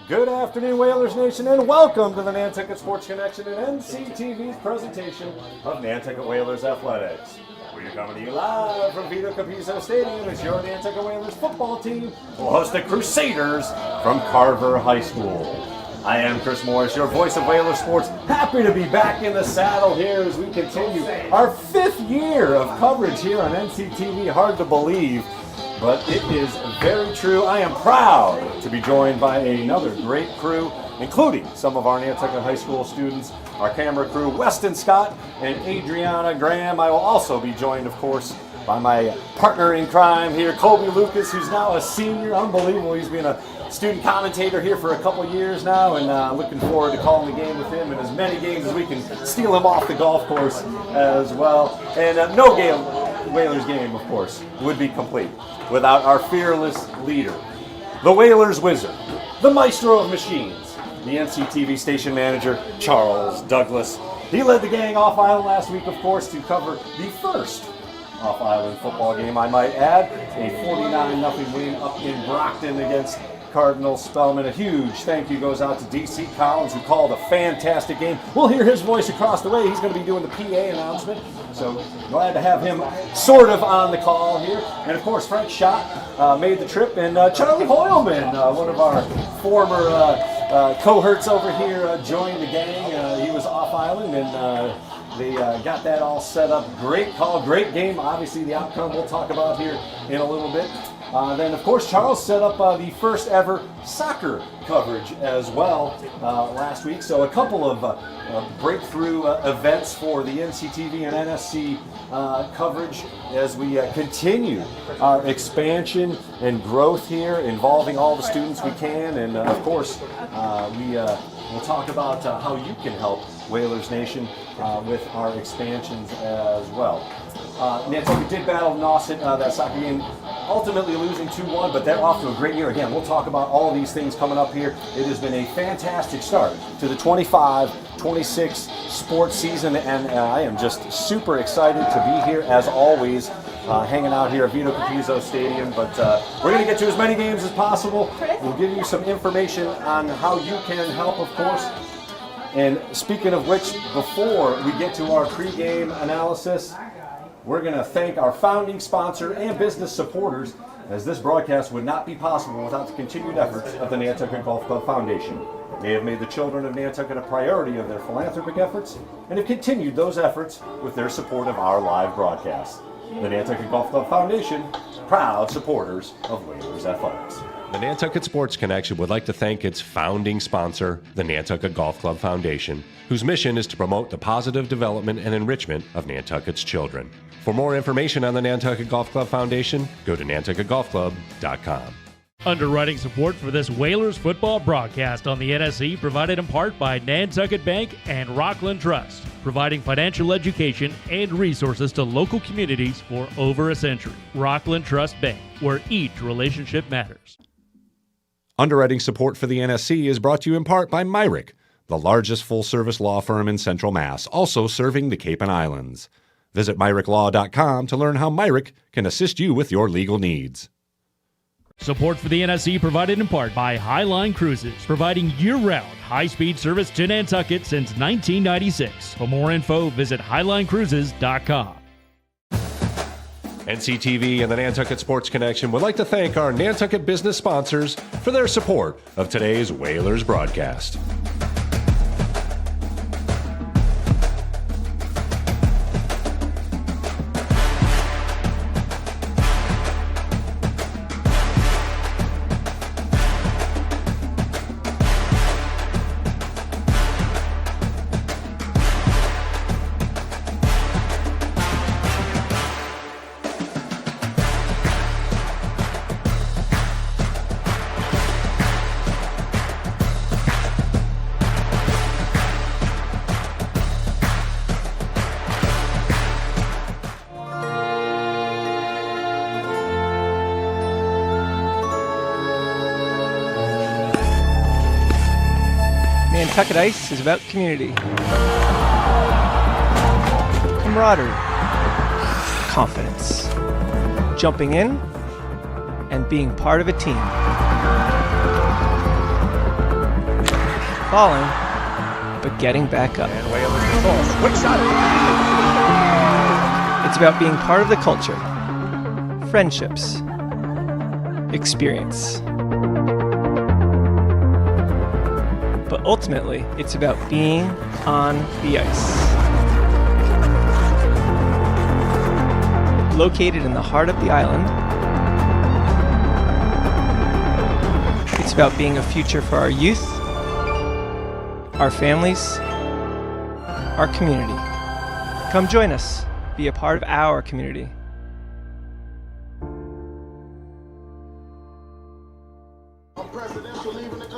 Good afternoon, Whalers Nation, and welcome to the Nantucket Sports Connection and NCTV's presentation of Nantucket Whalers Athletics. We're coming to you live from Varsity Stadium as your Nantucket Whalers football team will host the Crusaders from Carver High School. I am Chris Morris, your voice of Whaler Sports. Happy to be back in the saddle here as we continue our 5th year of coverage here on NCTV. Hard to believe, but it is very true. I am proud to be joined by another great crew, including some of our Nantucket High School students, our camera crew, Weston Scott and Adriana Graham. I will also be joined, of course, by my partner in crime here, Colby Lucas, who's now a senior. Unbelievable. He's been a student commentator here for a couple years now, and looking forward to calling the game with him in as many games as we can steal him off the golf course as well. And no Whalers game, of course, would be complete without our fearless leader, the Whalers wizard, the maestro of machines, the NCTV station manager, Charles Douglas. He led the gang off island last week, of course, to cover the first off-island football game, I might add, a 49-0 win up in Brockton against Cardinal Spellman. A huge thank you goes out to DC Collins, who called a fantastic game. We'll hear his voice across the way. He's going to be doing the PA announcement, so glad to have him sort of on the call here. And of course, Frank Schott made the trip, and Charlie Hoyleman, one of our former cohorts over here, joined the gang. He was off island, and they got that all set up. Great call, great game. Obviously, the outcome we'll talk about here in a little bit. Then, of course, Charles set up the first ever soccer coverage as well last week. So a couple of breakthrough events for the NCTV and NSC coverage as we continue our expansion and growth here, involving all the students we can. And, of course, we'll talk about how you can help Whalers Nation with our expansions as well. Nantucket did battle Nauset, that soccer game, ultimately losing 2-1, but they're off to a great year. Again, we'll talk about all these things coming up here. It has been a fantastic start to the 25-26 sports season, and I am just super excited to be here, as always, hanging out here at Vito Capizzo Stadium. But we're going to get to as many games as possible. We'll give you some information on how you can help, of course. And speaking of which, before we get to our pregame analysis, we're going to thank our founding sponsor and business supporters, as this broadcast would not be possible without the continued efforts of the Nantucket Golf Club Foundation. They have made the children of Nantucket a priority of their philanthropic efforts and have continued those efforts with their support of our live broadcasts. The Nantucket Golf Club Foundation, proud supporters of Whalers Athletics. The Nantucket Sports Connection would like to thank its founding sponsor, the Nantucket Golf Club Foundation, whose mission is to promote the positive development and enrichment of Nantucket's children. For more information on the Nantucket Golf Club Foundation, go to nantucketgolfclub.com. Underwriting support for this Whalers football broadcast on the NSC provided in part by Nantucket Bank and Rockland Trust, providing financial education and resources to local communities for over a century. Rockland Trust Bank, where each relationship matters. Underwriting support for the NSC is brought to you in part by Myrick, the largest full-service law firm in Central Mass, also serving the Cape and Islands. Visit MyrickLaw.com to learn how Myrick can assist you with your legal needs. Support for the NSC provided in part by Highline Cruises, providing year-round high-speed service to Nantucket since 1996. For more info, visit HighlineCruises.com. NCTV and the Nantucket Sports Connection would like to thank our Nantucket business sponsors for their support of today's Whalers broadcast. Nantucket Ice is about community, camaraderie, confidence, jumping in, and being part of a team. falling, but getting back up. And Whalers control. Quick shot. It's about being part of the culture, friendships, experience. But ultimately, it's about being on the ice. Located in the heart of the island, it's about being a future for our youth, our families, our community. Come join us. Be a part of our community.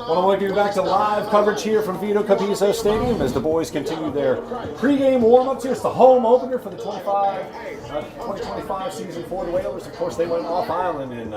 Well, welcome back to live coverage here from Vito Capizzo Stadium as the boys continue their pregame warm-ups. Here's the home opener for the 2025 season for the Whalers. Of course, they went off island, and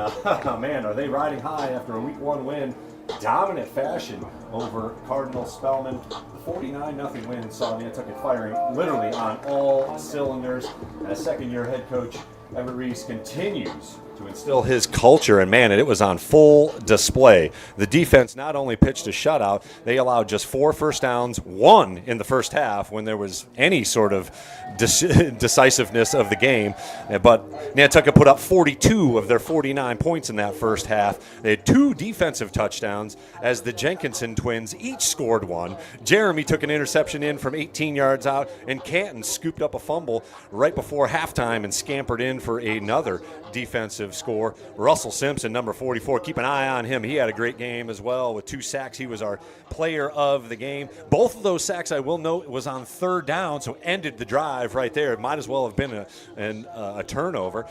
man, are they riding high after a Week 1 win. Dominant fashion over Cardinal Spellman. The 49-0 win saw Nantucket firing literally on all cylinders as second-year head coach Everett Reese continues to instill his culture, and man, it was on full display. The defense not only pitched a shutout, they allowed just 4 first downs, 1 in the first half when there was any sort of decisiveness of the game. But Nantucket put up 42 of their 49 points in that first half. They had 2 defensive touchdowns as the Jenkinson twins each scored 1. Jeremy took an interception in from 18 yards out, and Canton scooped up a fumble right before halftime and scampered in for another defensive score. Russell Simpson, number 44, keep an eye on him. He had a great game as well with 2 sacks. He was our player of the game. Both of those sacks, I will note, was on 3rd down, so ended the drive right there. It might as well have been a turnover.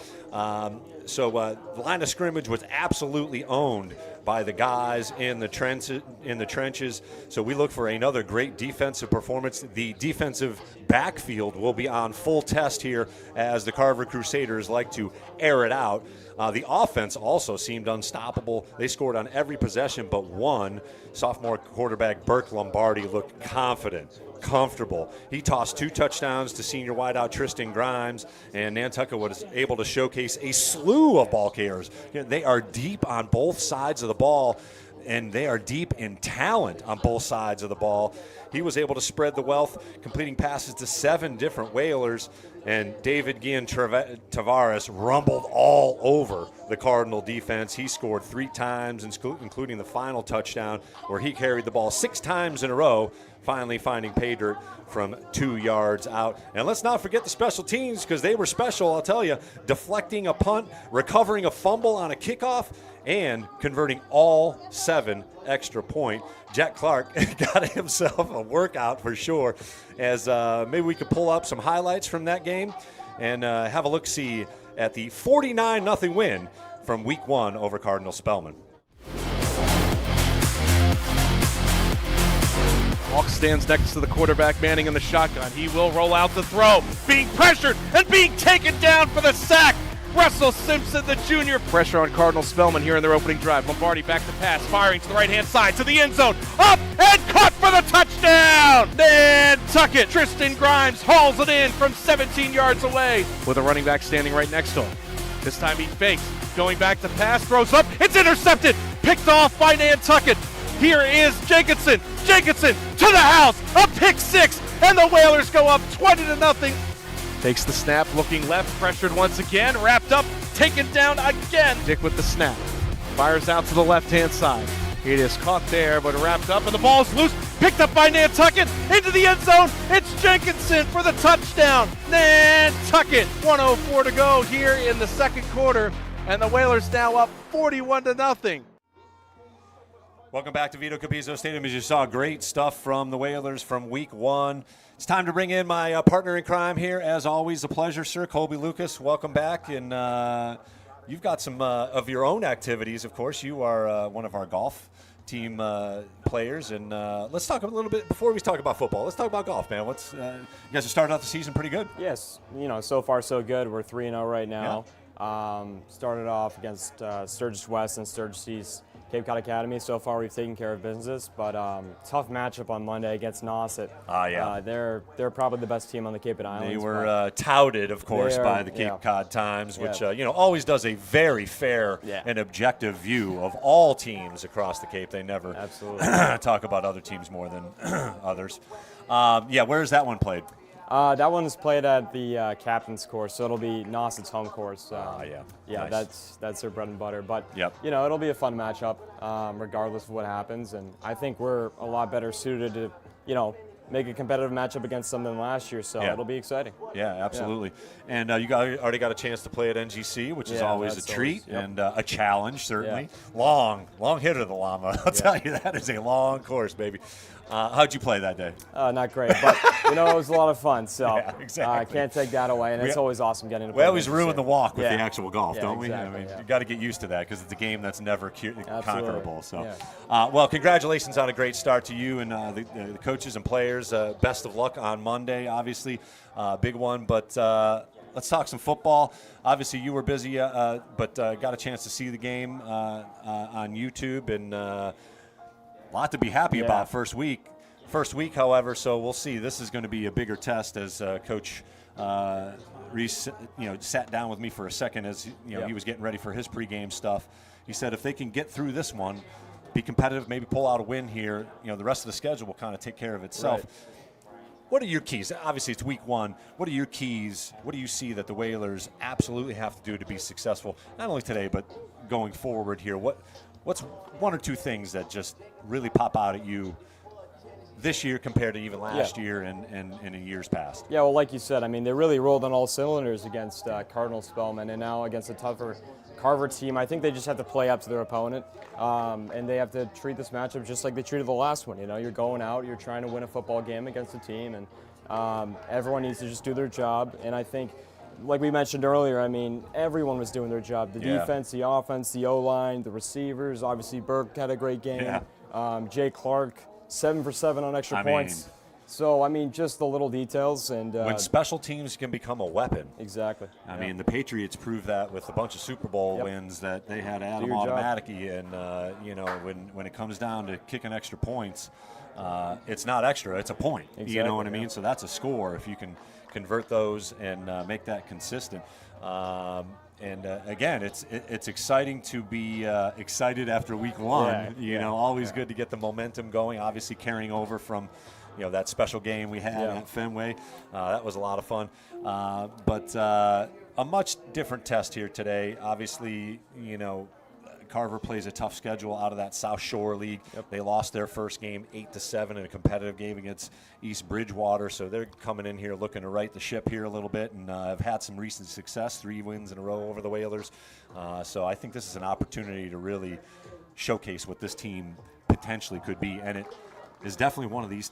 So the line of scrimmage was absolutely owned by the guys in the trenches. So we look for another great defensive performance. The defensive backfield will be on full test here as the Carver Crusaders like to air it out. The offense also seemed unstoppable. They scored on every possession but one. Sophomore quarterback Burke Lombardi looked confident, comfortable. He tossed 2 touchdowns to senior wideout Tristan Grimes, and Nantucket was able to showcase a slew of ball carriers. They are deep on both sides of the ball, and they are deep in talent on both sides of the ball. He was able to spread the wealth, completing passes to 7 different Whalers, and David Guillen Tavares rumbled all over the Cardinal defense. He scored 3 times, including the final touchdown, where he carried the ball 6 times in a row, finally finding pay dirt from 2 yards out. And let's not forget the special teams, because they were special, I'll tell you. Deflecting a punt, recovering a fumble on a kickoff, and converting all 7 extra point. Jack Clark got himself a workout for sure, as maybe we could pull up some highlights from that game and have a look-see at the 49-0 win from Week 1 over Cardinal Spellman. Hawk stands next to the quarterback, Manning in the shotgun. He will roll out the throw, being pressured and being taken down for the sack. Russell Simpson, the junior. Pressure on Cardinal Spellman here in their opening drive. Lombardi back to pass, firing to the right-hand side, to the end zone. Up and caught for the touchdown! Nantucket. Tristan Grimes hauls it in from 17 yards away with a running back standing right next to him. This time he fakes, going back to pass, throws up. It's intercepted, picked off by Nantucket. Here is Jenkinson. Jenkinson to the house, a pick 6, and the Whalers go up 20-0. Takes the snap, looking left, pressured once again, wrapped up, taken down again. Dick with the snap, fires out to the left-hand side. It is caught there, but wrapped up, and the ball is loose, picked up by Nantucket, into the end zone. It's Jenkinson for the touchdown. Nantucket, 1:04 to go here in the second quarter, and the Whalers now up 41-0. Welcome back to Vito Capizzo Stadium. As you saw, great stuff from the Whalers from Week 1. It's time to bring in my partner in crime here. As always, a pleasure, sir. Colby Lucas, welcome back. And you've got some of your own activities, of course. You are one of our golf team players. And let's talk a little bit, before we talk about football, let's talk about golf, man. You guys are starting out the season pretty good. Yes, so far so good. We're 3-0 right now. Yeah. Started off against Sturgis West and Sturgis East Cape Cod Academy. So far, we've taken care of business, but tough matchup on Monday against Nauset. They're probably the best team on the Cape and Islands. They were touted, of course, by the Cape Cod Times, which always does a very fair and objective view of all teams across the Cape. They never talk about other teams more than others. Where is that one played? That one is played at the captain's course, so it'll be Nauset's home course. Nice. That's their bread and butter. But it'll be a fun matchup, regardless of what happens. And I think we're a lot better suited to, make a competitive matchup against them than last year. So it'll be exciting. Yeah, absolutely. And you already got a chance to play at NGC, which is always a treat and a challenge, certainly. Long hit of the Llama. I'll tell you, that is a long course, baby. How'd you play that day? Not great, but it was a lot of fun. So exactly. I can't take that away, and it's always awesome getting to play. We always ruin the walk with the actual golf, don't we? Exactly, you got to get used to that because it's a game that's never conquerable. So, well, congratulations on a great start to you and the coaches and players. Best of luck on Monday, obviously, big one. But let's talk some football. Obviously, you were busy, but got a chance to see the game on YouTube and. A lot to be happy about first week, however, so we'll see. This is going to be a bigger test as Coach Reese, sat down with me for a second as he was getting ready for his pregame stuff. He said if they can get through this one, be competitive, maybe pull out a win here, the rest of the schedule will kind of take care of itself. Right. What are your keys? Obviously, it's week one. What are your keys? What do you see that the Whalers absolutely have to do to be successful, not only today but going forward here? What's one or two things that just really pop out at you this year compared to even last year and in years past? Yeah, well, like you said, they really rolled on all cylinders against Cardinal Spellman, and now against a tougher Carver team. I think they just have to play up to their opponent, and they have to treat this matchup just like they treated the last one. You're going out, you're trying to win a football game against a team, and everyone needs to just do their job. And I think, like we mentioned earlier, everyone was doing their job. The defense, the offense, the O-line, the receivers. Obviously, Burke had a great game. Jay Clark, 7 for 7 on extra points. So, just the little details. And when special teams can become a weapon. Exactly. The Patriots proved that with a bunch of Super Bowl wins that they had Adam Automaticky. And, when it comes down to kicking extra points, it's not extra, it's a point. Exactly, you know what I mean? So that's a score if you can convert those and make that consistent. Again, it's exciting to be excited after week one. Always good to get the momentum going. Obviously, carrying over from that special game we had at Fenway. That was a lot of fun. But a much different test here today. Obviously, Carver plays a tough schedule out of that South Shore League. They lost their first game 8-7 in a competitive game against East Bridgewater, so they're coming in here looking to right the ship here a little bit, and have had some recent success, 3 wins in a row over the Whalers. So I think this is an opportunity to really showcase what this team potentially could be, and it is definitely one of these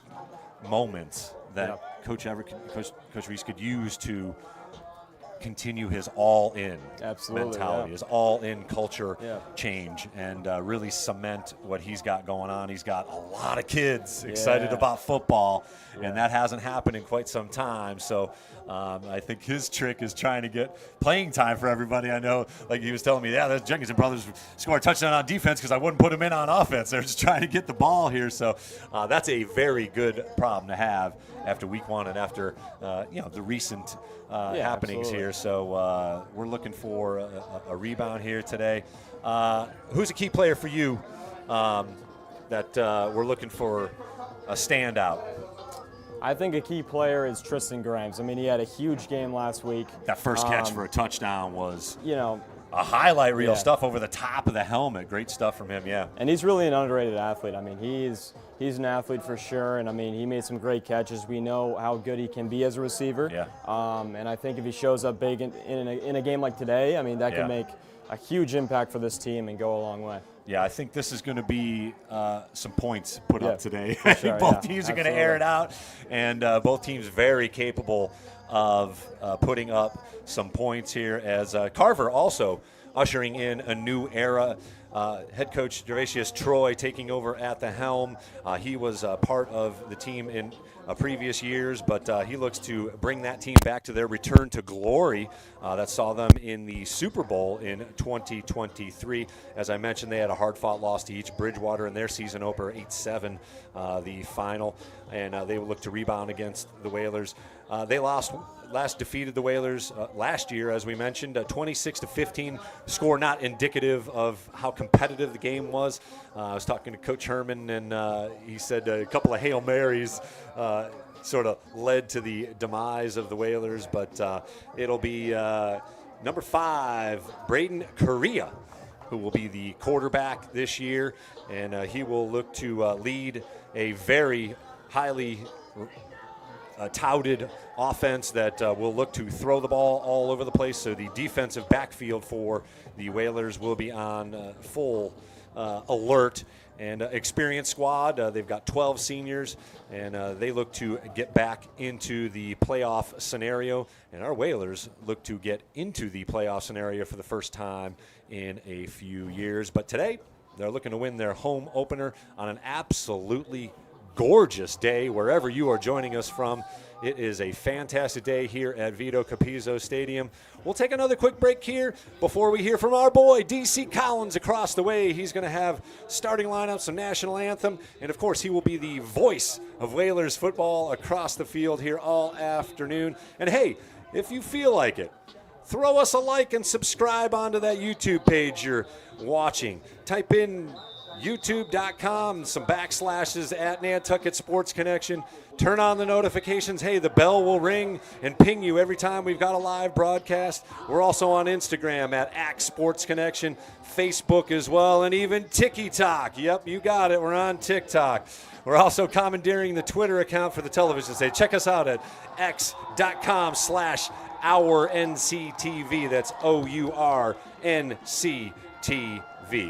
moments that Coach Reese could use to continue his all-in mentality, his all-in culture change, and really cement what he's got going on. He's got a lot of kids excited about football, and that hasn't happened in quite some time. So I think his trick is trying to get playing time for everybody. I know, like he was telling me, the Jenkinson brothers scored a touchdown on defense because I wouldn't put them in on offense. They're just trying to get the ball here. So that's a very good problem to have after week one and after the recent happenings here. So we're looking for a rebound here today. Who's a key player for you that we're looking for a standout? I think a key player is Tristan Grimes. He had a huge game last week. That first catch for a touchdown was, a highlight reel stuff over the top of the helmet. Great stuff from him, And he's really an underrated athlete. He's an athlete for sure, and he made some great catches. We know how good he can be as a receiver. And I think if he shows up big in a game like today, that could make a huge impact for this team and go a long way. Yeah, I think this is going to be some points put up today. Sure, both teams are going to air it out, and both teams very capable of putting up some points here. As Carver also ushering in a new era. Head coach Gervasius Troy taking over at the helm. He was part of the team in previous years, but he looks to bring that team back to their return to glory that saw them in the Super Bowl in 2023. As I mentioned, they had a hard-fought loss to East Bridgewater in their season opener, 8-7, the final, and they will look to rebound against the Whalers. They last defeated the Whalers last year, as we mentioned, 26-15. Score not indicative of how competitive the game was. I was talking to Coach Herman, and he said a couple of Hail Marys sort of led to the demise of the Whalers, but it'll be number 5, Braden Correa, who will be the quarterback this year, and he will look to lead a very highly touted offense that will look to throw the ball all over the place. So the defensive backfield for the Whalers will be on full alert. And experienced squad, they've got 12 seniors, and they look to get back into the playoff scenario. And our Whalers look to get into the playoff scenario for the first time in a few years. But today, they're looking to win their home opener on an absolutely gorgeous day wherever you are joining us from. It is a fantastic day here at Vito Capizzo Stadium. We'll take another quick break here before we hear from our boy DC Collins across the way. He's going to have starting lineups, some national anthem, and of course he will be the voice of Whalers football across the field here all afternoon. And hey, if you feel like it, throw us a like and subscribe onto that YouTube page you're watching. Type in youtube.com, some backslashes at Nantucket Sports Connection. Turn on the notifications. Hey, the bell will ring and ping you every time we've got a live broadcast. We're also on Instagram at Sports Connection, Facebook as well, and even TikTok. Yep, you got it. We're on TikTok. We're also commandeering the Twitter account for the television station. Check us out at x.com/OurNCTV. That's OURNCTV.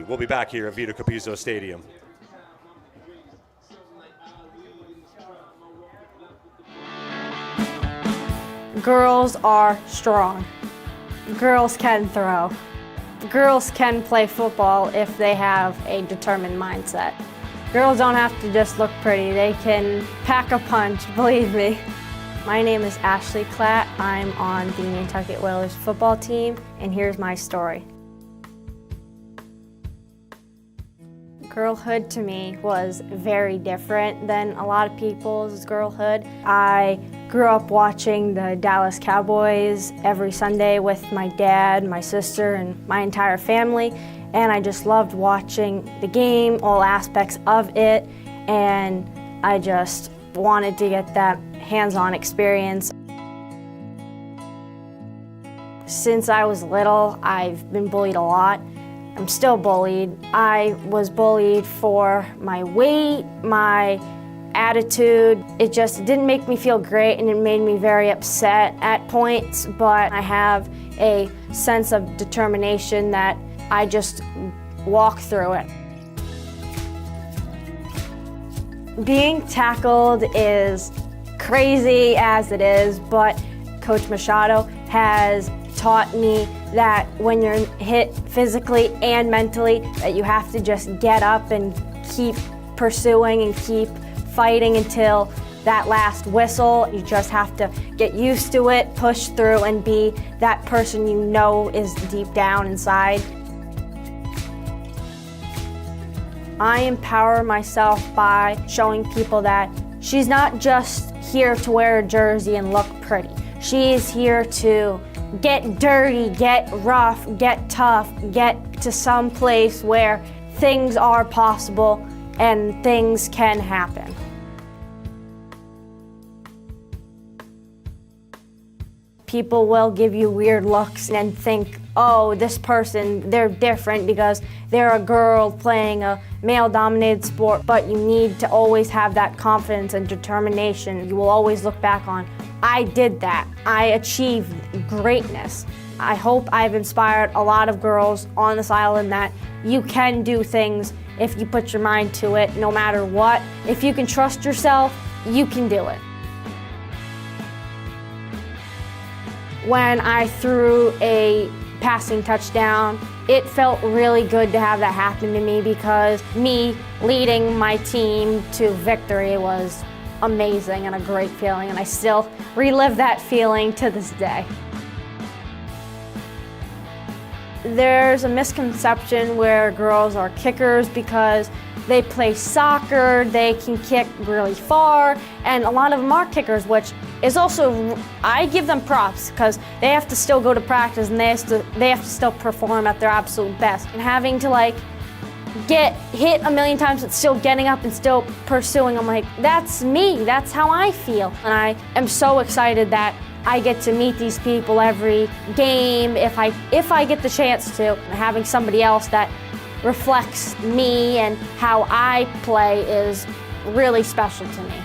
We'll be back here at Vito Capizzo Stadium. Girls are strong. Girls can throw. Girls can play football if they have a determined mindset. Girls don't have to just look pretty. They can pack a punch, believe me. My name is Ashley Clatt. I'm on the Nantucket Whalers football team, and here's my story. Girlhood to me was very different than a lot of people's girlhood. I grew up watching the Dallas Cowboys every Sunday with my dad, my sister, and my entire family, and I just loved watching the game, all aspects of it, and I just wanted to get that hands-on experience. Since I was little, I've been bullied a lot. I'm still bullied. I was bullied for my weight, my attitude. It just didn't make me feel great, and it made me very upset at points, but I have a sense of determination that I just walk through it. Being tackled is crazy as it is, but Coach Machado has taught me that when you're hit physically and mentally, that you have to just get up and keep pursuing and keep fighting until that last whistle. You just have to get used to it, push through, and be that person you know is deep down inside. I empower myself by showing people that she's not just here to wear a jersey and look pretty. She is here to get dirty, get rough, get tough, get to some place where things are possible and things can happen. People will give you weird looks and think, oh, this person, they're different because they're a girl playing a male-dominated sport, but you need to always have that confidence and determination. You will always look back on, I did that. I achieved greatness. I hope I've inspired a lot of girls on this island that you can do things if you put your mind to it, no matter what. If you can trust yourself, you can do it. When I threw a passing touchdown. It felt really good to have that happen to me because me leading my team to victory was amazing and a great feeling, and I still relive that feeling to this day. There's a misconception where girls are kickers because they play soccer, they can kick really far, and a lot of them are kickers, which is also, I give them props because they have to still go to practice and they have to still perform at their absolute best. And having to get hit a million times but still getting up and still pursuing, I'm like, that's me, that's how I feel. And I am so excited that I get to meet these people every game if I get the chance to. Having somebody else that reflects me and how I play is really special to me.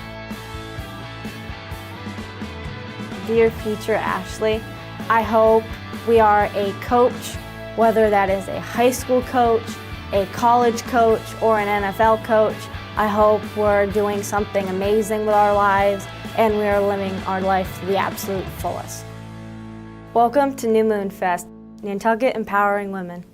Dear future Ashley, I hope we are a coach, whether that is a high school coach, a college coach, or an NFL coach. I hope we're doing something amazing with our lives and we are living our life to the absolute fullest. Welcome to New Moon Fest, Nantucket Empowering Women.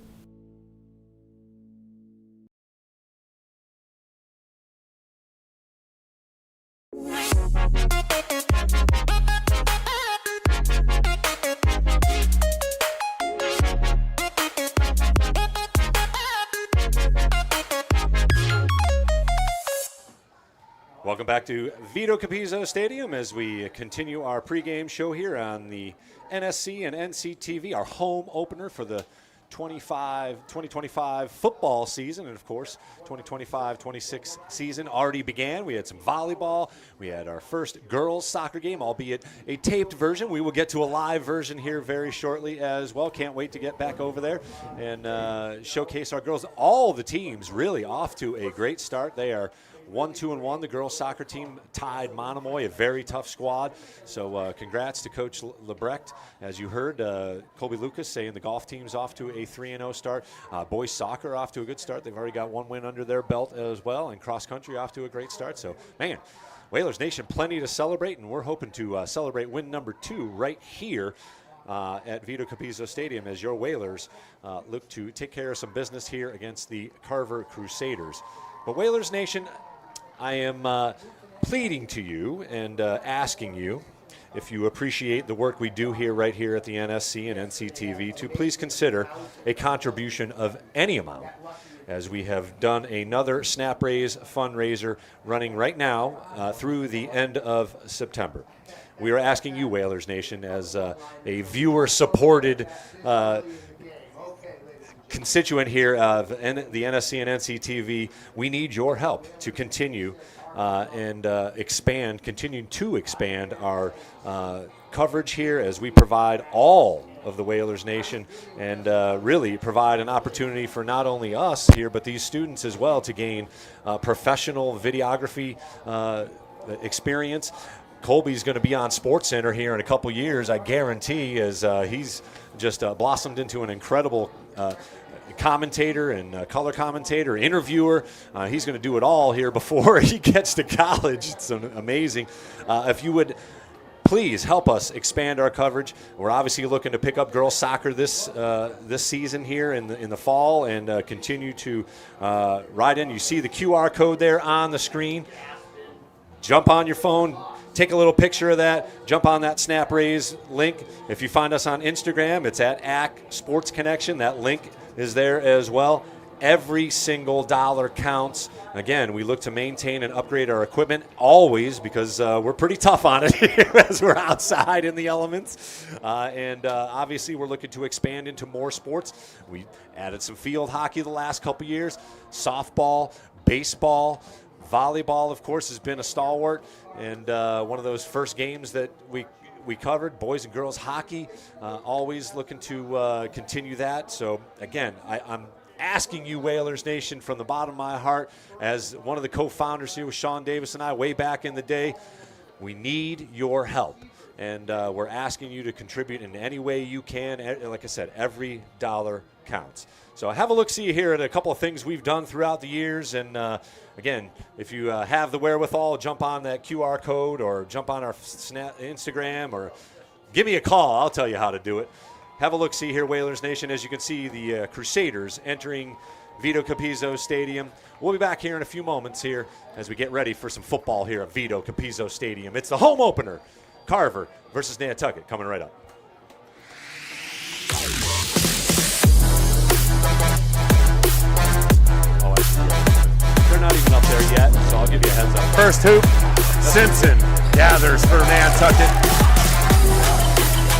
Welcome back to Vito Capizzo Stadium as we continue our pregame show here on the NSC and NCTV, our home opener for the 2025 football season. And, of course, 2025-26 season already began. We had some volleyball. We had our first girls soccer game, albeit a taped version. We will get to a live version here very shortly as well. Can't wait to get back over there and showcase our girls. All the teams really off to a great start. They are 1-2-1. The girls soccer team tied Monomoy, a very tough squad. So congrats to Coach Lebrecht. As you heard, Colby Lucas saying the golf team's off to a 3-0 start. Boys soccer off to a good start. They've already got one win under their belt as well. And cross country off to a great start. So, man, Whalers Nation, plenty to celebrate. And we're hoping to celebrate win number 2 right here at Vito Capizzo Stadium as your Whalers look to take care of some business here against the Carver Crusaders. But Whalers Nation, I am pleading to you and asking you, if you appreciate the work we do here right here at the NSC and NCTV, to please consider a contribution of any amount, as we have done another Snap Raise fundraiser running right now through the end of September. We are asking you, Whalers Nation, as a viewer-supported constituent here of the NSC and NCTV, we need your help to continue and continue to expand our coverage here as we provide all of the Whalers Nation and really provide an opportunity for not only us here but these students as well to gain professional videography experience. Colby's going to be on SportsCenter here in a couple years, I guarantee, as he's just blossomed into an incredible commentator and color commentator, interviewer. He's going to do it all here before he gets to college. It's amazing. If you would please help us expand our coverage. We're obviously looking to pick up girls soccer this season here in the fall and continue to ride in. You see the QR code there on the screen. Jump on your phone. Take a little picture of that. Jump on that Snap Raise link. If you find us on Instagram, it's at AC Sports Connection. That link is there as well. Every single dollar counts. Again, we look to maintain and upgrade our equipment always because we're pretty tough on it here as we're outside in the elements. And obviously, we're looking to expand into more sports. We added some field hockey the last couple years, softball, baseball. Volleyball, of course, has been a stalwart, and one of those first games that we covered, boys and girls hockey, always looking to continue that. So, again, I'm asking you, Whalers Nation, from the bottom of my heart, as one of the co-founders here with Sean Davis and I way back in the day, we need your help. And we're asking you to contribute in any way you can. Like I said, every dollar counts. So have a look-see here at a couple of things we've done throughout the years. And, again, if you have the wherewithal, jump on that QR code or jump on our Instagram or give me a call. I'll tell you how to do it. have a look-see here, Whalers Nation. As you can see, the Crusaders entering Vito Capizzo Stadium. We'll be back here in a few moments here as we get ready for some football here at Vito Capizzo Stadium. It's the home opener, Carver versus Nantucket, coming right up. Oh, they're not even up there yet, so I'll give you a heads up. First hoop, Simpson gathers for Nantucket.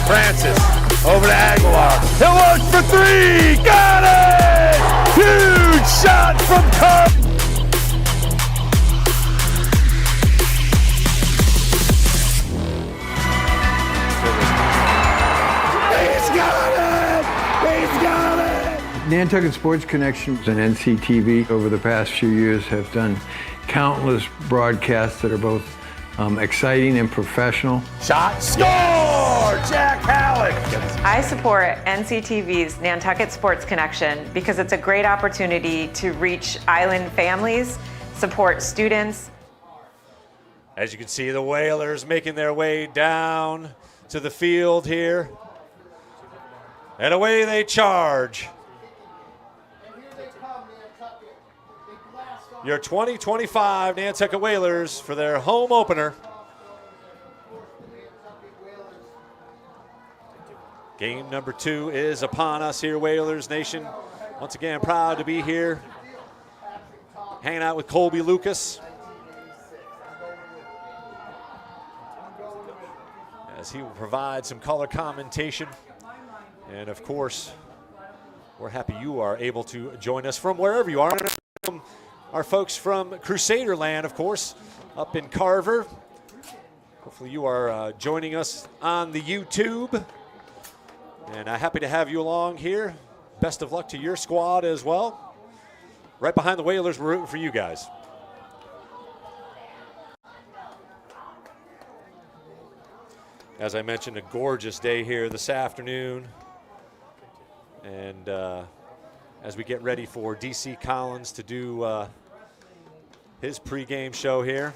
Francis over to Aguilar. He'll look for three. Got it! Huge shot from Carver. He's got it! He's got it! Nantucket Sports Connection and NCTV over the past few years have done countless broadcasts that are both exciting and professional. Shot, score! Jack Halleck! I support NCTV's Nantucket Sports Connection because it's a great opportunity to reach island families, support students. As you can see, the Whalers making their way down to the field here. And away they charge. Your 2025 Nantucket Whalers for their home opener. Game number 2 is upon us here, Whalers Nation. Once again, proud to be here, hanging out with Colby Lucas as he will provide some color commentation. And of course, we're happy you are able to join us from wherever you are. Our folks from Crusader Land, of course, up in Carver. Hopefully you are joining us on the YouTube. And happy to have you along here. Best of luck to your squad as well. Right behind the Whalers, we're rooting for you guys. As I mentioned, a gorgeous day here this afternoon. And as we get ready for DC Collins to do his pregame show here.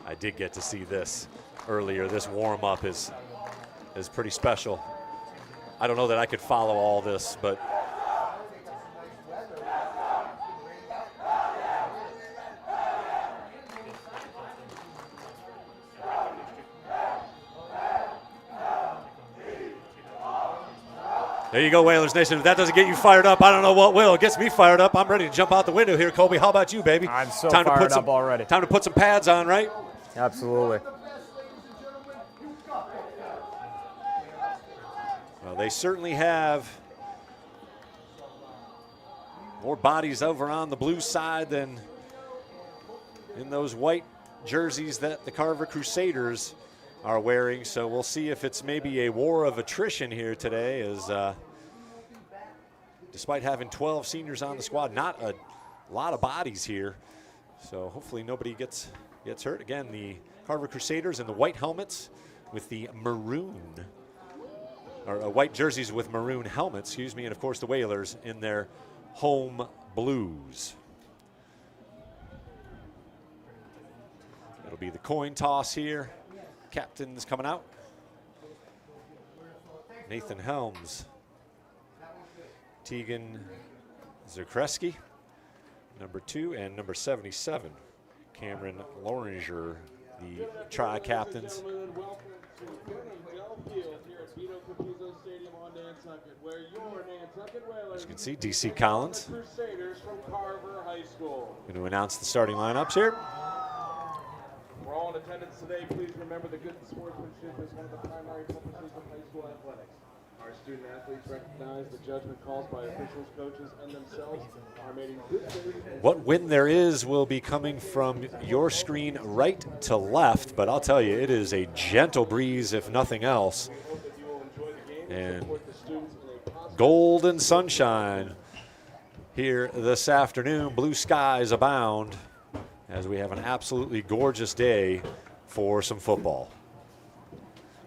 I did get to see this earlier. This warm-up is pretty special. I don't know that I could follow all this, but there you go, Whalers Nation. If that doesn't get you fired up, I don't know what will. It gets me fired up. I'm ready to jump out the window here, Colby. How about you, baby? I'm so fired up already. Time to put some pads on, right? Absolutely. Well, they certainly have more bodies over on the blue side than in those white jerseys that the Carver Crusaders are wearing. So we'll see if it's maybe a war of attrition here today, as despite having 12 seniors on the squad, not a lot of bodies here. So hopefully nobody gets hurt. Again, the Carver Crusaders in the white helmets with the maroon, or white jerseys with maroon helmets, excuse me, and of course the Whalers in their home blues. It'll be the coin toss here. Captain's coming out. Nathan Helms, Tegan Zerkreski, number 2, and number 77, Cameron Loringer, the tri-captains. As you can see, DC Collins going to announce the starting lineups here. For all in attendance today, please remember that good sportsmanship is one of the primary purposes of high school athletics. Our student athletes recognize the judgment calls by officials, coaches, and themselves are made in good faith. What win there is will be coming from your screen right to left, but I'll tell you, it is a gentle breeze, if nothing else. And golden sunshine here this afternoon. Blue skies abound as we have an absolutely gorgeous day for some football.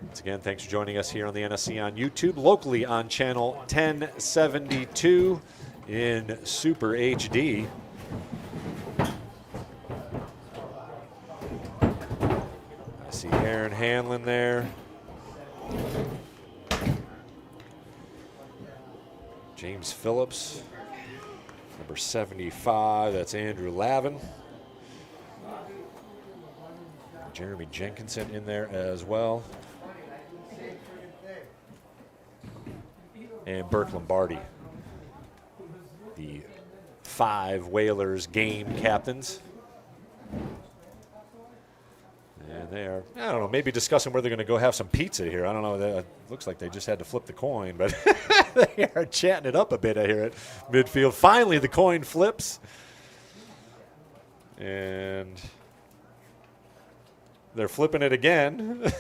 Once again, thanks for joining us here on the NSC on YouTube, locally on channel 1072 in Super HD. I see Aaron Hanlon there James Phillips, number 75, that's Andrew Lavin. Jeremy Jenkinson in there as well. And Burke Lombardi, the 5 Whalers game captains. And they are, I don't know, maybe discussing where they're going to go have some pizza here. I don't know. It looks like they just had to flip the coin, but they are chatting it up a bit here at midfield. Finally, the coin flips. And they're flipping it again.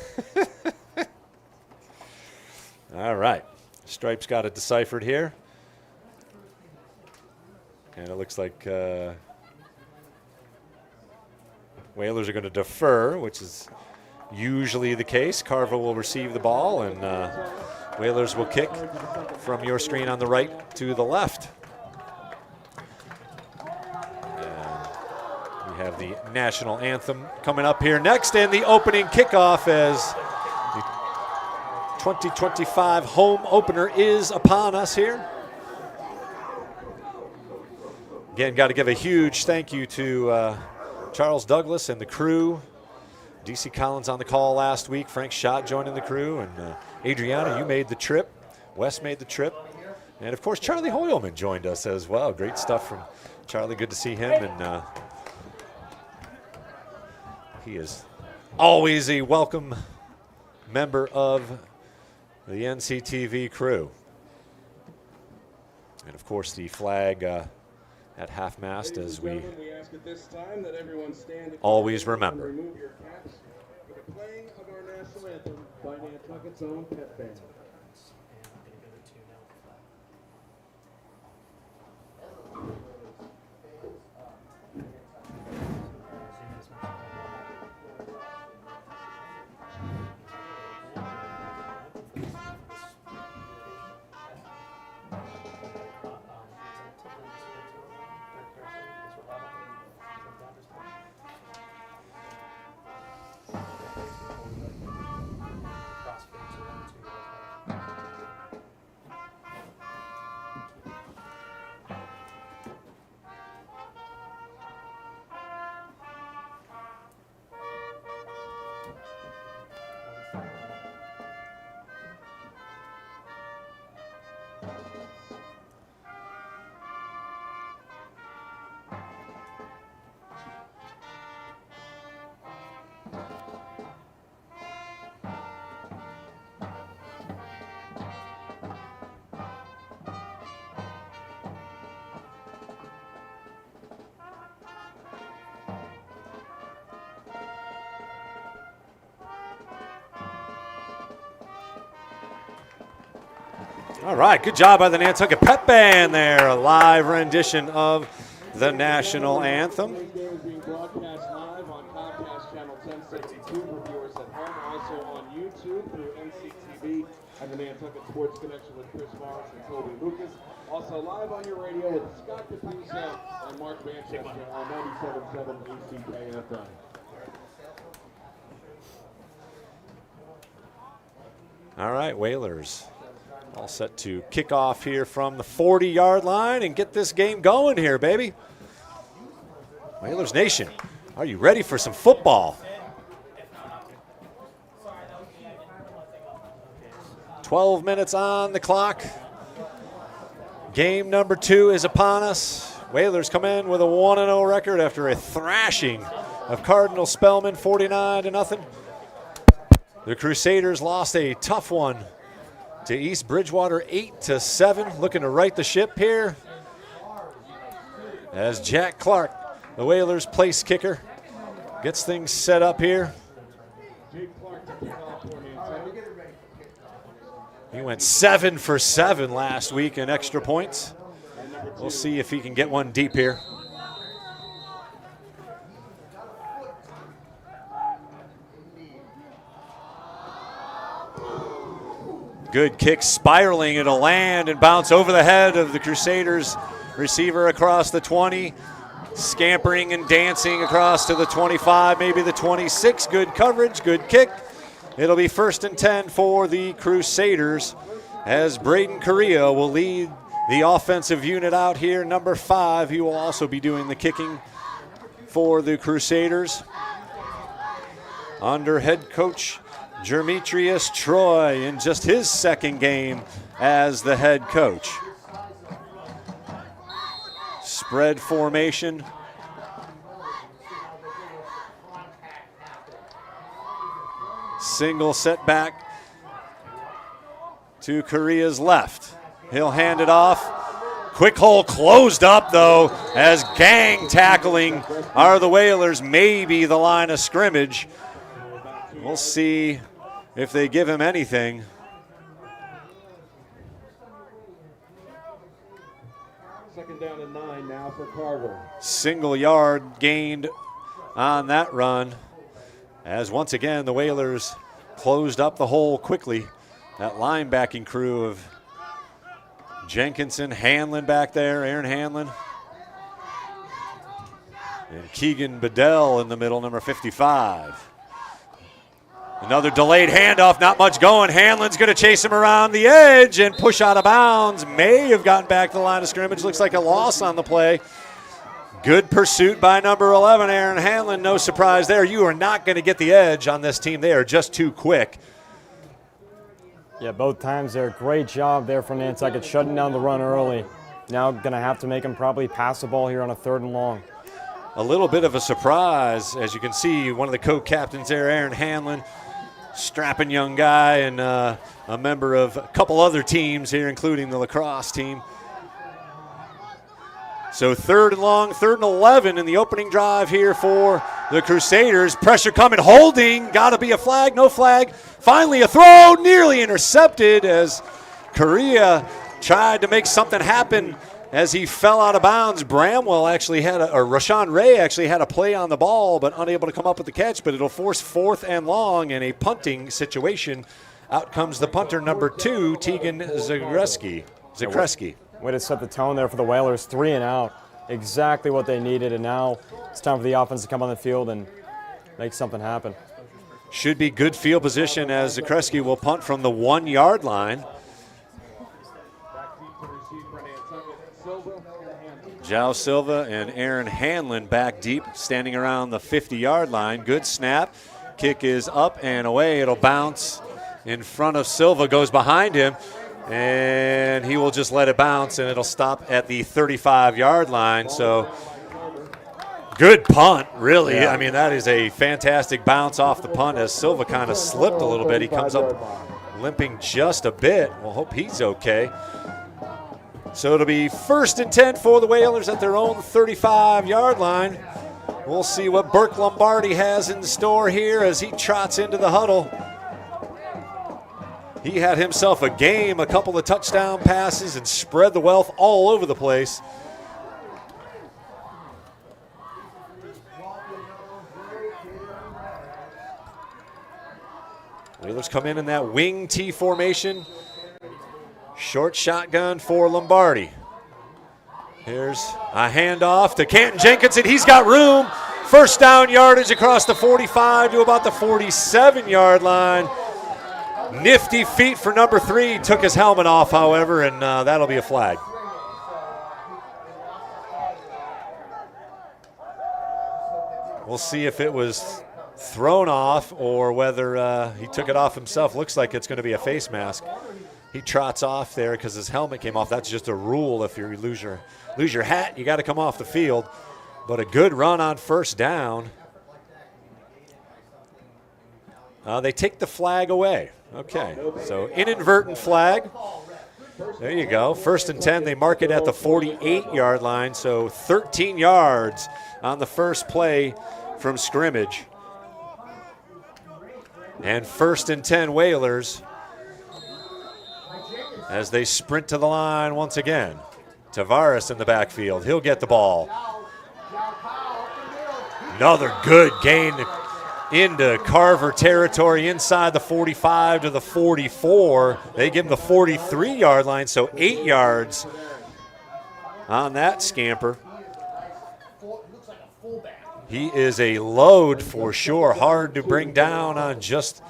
All right. Stripes got it deciphered here. And it looks like Whalers are going to defer, which is usually the case. Carver will receive the ball, and Whalers will kick from your screen on the right to the left. And we have the national anthem coming up here next, and the opening kickoff as the 2025 home opener is upon us here. Again, got to give a huge thank you to Charles Douglas and the crew. DC Collins on the call last week. Frank Schott joining the crew. And Adriana, you made the trip. Wes made the trip. And, of course, Charlie Hoyleman joined us as well. Great stuff from Charlie. Good to see him. And he is always a welcome member of the NCTV crew. And, of course, the flag at half-mast as we always remember. Remove your caps for the playing of our national anthem by Nantucket's own pep band. All right, good job by the Nantucket Pep Band there. A live rendition of the national anthem. Today's game is being broadcast live on Comcast Channel 1062 for viewers at home, also on YouTube through NCTV and the Nantucket Sports Connection with Chris Morris and Toby Lucas. Also live on your radio with Scott Capuzzo and Mark Manchester on 97.7 ACKFM. All right, Whalers all set to kick off here from the 40-yard line and get this game going here, baby. Whalers Nation, are you ready for some football? 12 minutes on the clock. Game number 2 is upon us. Whalers come in with a 1-0 record after a thrashing of Cardinal Spellman, 49-0. The Crusaders lost a tough one to East Bridgewater, 8-7. Looking to right the ship here as Jack Clark, the Whalers place kicker, gets things set up here. He went 7 for 7 last week in extra points. We'll see if he can get one deep here. Good kick, spiraling. It'll land and bounce over the head of the Crusaders receiver across the 20. Scampering and dancing across to the 25, maybe the 26. Good coverage, good kick. It'll be 1st and 10 for the Crusaders as Braden Correa will lead the offensive unit out here. Number 5, he will also be doing the kicking for the Crusaders under head coach Jermetrius Troy in just his second game as the head coach. Spread formation. Single setback to Correa's left. He'll hand it off. Quick hole closed up, though, as gang tackling are the Whalers, maybe the line of scrimmage. We'll see if they give him anything. Second down and 9 now for Carver. Single yard gained on that run, as once again the Whalers closed up the hole quickly. That linebacking crew of Jenkinson, Hanlon back there, Aaron Hanlon. And Keegan Bedell in the middle, number 55. Another delayed handoff, not much going. Hanlon's going to chase him around the edge and push out of bounds. May have gotten back to the line of scrimmage. Looks like a loss on the play. Good pursuit by number 11, Aaron Hanlon. No surprise there. You are not going to get the edge on this team. They are just too quick. Yeah, both times there. Great job there from Nantucket, shutting down the run early. Now going to have to make him probably pass the ball here on a 3rd and long. A little bit of a surprise. As you can see, one of the co-captains there, Aaron Hanlon, strapping young guy and a member of a couple other teams here, including the lacrosse team. So 3rd and long, 3rd and 11 in the opening drive here for the Crusaders. Pressure coming, holding, got to be a flag, no flag. Finally a throw, nearly intercepted as Correa tried to make something happen as he fell out of bounds. Bramwell actually had Rashawn Ray actually had a play on the ball, but unable to come up with the catch, but it'll force 4th and long in a punting situation. Out comes the punter, number 2, Tegan Zakreski. Way to set the tone there for the Whalers, 3 and out. Exactly what they needed, and now it's time for the offense to come on the field and make something happen. Should be good field position as Zakreski will punt from the 1-yard line. João Silva and Aaron Hanlon back deep, standing around the 50-yard line. Good snap. Kick is up and away. It'll bounce in front of Silva, goes behind him, and he will just let it bounce, and it'll stop at the 35-yard line. So good punt, really. Yeah. I mean, that is a fantastic bounce off the punt as Silva kind of slipped a little bit. He comes up limping just a bit. We'll hope he's okay. So it'll be 1st and 10 for the Whalers at their own 35-yard line. We'll see what Burke Lombardi has in store here as he trots into the huddle. He had himself a game, a couple of touchdown passes, and spread the wealth all over the place. Whalers come in that wing T formation. Short shotgun for Lombardi. Here's a handoff to Canton Jenkinson. He's got room. 1st down yardage across the 45 to about the 47-yard line. Nifty feet for number 3. Took his helmet off, however, and that'll be a flag. We'll see if it was thrown off or whether he took it off himself. Looks like it's going to be a face mask. He trots off there because his helmet came off. That's just a rule. If you lose your hat, you got to come off the field. But a good run on 1st down. They take the flag away. Okay, so inadvertent flag. There you go. 1st and 10. They mark it at the 48-yard line. So 13 yards on the first play from scrimmage. And 1st and 10 Whalers as they sprint to the line once again. Tavares in the backfield. He'll get the ball. Another good gain into Carver territory inside the 45 to the 44. They give him the 43-yard line, so 8 yards on that scamper. He is a load for sure. Hard to bring down on just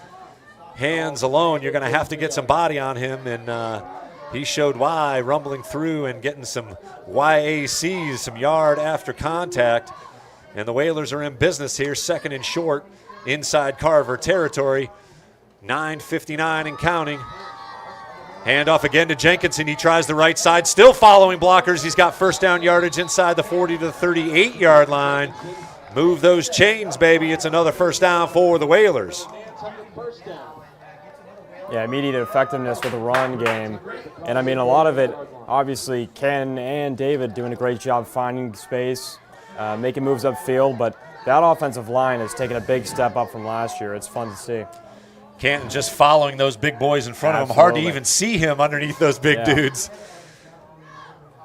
hands alone. You're going to have to get some body on him, and he showed why, rumbling through and getting some YACs, some yard after contact. And the Whalers are in business here, second and short inside Carver territory. 9:59 and counting. Handoff again to Jenkinson. He tries the right side, still following blockers. He's got first down yardage inside the 40 to the 38-yard line. Move those chains, baby. It's another first down for the Whalers. Yeah, immediate effectiveness with the run game. And, I mean, a lot of it, obviously, Ken and David doing a great job finding space, making moves upfield. But that offensive line has taken a big step up from last year. It's fun to see. Canton just following those big boys in front of him. Hard to even see him underneath those big dudes.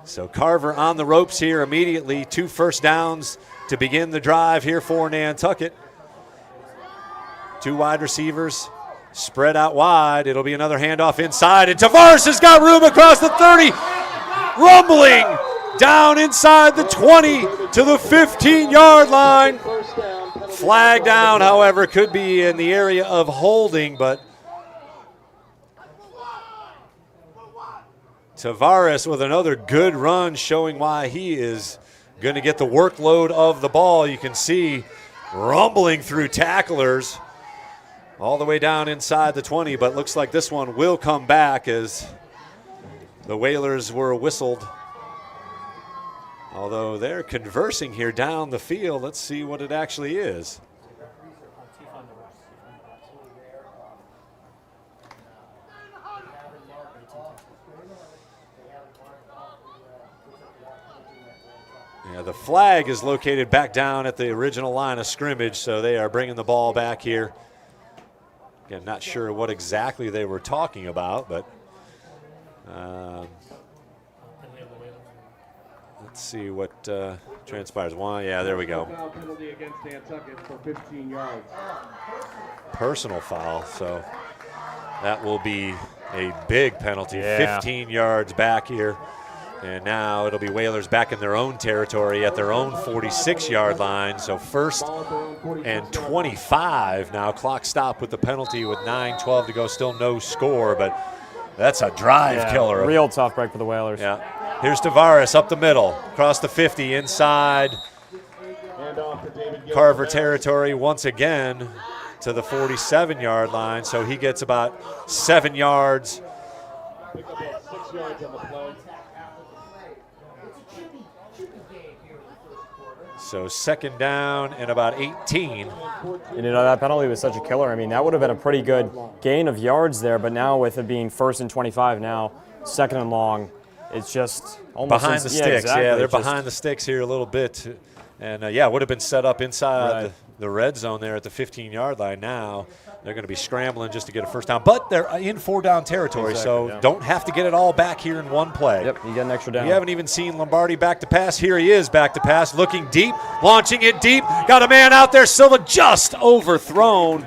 So Carver on the ropes here immediately. 2 first downs to begin the drive here for Nantucket. 2 wide receivers spread out wide. It'll be another handoff inside, and Tavares has got room across the 30. Rumbling down inside the 20 to the 15-yard line. Flag down, however, could be in the area of holding, but Tavares with another good run, showing why he is going to get the workload of the ball. You can see rumbling through tacklers all the way down inside the 20, but looks like this one will come back as the Whalers were whistled. Although they're conversing here down the field. Let's see what it actually is. Yeah, the flag is located back down at the original line of scrimmage, so they are bringing the ball back here. Again, not sure what exactly they were talking about, but let's see what transpires. Well, yeah, there we go. Penalty against Nantucket for 15 yards. Personal foul, so that will be a big penalty. Yeah. 15 yards back here. And now it'll be Whalers back in their own territory at their own 46-yard line. So first and 25 now. Clock stop with the penalty with 9:12 to go. Still no score, but that's a drive killer. Real tough break for the Whalers. Yeah. Here's Tavares up the middle, across the 50, inside Carver territory once again to the 47-yard line. So he gets about 7 yards. Pick up 6 yards on the play. So second down and about 18. And that penalty was such a killer. I mean, that would have been a pretty good gain of yards there, but now with it being first and 25 now, second and long, it's just almost behind the sticks. Exactly. Yeah, they're behind the sticks here a little bit. And, it would have been set up inside the red zone there at the 15-yard line. Now they're going to be scrambling just to get a first down. But they're in 4-down territory, so don't have to get it all back here in one play. Yep, you get an extra down. We haven't even seen Lombardi back to pass. Here he is back to pass, looking deep, launching it deep. Got a man out there. Silva just overthrown.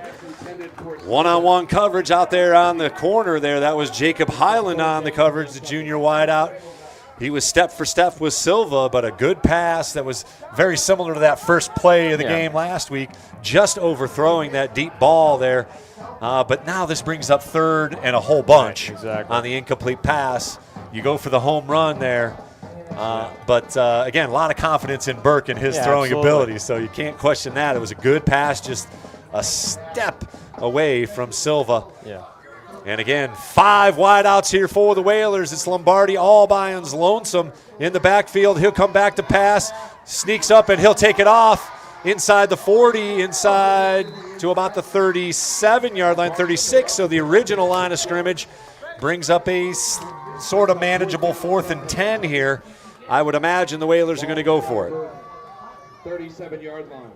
One-on-one coverage out there on the corner there. That was Jacob Highland on the coverage, the junior wideout. He was step for step with Silva, but a good pass that was very similar to that first play of the game last week, just overthrowing that deep ball there. But now this brings up third and a whole bunch on the incomplete pass. You go for the home run there. But again, a lot of confidence in Burke and his throwing ability, so you can't question that. It was a good pass, just a step away from Silva. Yeah. And again, 5 wideouts here for the Whalers. It's Lombardi all by his lonesome in the backfield. He'll come back to pass, sneaks up, and he'll take it off inside the 40, inside to about the 37-yard line, 36. So the original line of scrimmage brings up a sort of manageable 4th and 10 here. I would imagine the Whalers are going to go for it. 37-yard line.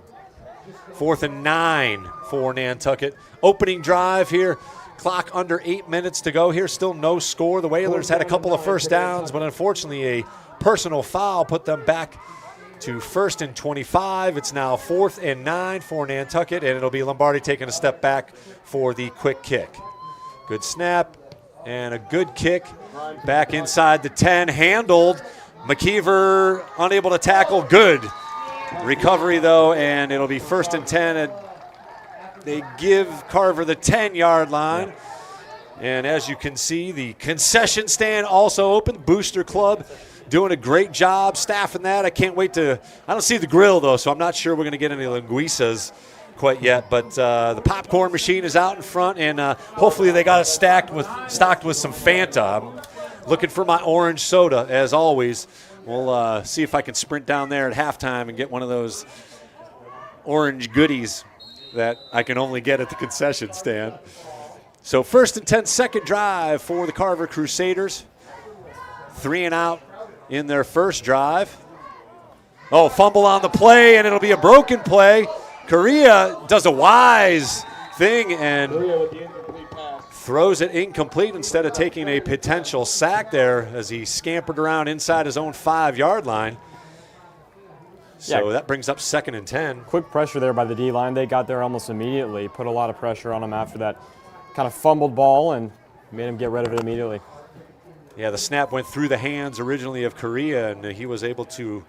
4th and 9 for Nantucket. Opening drive here. Clock under 8 minutes to go here. Still no score. The Whalers had a couple of first downs, but unfortunately a personal foul put them back to 1st and 25. It's now 4th and 9 for Nantucket, and it'll be Lombardi taking a step back for the quick kick. Good snap and a good kick back inside the 10. Handled. McKeever unable to tackle. Good recovery, though, and it'll be 1st and 10 at They give Carver the 10-yard line. And as you can see, the concession stand also open. Booster Club doing a great job staffing that. I can't wait to – I don't see the grill, though, so I'm not sure we're going to get any linguiças quite yet. But the popcorn machine is out in front, and hopefully they got it stocked with some Fanta. I'm looking for my orange soda, as always. We'll see if I can sprint down there at halftime and get one of those orange goodies that I can only get at the concession stand. So 1st and 10, second drive for the Carver Crusaders. 3 and out in their first drive. Oh, fumble on the play, and it'll be a broken play. Correa does a wise thing and throws it incomplete instead of taking a potential sack there as he scampered around inside his own 5-yard line. So that brings up 2nd and 10. Quick pressure there by the D-line. They got there almost immediately, put a lot of pressure on him after that kind of fumbled ball and made him get rid of it immediately. Yeah, the snap went through the hands originally of Correa, and he was able to,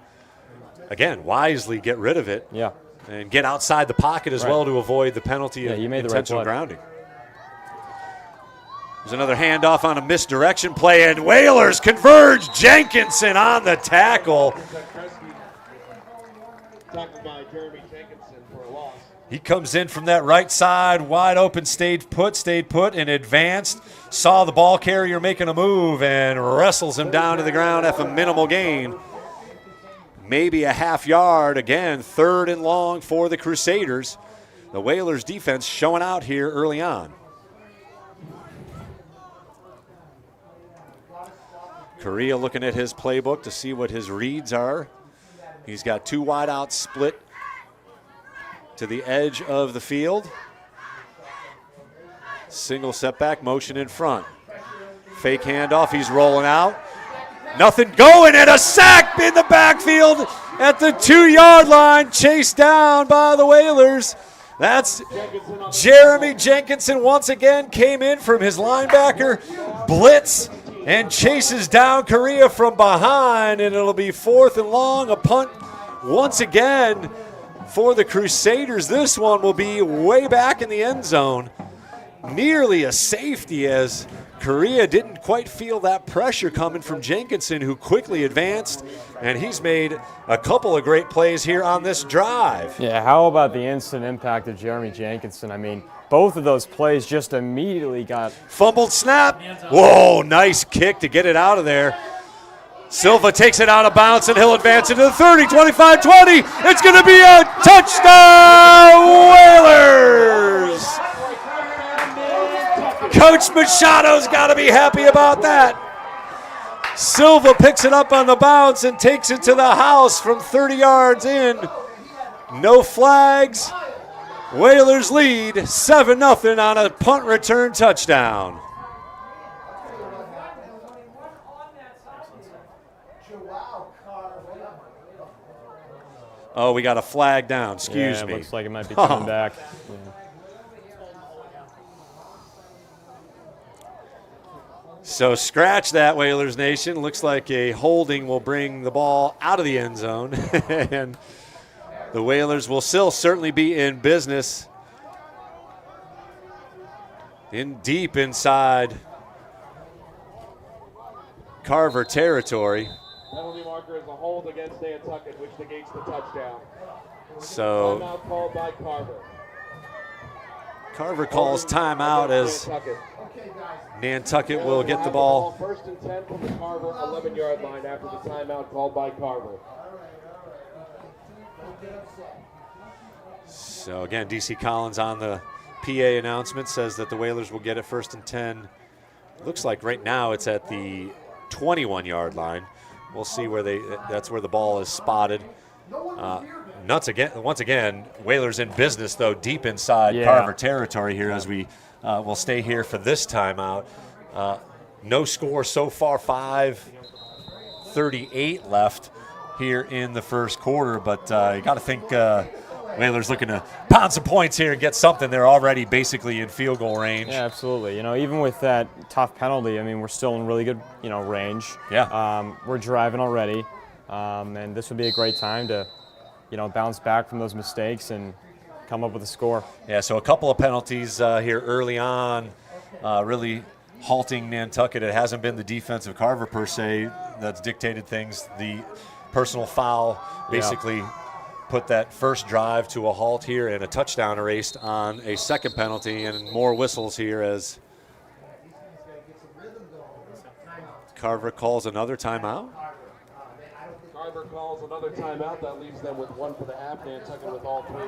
again, wisely get rid of it. Yeah. And get outside the pocket as well to avoid the penalty of intentional grounding. There's another handoff on a misdirection play, and Whalers converge. Jenkinson on the tackle. Tackled by Jeremy Jenkinson for a loss. He comes in from that right side, wide open, stayed put, and advanced. Saw the ball carrier making a move and wrestles him down to the ground at a minimal gain. Maybe a half yard. Again, 3rd and long for the Crusaders. The Whalers defense showing out here early on. Correa looking at his playbook to see what his reads are. He's got 2 wideouts split to the edge of the field. Single setback, motion in front. Fake handoff, he's rolling out. Nothing going, and a sack in the backfield at the 2-yard line, chased down by the Whalers. That's Jeremy Jenkinson once again came in from his linebacker blitz and chases down Correa from behind, and it'll be 4th and long, a punt once again for the Crusaders. This one will be way back in the end zone. Nearly a safety as Correa didn't quite feel that pressure coming from Jenkinson, who quickly advanced, and he's made a couple of great plays here on this drive. Yeah, how about the instant impact of Jeremy Jenkinson? I mean, both of those plays just immediately got... Fumbled snap. Whoa, nice kick to get it out of there. Silva takes it out of bounds, and he'll advance into the 30, 25, 20. It's going to be a touchdown, Whalers! Coach Machado's got to be happy about that. Silva picks it up on the bounce and takes it to the house from 30 yards in. No flags. Whalers lead 7-0 on a punt return touchdown. Oh, we got a flag down. Excuse me. Looks like it might be coming back. Yeah. So scratch that, Whalers Nation. Looks like a holding will bring the ball out of the end zone. And the Whalers will still certainly be in business deep inside Carver territory. Penalty marker is a hold against Nantucket, which negates the touchdown. So timeout called by Carver. Carver calls timeout as Nantucket will get the ball. 1st and 10 from the Carver 11-yard line after the timeout called by Carver. So again, DC Collins on the PA announcement says that the Whalers will get it 1st and 10. Looks like right now it's at the 21-yard line. We'll see where that's where the ball is spotted. Once again, Whalers in business, though, deep inside Carver territory here as we will stay here for this timeout. No score so far, 5:38 left here in the first quarter, but you got to think Whalers looking to pound some points here and get something. They're already basically in field goal range. Yeah, absolutely. You know, even with that tough penalty, I mean, we're still in really good, range. Yeah. We're driving already, and this would be a great time to, bounce back from those mistakes and come up with a score. Yeah, so a couple of penalties here early on, really halting Nantucket. It hasn't been the defense of Carver per se that's dictated things. The personal foul basically put that first drive to a halt here, and a touchdown erased on a second penalty, and more whistles here as Carver calls another timeout. Carver calls another timeout. That leaves them with 1 for the half. Nantucket with all 3.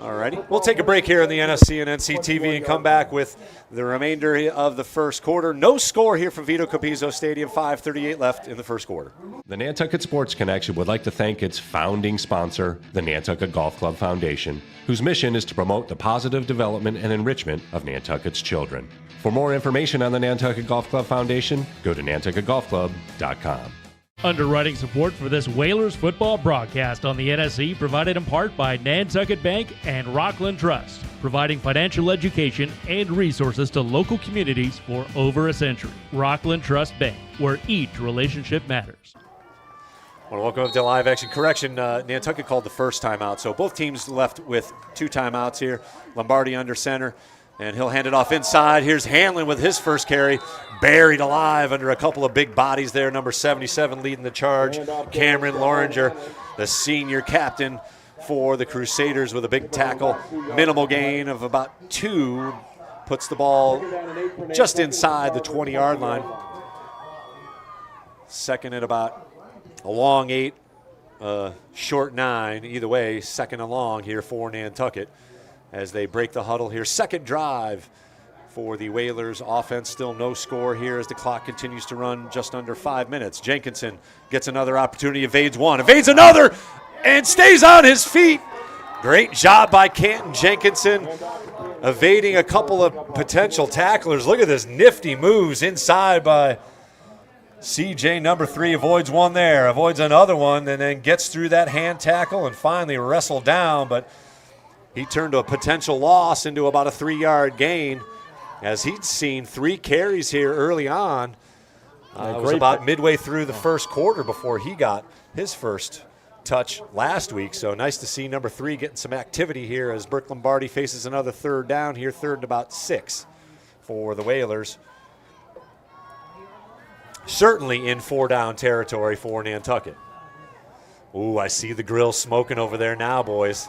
All righty. We'll take a break here in the NSC and NCTV and come back with the remainder of the first quarter. No score here from Vito Capizzo Stadium. 5:38 left in the first quarter. The Nantucket Sports Connection would like to thank its founding sponsor, the Nantucket Golf Club Foundation, whose mission is to promote the positive development and enrichment of Nantucket's children. For more information on the Nantucket Golf Club Foundation, go to nantucketgolfclub.com. Underwriting support for this Whalers football broadcast on the NSC provided in part by Nantucket Bank and Rockland Trust, providing financial education and resources to local communities for over a century. Rockland Trust Bank, where each relationship matters. Well, welcome to live action. Correction, Nantucket called the first timeout, so both teams left with 2 timeouts here. Lombardi under center, and he'll hand it off inside. Here's Hanlon with his first carry, buried alive under a couple of big bodies there. Number 77 leading the charge, Cameron Loringer, the senior captain for the Crusaders, with a big tackle. Minimal gain of about 2, puts the ball just inside the 20-yard line. Second at about a long 8, short 9. Either way, second and long here for Nantucket as they break the huddle here. Second drive for the Whalers offense. Still no score here as the clock continues to run just under 5 minutes. Jenkinson gets another opportunity, evades one, evades another, and stays on his feet. Great job by Canton Jenkinson, evading a couple of potential tacklers. Look at this nifty moves inside by CJ, number 3, avoids one there, avoids another one, and then gets through that hand tackle and finally wrestled down, but he turned a potential loss into about a 3-yard gain, as he'd seen 3 carries here early on. It was about midway through the first quarter before he got his first touch last week. So nice to see number 3 getting some activity here as Burke Lombardi faces another third down here, third and about 6 for the Whalers. Certainly in 4-down territory for Nantucket. Ooh, I see the grill smoking over there now, boys.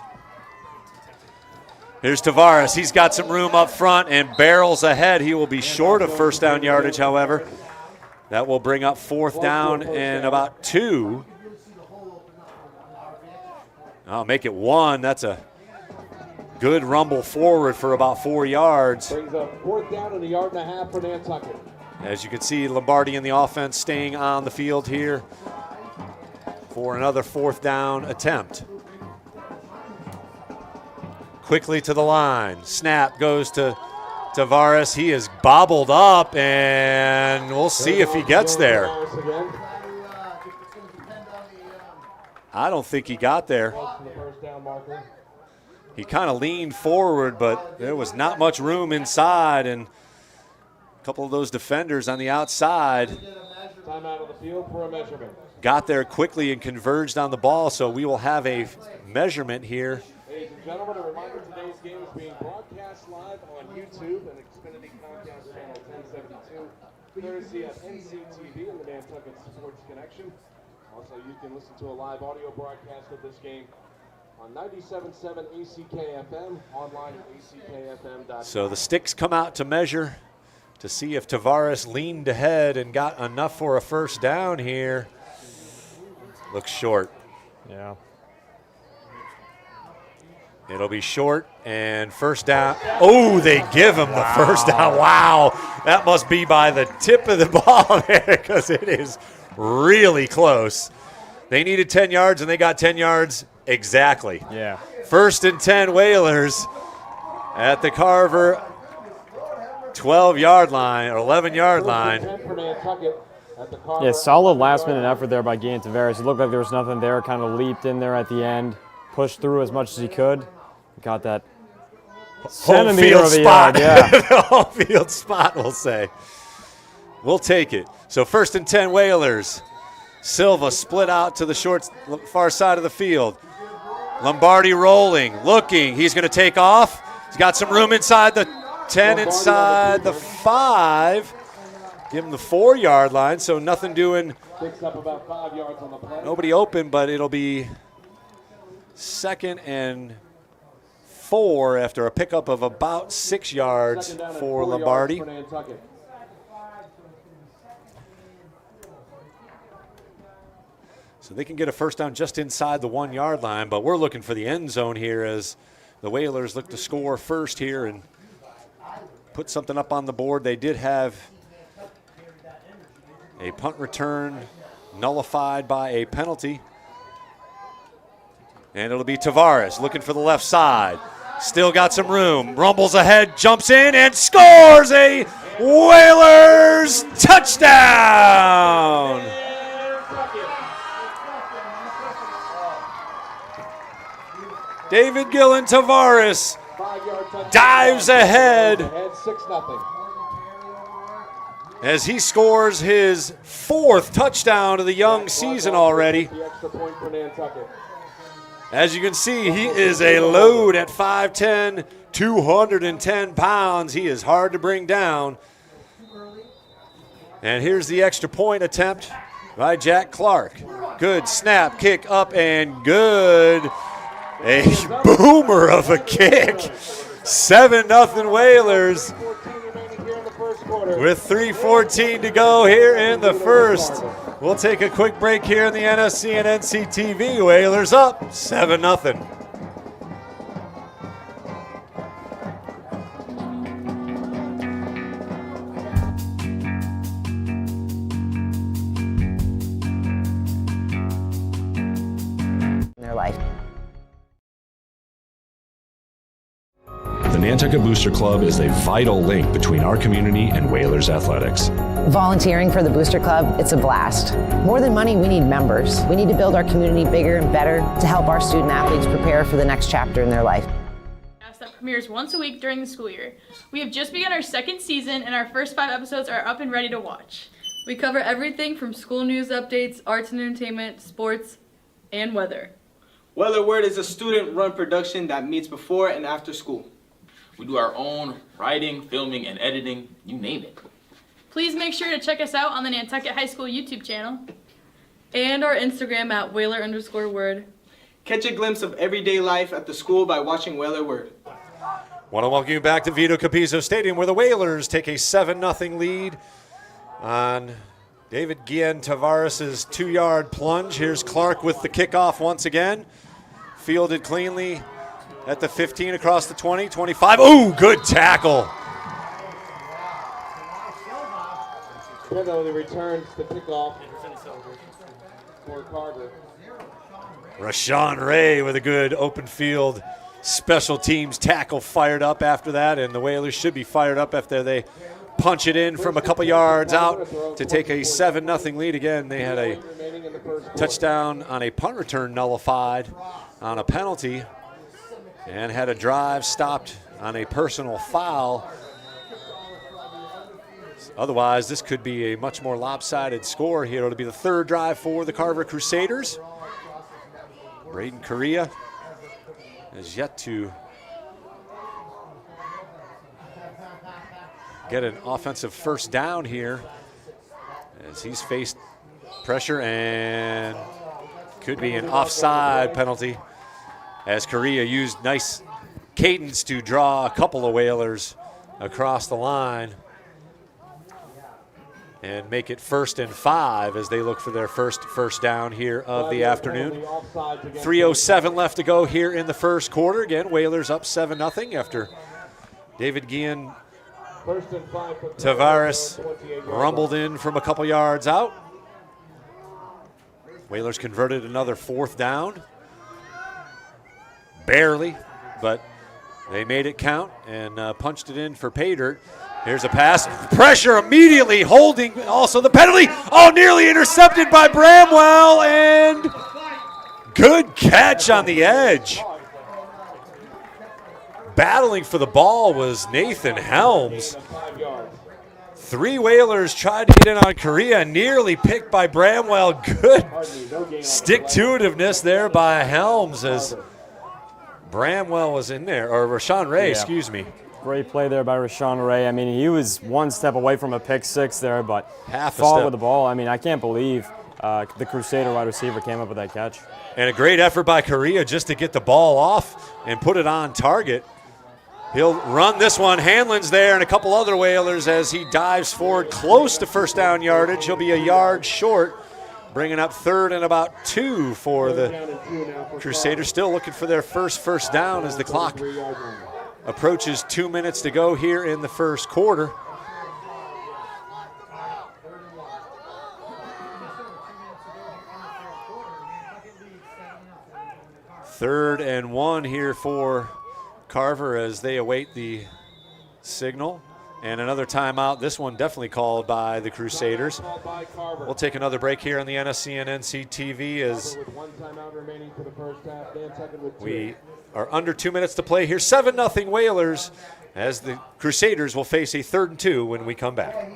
Here's Tavares. He's got some room up front and barrels ahead. He will be short of first down yardage, however. That will bring up 4th down and about 2. I'll make it 1. That's a good rumble forward for about 4 yards. Brings up 4th down and a 1.5 yards for Nantucket. As you can see, Lombardi in the offense staying on the field here for another 4th down attempt. Quickly to the line. Snap goes to Tavares. He is bobbled up, and we'll see if he gets there. I don't think he got there. He kind of leaned forward, but there was not much room inside, and a couple of those defenders on the outside Time out of the field for a measurement. got there quickly and converged on the ball, so we will have a measurement here. Ladies and gentlemen, a reminder, today's game is being broadcast live on YouTube and Xfinity Comcast Channel 1072, courtesy of NCTV and the Nantucket Sports Connection. Also, you can listen to a live audio broadcast of this game on 97.7 ACK-FM, online at ackfm.com. So the sticks come out to measure to see if Tavares leaned ahead and got enough for a first down here. Looks short. Yeah. It'll be short and first down. Oh, they give him the first down. Wow. That must be by the tip of the ball there because it is really close. They needed 10 yards and they got 10 yards exactly. Yeah. 1st and 10 Whalers at the Carver 12-yard line or 11-yard line. Yeah, solid last-minute effort there by Gian Tavares. It looked like there was nothing there, kind of leaped in there at the end, pushed through as much as he could. Got that centimeter of the yard. Yeah. The home field spot, we'll say. We'll take it. So 1st and 10 Whalers. Silva split out to the far side of the field. Lombardi rolling, looking. He's going to take off. He's got some room inside the 10, inside the 5. Give him the 4-yard line, so nothing doing. Picks up about 5 yards on the play. Nobody open, but it'll be 2nd and 4 after a pickup of about 6 yards for Lombardi. Yards for Nantucket. So they can get a first down just inside the 1-yard line, but we're looking for the end zone here as the Whalers look to score first here and put something up on the board. They did have a punt return nullified by a penalty. And it'll be Tavares looking for the left side. Still got some room. Rumbles ahead, jumps in, and scores a Whalers touchdown! David Gillen Tavares dives ahead as he scores his 4th touchdown of the young season already. As you can see, he is a load at 5'10", 210 pounds. He is hard to bring down. And here's the extra point attempt by Jack Clark. Good snap, kick up and good. A boomer of a kick. 7-0 Whalers with 3:14 to go here in the first. We'll take a quick break here in the NFC and NCTV. Whalers up 7-0. Their life. The Nantucket Booster Club is a vital link between our community and Whalers athletics. Volunteering for the Booster Club, it's a blast. More than money, we need members. We need to build our community bigger and better to help our student athletes prepare for the next chapter in their life. That premieres once a week during the school year. We have just begun our 2nd season and our first 5 episodes are up and ready to watch. We cover everything from school news updates, arts and entertainment, sports, and weather. Weather Word is a student-run production that meets before and after school. We do our own writing, filming, and editing, you name it. Please make sure to check us out on the Nantucket High School YouTube channel and our Instagram at Whaler_word. Catch a glimpse of everyday life at the school by watching Whaler Word. Want to welcome you back to Vito Capizzo Stadium where the Whalers take a 7-0 lead on David Guillen Tavares' 2-yard plunge. Here's Clark with the kickoff once again. Fielded cleanly at the 15 across the 20, 25. Ooh, good tackle. Penalty returns the kickoff for Carver. Rashawn Ray with a good open field special teams tackle fired up after that, and the Whalers should be fired up after they punch it in from a couple yards out to take a 7-0 lead again. They had a touchdown on a punt return nullified on a penalty and had a drive stopped on a personal foul. Otherwise, this could be a much more lopsided score here. It'll be the 3rd drive for the Carver Crusaders. Braden Correa has yet to get an offensive first down here as he's faced pressure and could be an offside penalty as Correa used nice cadence to draw a couple of Whalers across the line and make it 1st and 5 as they look for their first down here of the afternoon. 3:07 left to go here in the first quarter. Again, Whalers up 7-0 after David Guillen Tavares rumbled in from a couple yards out. Whalers converted another 4th down. Barely, but they made it count and punched it in for pay dirt. Here's a pass. Pressure immediately holding. Also the penalty. Oh, nearly intercepted by Bramwell. And good catch on the edge. Battling for the ball was Nathan Helms. 3 Whalers tried to get in on Correa. Nearly picked by Bramwell. Good stick-to-itiveness there by Helms as Bramwell was in there, or Rashawn Ray, excuse me. Great play there by Rashawn Ray. I mean, he was one step away from a pick six there, but half a fought step with the ball. I mean, I can't believe the Crusader wide receiver came up with that catch. And a great effort by Correa just to get the ball off and put it on target. He'll run this one. Hanlon's there and a couple other Whalers as he dives forward close to first down yardage. He'll be a yard short, bringing up 3rd and about 2 for the Crusaders. Still looking for their first down as the clock approaches 2 minutes to go here in the first quarter. Third and 1 here for Carver as they await the signal. And another timeout, this one definitely called by the Crusaders. We'll take another break here on the NSC and NCTV as we are under 2 minutes to play here. 7-0 Whalers as the Crusaders will face a 3rd and 2 when we come back.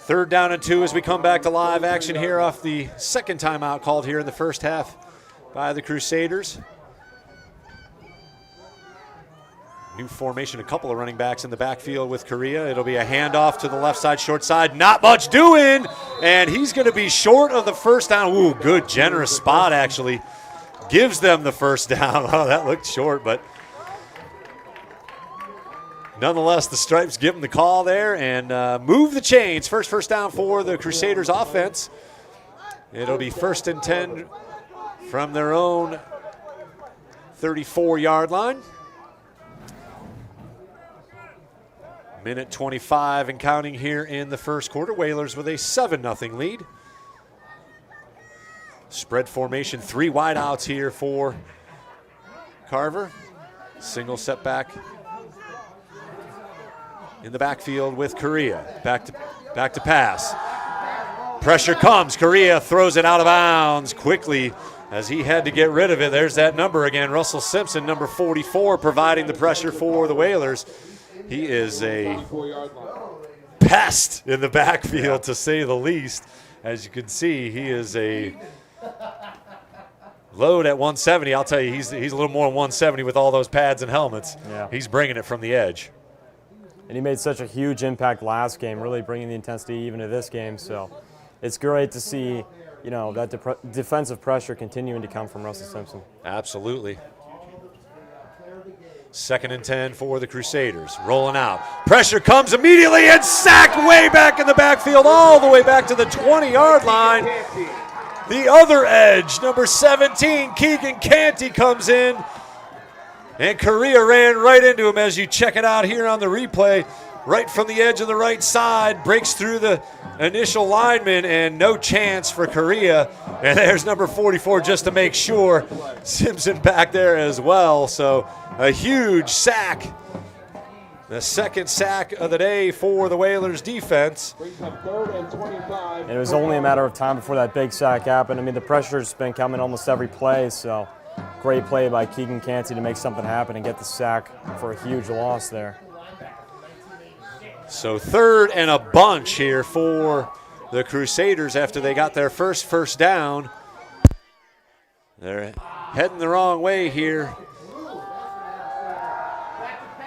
Third down and 2 as we come back to live action here off the second timeout called here in the first half by the Crusaders. New formation, a couple of running backs in the backfield with Correa. It'll be a handoff to the left side, short side. Not much doing, and he's going to be short of the first down. Ooh, good, generous spot actually. Gives them the first down. Oh, that looked short, but nonetheless, the Stripes give them the call there and move the chains. First down for the Crusaders offense. It'll be 1st and 10 from their own 34-yard line. Minute 25 and counting here in the first quarter. Whalers with a 7-0 lead. Spread formation, 3 wideouts here for Carver. Single setback in the backfield with Correa. Back to pass. Pressure comes. Correa throws it out of bounds quickly as he had to get rid of it. There's that number again. Russell Simpson, number 44, providing the pressure for the Whalers. He is a pest in the backfield, to say the least. As you can see, he is a load at 170. I'll tell you, he's a little more than 170 with all those pads and helmets. Yeah. He's bringing it from the edge. And he made such a huge impact last game, really bringing the intensity even to this game. So it's great to see, that defensive pressure continuing to come from Russell Simpson. Absolutely. 2nd and 10 for the Crusaders. Rolling out. Pressure comes immediately and sacked way back in the backfield, all the way back to the 20-yard line. The other edge, number 17, Keegan Canty comes in. And Correa ran right into him as you check it out here on the replay. Right from the edge of the right side, breaks through the initial lineman, and no chance for Correa. And there's number 44 just to make sure. Simpson back there as well. So a huge sack. The second sack of the day for the Whalers defense. And it was only a matter of time before that big sack happened. I mean, the pressure's been coming almost every play, so great play by Keegan Canty to make something happen and get the sack for a huge loss there. So 3rd and a bunch here for the Crusaders after they got their first down. They're heading the wrong way here.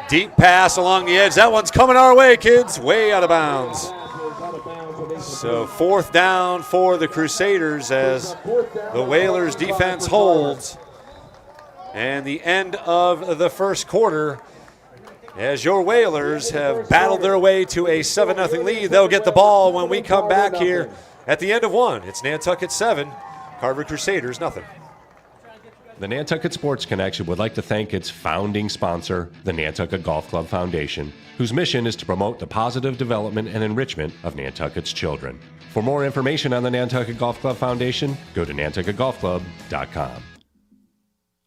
Deep pass along the edge. That one's coming our way, kids. Way out of bounds. So 4th down for the Crusaders as the Whalers defense holds. And the end of the first quarter, as your Whalers have battled their way to a 7-0 lead. They'll get the ball when we come back here at the end of 1. It's Nantucket 7, Carver Crusaders, nothing. The Nantucket Sports Connection would like to thank its founding sponsor, the Nantucket Golf Club Foundation, whose mission is to promote the positive development and enrichment of Nantucket's children. For more information on the Nantucket Golf Club Foundation, go to nantucketgolfclub.com.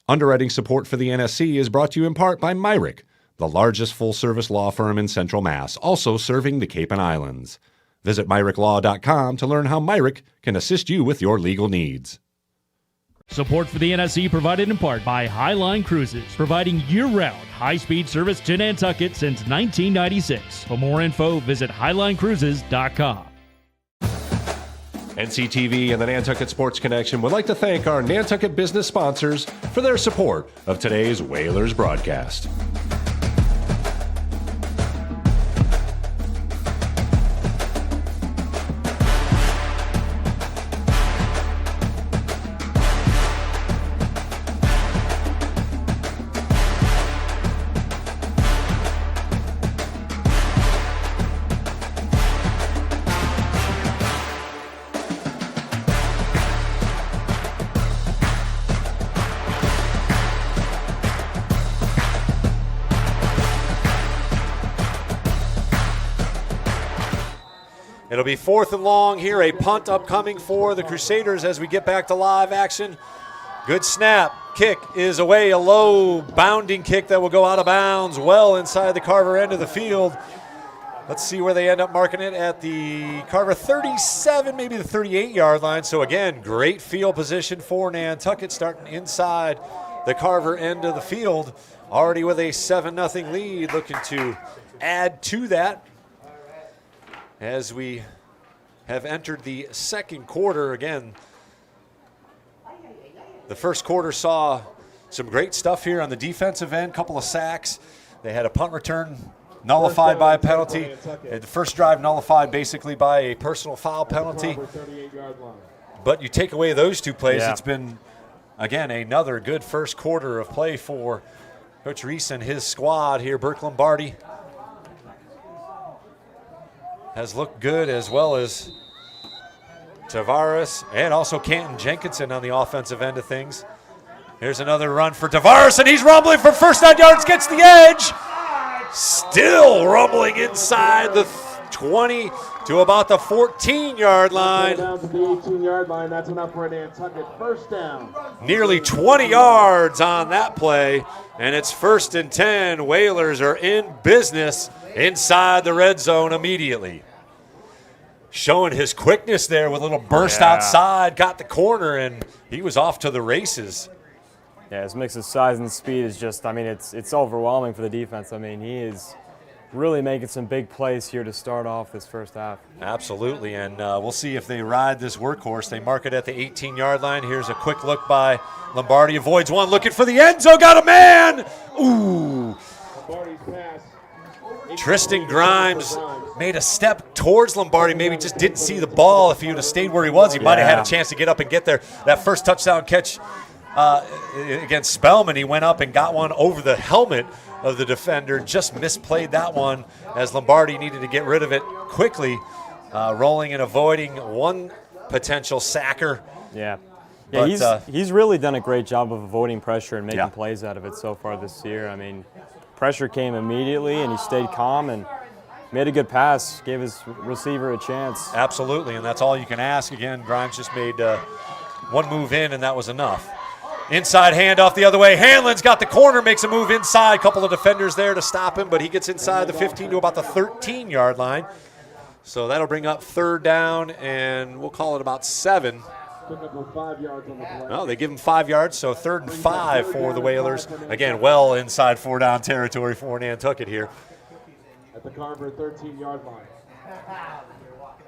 Underwriting support for the NSC is brought to you in part by Myrick, the largest full-service law firm in Central Mass, also serving the Cape and Islands. Visit myricklaw.com to learn how Myrick can assist you with your legal needs. Support for the NSC provided in part by Highline Cruises, providing year-round high-speed service to Nantucket since 1996. For more info, visit highlinecruises.com. NCTV and the Nantucket Sports Connection would like to thank our Nantucket business sponsors for their support of today's Whalers broadcast. It'll be 4th and long here, a punt upcoming for the Crusaders as we get back to live action. Good snap. Kick is away, a low bounding kick that will go out of bounds well inside the Carver end of the field. Let's see where they end up marking it at the Carver 37, maybe the 38-yard line. So again, great field position for Nantucket starting inside the Carver end of the field. Already with a 7-0 lead, looking to add to that as we have entered the second quarter. Again, the first quarter saw some great stuff here on the defensive end, couple of sacks. They had a punt return nullified by a penalty. The first drive nullified basically by a personal foul penalty. But you take away those two plays, It's been, again, another good first quarter of play for Coach Reese and his squad here. Burke Lombardi has looked good, as well as Tavares and also Canton Jenkinson on the offensive end of things. Here's another run for Tavares, and he's rumbling for first 9 yards, gets the edge. Still rumbling inside the 20 to about the 14-yard line. Down to the 18-yard line. That's enough for a Nantucket first down. Nearly 20 yards on that play, and it's 1st and 10. Whalers are in business inside the red zone immediately. Showing his quickness there with a little burst outside, got the corner, and he was off to the races. Yeah, his mix of size and speed is just, I mean, it's overwhelming for the defense. I mean, he is really making some big plays here to start off this first half. Absolutely, and we'll see if they ride this workhorse. They mark it at the 18-yard line. Here's a quick look by Lombardi, avoids one, looking for the end zone, got a man! Ooh! Tristan Grimes made a step towards Lombardi, maybe just didn't see the ball. If he would have stayed where he was, he might have had a chance to get up and get there. That first touchdown catch against Spellman, he went up and got one over the helmet of the defender, just misplayed that one as Lombardi needed to get rid of it quickly, rolling and avoiding one potential sacker. Yeah, But, he's really done a great job of avoiding pressure and making plays out of it so far this year. I mean, pressure came immediately, and he stayed calm and made a good pass, gave his receiver a chance. Absolutely, and that's all you can ask. Again, Grimes just made one move in, and that was enough. Inside handoff the other way. Hanlon's got the corner, makes a move inside. A couple of defenders there to stop him, but he gets inside the 15 to about the 13-yard line. So that'll bring up 3rd down, and we'll call it about 7. No, they give him 5 yards, so 3rd and 5 for the Whalers. Again, well inside 4-down territory for Nantucket here. At the Carver 13-yard line.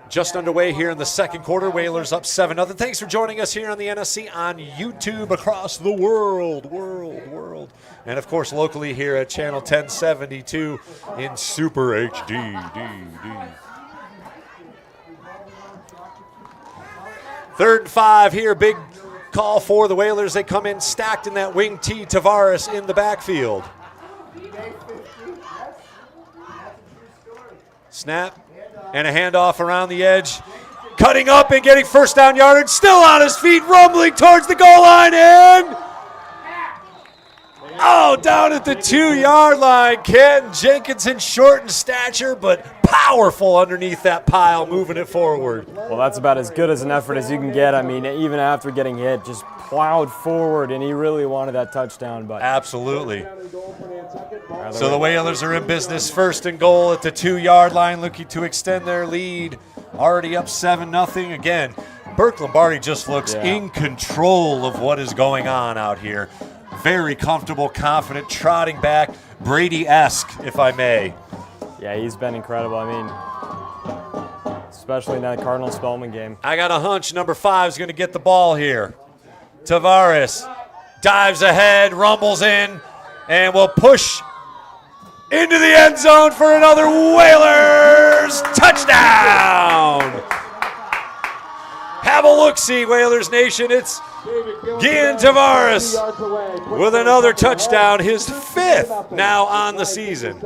Just underway here in the second quarter. Whalers up 7-0. Thanks for joining us here on the NSC on YouTube across the world. And, of course, locally here at Channel 1072 in Super HD. 3rd and 5 here. Big call for the Whalers. They come in stacked in that wing T. Tavares in the backfield. Snap and a handoff around the edge. cutting up and getting first down yardage, still on his feet, rumbling towards the goal line, and down at the 2-yard line. Ken Jenkinson, short in stature, but powerful underneath that pile, moving it forward. Well, that's about as good as an effort as you can get. I mean, even after getting hit, just plowed forward, and he really wanted that touchdown. But absolutely. So the Whalers are in business, first and goal at the 2-yard line, looking to extend their lead. Already up 7-0. Again, Burke Lombardi just looks in control of what is going on out here. Very comfortable, confident, trotting back, Brady-esque, if I may. Yeah, he's been incredible. I mean, especially in that Cardinal Spellman game. I got a hunch number 5 is going to get the ball here. Tavares dives ahead, rumbles in, and will push into the end zone for another Whalers touchdown. Have a look-see, Whalers Nation. It's Gian Tavares with another touchdown, his 5th now on the season.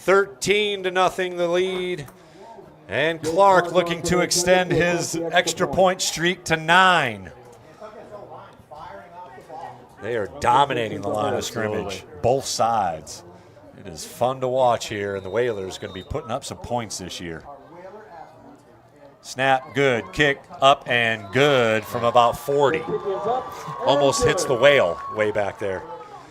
13-0 the lead. And Clark looking to extend his extra point streak to 9. They are dominating the line of scrimmage, both sides. It is fun to watch here, and the Whalers going to be putting up some points this year. Snap, good. Kick, up and good from about 40. Almost hits the whale way back there.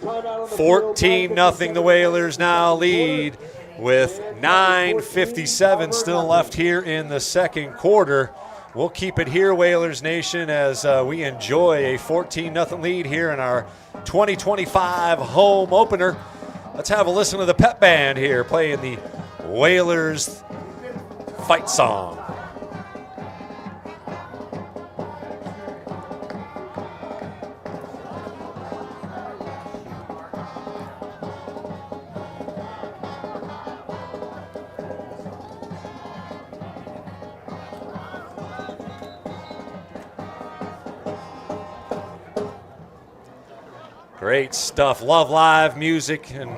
14-0 the Whalers now lead with 9:57 still left here in the second quarter. We'll keep it here, Whalers Nation, as we enjoy a 14-0 lead here in our 2025 home opener. Let's have a listen to the pep band here playing the Whalers fight song. Great stuff. Love live music and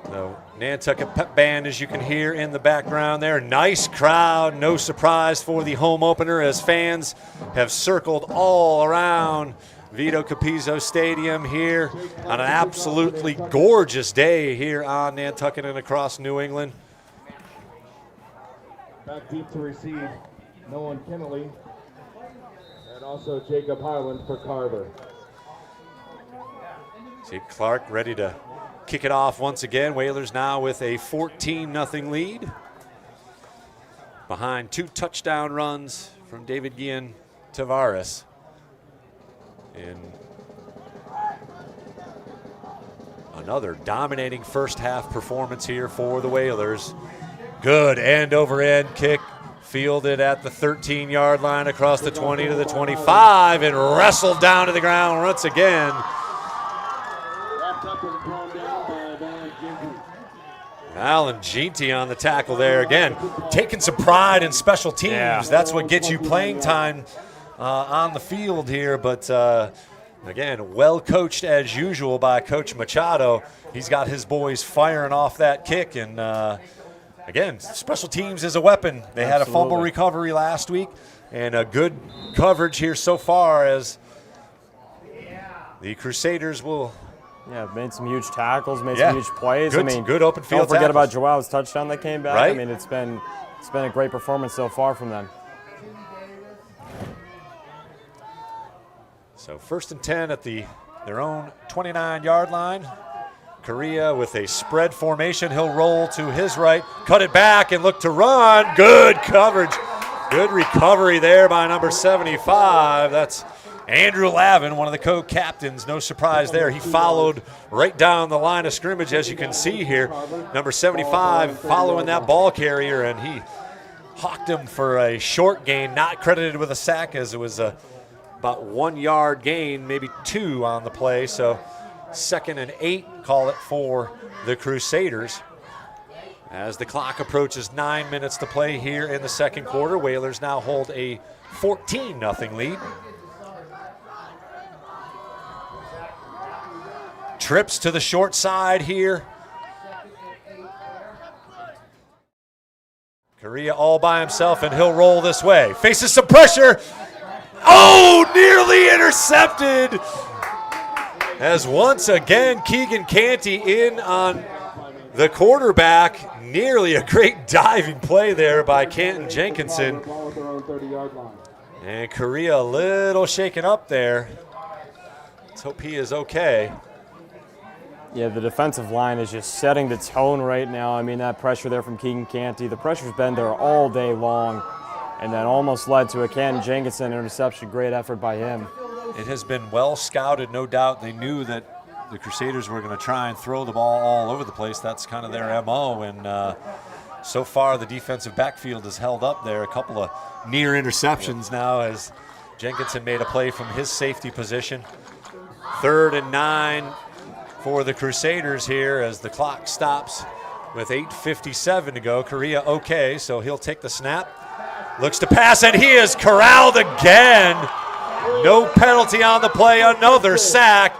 the Nantucket Pep Band, as you can hear in the background there. Nice crowd. No surprise for the home opener as fans have circled all around Vito Capizzo Stadium here on an absolutely gorgeous day here on Nantucket and across New England. Back deep to receive Nolan Kennelly and also Jacob Harland for Carver. See Clark ready to kick it off once again. Whalers now with a 14-0 lead. Behind 2 touchdown runs from David Gian Tavares. And another dominating first half performance here for the Whalers. Good end over end kick. Fielded at the 13-yard line across the 20 to the 25 and wrestled down to the ground once again. Alan Ginty on the tackle there again, taking some pride in special teams. Yeah. That's what gets you playing time on the field here. But again, well coached as usual by Coach Machado. He's got his boys firing off that kick. And again, special teams is a weapon. They had a fumble recovery last week and a good coverage here so far as the Crusaders will. Yeah, made some huge tackles, made some huge plays. Good, good open field. Don't forget tackles. about Joao's touchdown that came back. Right? I mean, it's been a great performance so far from them. So 1st and 10 at their own 29-yard line. Correa with a spread formation. He'll roll to his right, cut it back, and look to run. Good coverage. Good recovery there by number 75. That's Andrew Lavin, one of the co-captains. No surprise there. He followed right down the line of scrimmage, as you can see here. Number 75 following that ball carrier, and he hawked him for a short gain, not credited with a sack, as it was about 1 yard gain, maybe 2 on the play. So 2nd and 8, call it, for the Crusaders. As the clock approaches 9 minutes to play here in the second quarter, Whalers now hold a 14-0 lead. Trips to the short side here. Correa all by himself, and he'll roll this way. Faces some pressure. Oh, nearly intercepted. As once again, Keegan Canty in on the quarterback. Nearly a great diving play there by Canton Jenkinson. And Correa a little shaken up there. Let's hope he is okay. Yeah, the defensive line is just setting the tone right now. I mean, that pressure there from Keegan Canty, the pressure's been there all day long, and that almost led to a Canton Jenkinson interception. Great effort by him. It has been well scouted, no doubt. They knew that the Crusaders were going to try and throw the ball all over the place. That's kind of their MO, and so far the defensive backfield has held up there. A couple of near interceptions now as Jenkinson made a play from his safety position. 3rd and 9 for the Crusaders here as the clock stops with 8:57 to go. Correa okay, so he'll take the snap. Looks to pass, and he is corralled again. No penalty on the play, another sack.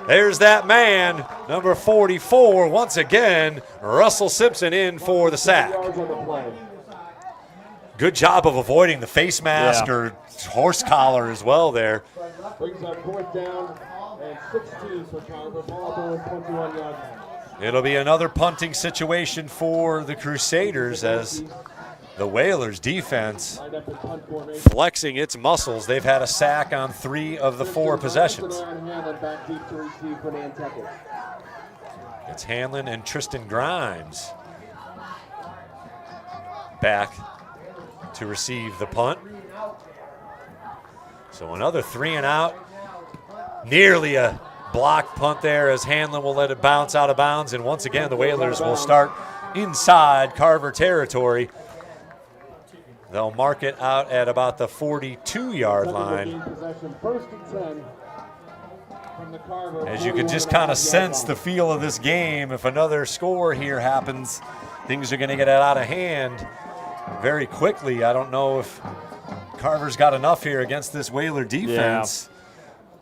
There's that man, number 44, once again, Russell Simpson in for the sack. Good job of avoiding the face mask or horse collar as well there. Brings up 4th down and 16 for Carver. Ball at the 21-yard line. It'll be another punting situation for the Crusaders as the Whalers defense flexing its muscles. They've had a sack on 3 of the 4 possessions. It's Hanlon and Tristan Grimes back to receive the punt. So another 3 and out. Nearly a blocked punt there as Hanlon will let it bounce out of bounds. And once again, the Whalers will start inside Carver territory. They'll mark it out at about the 42-yard line. As you can just kind of sense the feel of this game. If another score here happens, things are going to get out of hand very quickly. I don't know if Carver's got enough here against this Whaler defense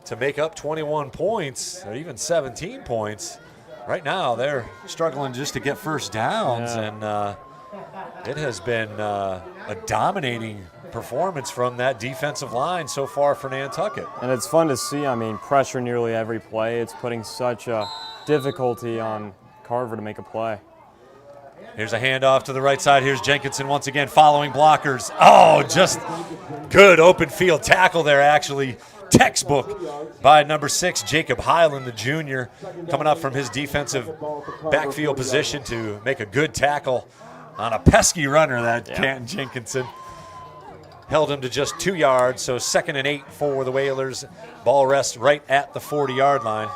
to make up 21 points or even 17 points. Right now, they're struggling just to get first downs, and it has been a dominating performance from that defensive line so far for Nantucket. And it's fun to see. I mean, pressure nearly every play. It's putting such a difficulty on Carver to make a play. Here's a handoff to the right side. Here's Jenkinson once again following blockers. Oh, just good open field tackle there, actually. Textbook by number 6, Jacob Hyland, the junior, coming up from his defensive backfield position to make a good tackle on a pesky runner, that Canton Jenkinson. Held him to just 2 yards, so 2nd and 8 for the Whalers. Ball rests right at the 40-yard line.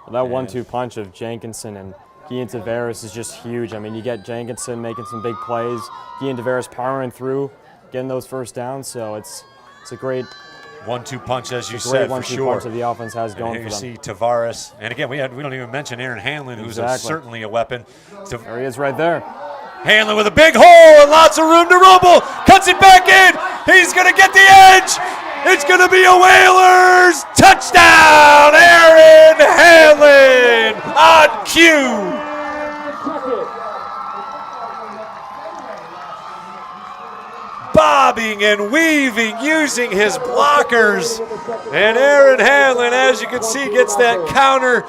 Well, that 1-2 punch of Jenkinson and Guillen Tavares is just huge. I mean, you get Jenkinson making some big plays, Guillen Tavares powering through, getting those first downs, so it's a great 1-2 punch, as you said, for sure. Punch that the offense has going for them. Here you see Tavares, and again, we don't even mention Aaron Hanlon, who's certainly a weapon. There he is right there. Hanlon with a big hole and lots of room to rumble. Cuts it back in. He's going to get the edge. It's going to be a Whalers touchdown. Aaron Hanlon on cue. Bobbing and weaving using his blockers. And Aaron Hanlon, as you can see, gets that counter.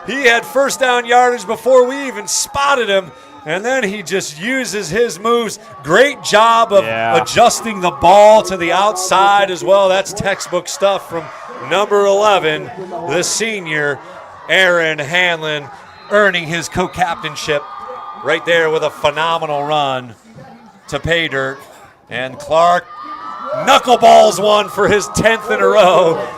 He had first down yardage before we even spotted him. And then he just uses his moves. Great job of adjusting the ball to the outside as well. That's textbook stuff from number 11, the senior, Aaron Hanlon, earning his co-captainship right there with a phenomenal run to pay dirt. And Clark knuckleballs one for his 10th in a row.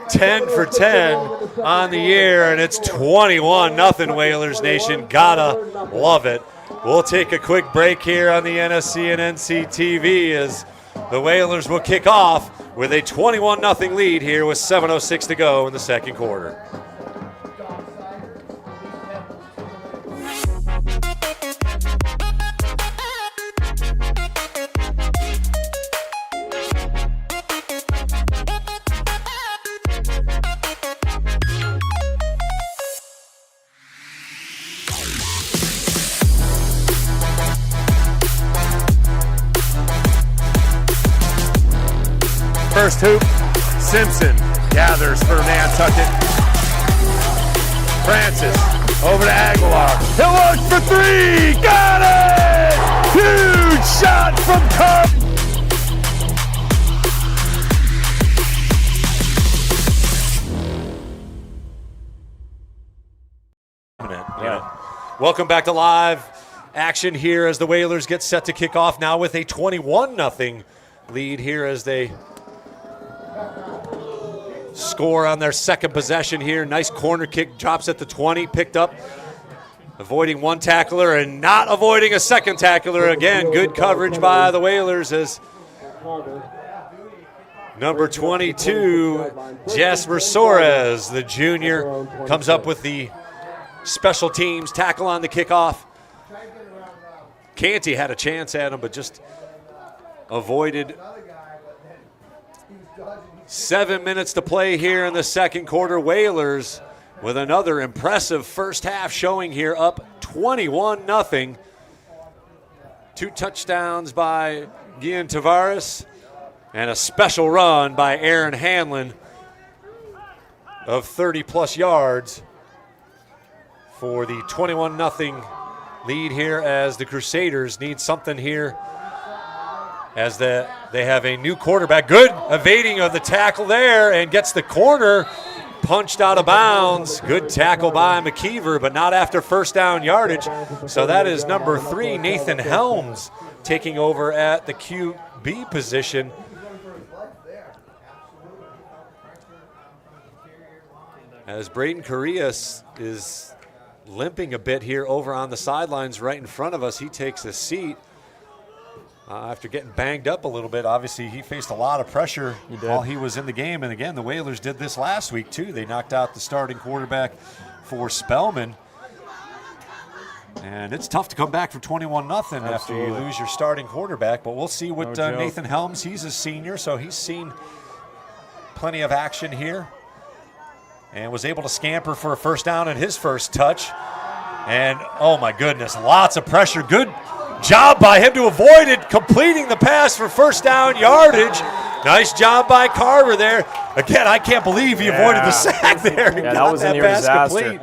10 for 10 on the year, and it's 21-0 Whalers Nation. Gotta love it. We'll take a quick break here on the NSC and NCTV as the Whalers will kick off with a 21-0 lead here with 7:06 to go in the second quarter. first hoop. Simpson gathers for Nantucket. Francis over to Aguilar. He'll look for three. Got it! Huge shot from Carver. Welcome back to live action here as the Whalers get set to kick off now with a 21-0 lead here as they score on their second possession here. Nice corner kick, drops at the 20, picked up, avoiding one tackler and not avoiding a second tackler. Again, good coverage by the Whalers as number 22, Jasper Soares, the junior, comes up with the special teams tackle on the kickoff. Canty had a chance at him, but just avoided. 7 minutes to play here in the second quarter. Whalers with another impressive first half showing here, up 21-0. 2 touchdowns by Guillen Tavares and a special run by Aaron Hanlon of 30-plus yards for the 21-0 lead here as the Crusaders need something here as they have a new quarterback. Good evading of the tackle there and gets the corner punched out of bounds. Good tackle by McKeever, but not after first down yardage. So that is number 3, Nathan Helms, taking over at the QB position. As Braden Correas is limping a bit here over on the sidelines right in front of us. He takes a seat after getting banged up a little bit. Obviously, he faced a lot of pressure while he was in the game. And again, the Whalers did this last week too. They knocked out the starting quarterback for Spellman. And it's tough to come back from 21-0 after you lose your starting quarterback. But we'll see what Nathan Helms, he's a senior, so he's seen plenty of action here. And was able to scamper for a first down in his first touch. And, oh my goodness, lots of pressure. Good job by him to avoid it, completing the pass for first down yardage. Nice job by Carver there. Again, I can't believe he avoided the sack there. Yeah, that was a near disaster.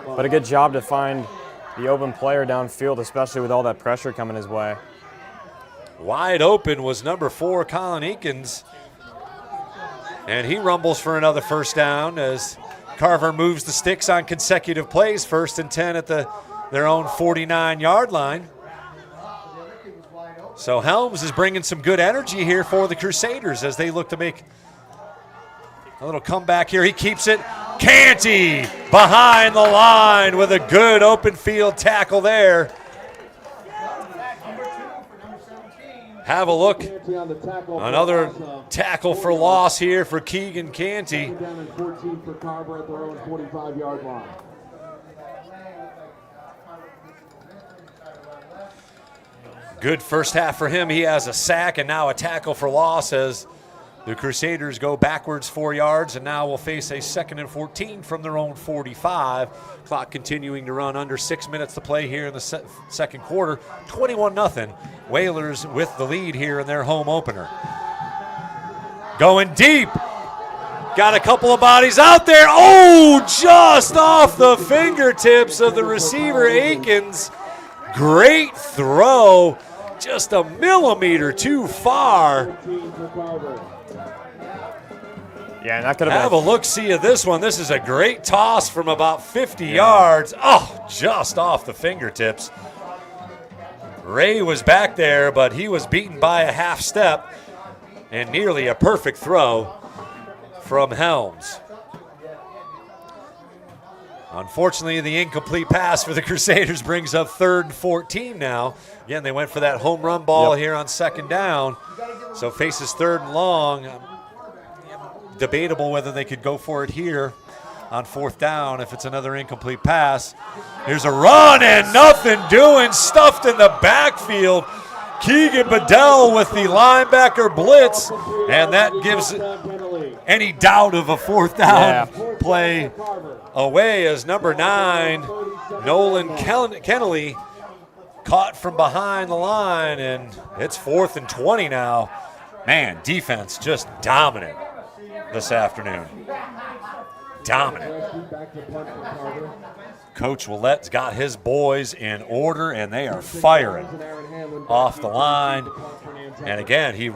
But a good job to find the open player downfield, especially with all that pressure coming his way. Wide open was number 4, Colin Eakins. And he rumbles for another first down as Carver moves the sticks on consecutive plays. 1st and 10 at their own 49-yard line. So Helms is bringing some good energy here for the Crusaders as they look to make a little comeback here. He keeps it. Canty behind the line with a good open field tackle there. Have a look. Another tackle for loss here for Keegan Canty. Good first half for him. He has a sack and now a tackle for loss as the Crusaders go backwards 4 yards and now will face a 2nd and 14 from their own 45. Clock continuing to run, under 6 minutes to play here in the second quarter. 21-0. Whalers with the lead here in their home opener. Going deep. Got a couple of bodies out there. Oh, just off the fingertips of the receiver, Akins. Great throw. Just a millimeter too far. Yeah, that could have Have a look-see at this one. This is a great toss from about 50 yards. Oh, just off the fingertips. Ray was back there, but he was beaten by a half step and nearly a perfect throw from Helms. Unfortunately, the incomplete pass for the Crusaders brings up 3rd and 14 now. Again, they went for that home run ball here on 2nd down. So faces 3rd and long. Debatable whether they could go for it here on 4th down if it's another incomplete pass. Here's a run and nothing doing, stuffed in the backfield. Keegan Bedell with the linebacker blitz, and that gives any doubt of a 4th down play away as number 9, Nolan Kennelly, caught from behind the line, and it's 4th and 20 now Man, defense just dominant this afternoon. Dominant. Coach Willette's got his boys in order, and they are firing off the line. And again, he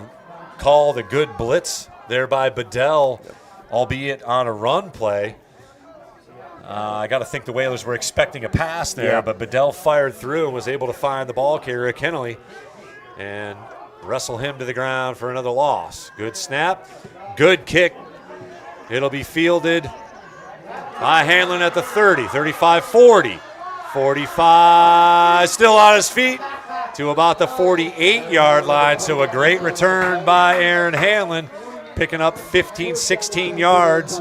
called a good blitz there by Bedell, albeit on a run play. I got to think the Whalers were expecting a pass there, but Bedell fired through and was able to find the ball carrier, Kennelly, and wrestle him to the ground for another loss. Good snap, good kick. It'll be fielded by Hanlon at the 30, 35, 40, 45, still on his feet to about the 48-yard line. So a great return by Aaron Hanlon, picking up 15, 16 yards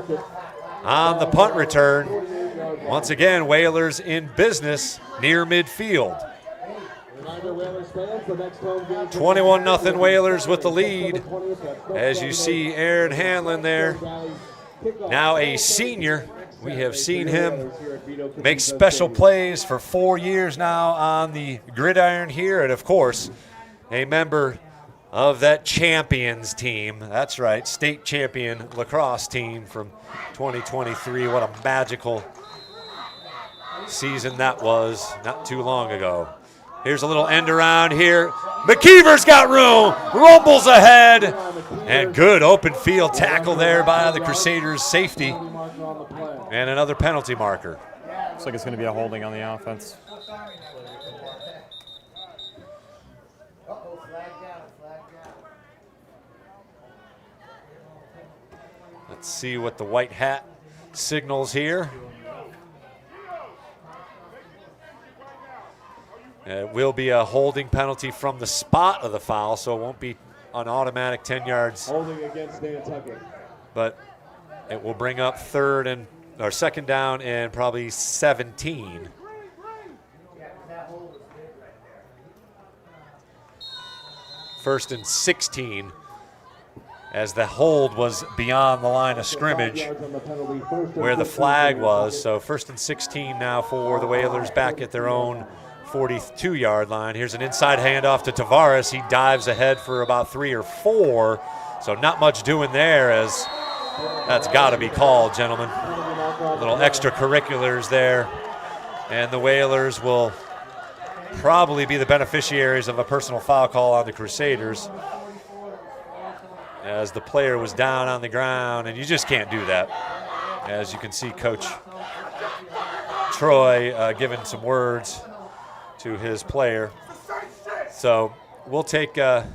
on the punt return. Once again, Whalers in business near midfield. 21-0 Whalers with the lead. As you see Aaron Hanlon there, now a senior. We have seen him make special plays for 4 years now on the gridiron here, and of course, a member of that champions team. That's right, state champion lacrosse team from 2023. What a magical season that was not too long ago. Here's a little end around here. McKeever's got room, rumbles ahead, and good open field tackle there by the Crusaders safety, and another penalty marker. Looks like it's going to be a holding on the offense. Let's see what the white hat signals here. It will be a holding penalty from the spot of the foul, so it won't be an automatic 10 yards. Holding against Nantucket. But it will bring up second down and probably 17. First and 16, as the hold was beyond the line of scrimmage where the flag was. So first and 16 now for the Whalers back at their own 42-yard line. Here's an inside handoff to Tavares. He dives ahead for about 3 or 4, so not much doing there, as that's got to be called, gentlemen. Little extracurriculars there, and the Whalers will probably be the beneficiaries of a personal foul call on the Crusaders, as the player was down on the ground, and you just can't do that. As you can see, Coach Troy giving some words to his player. So we'll take the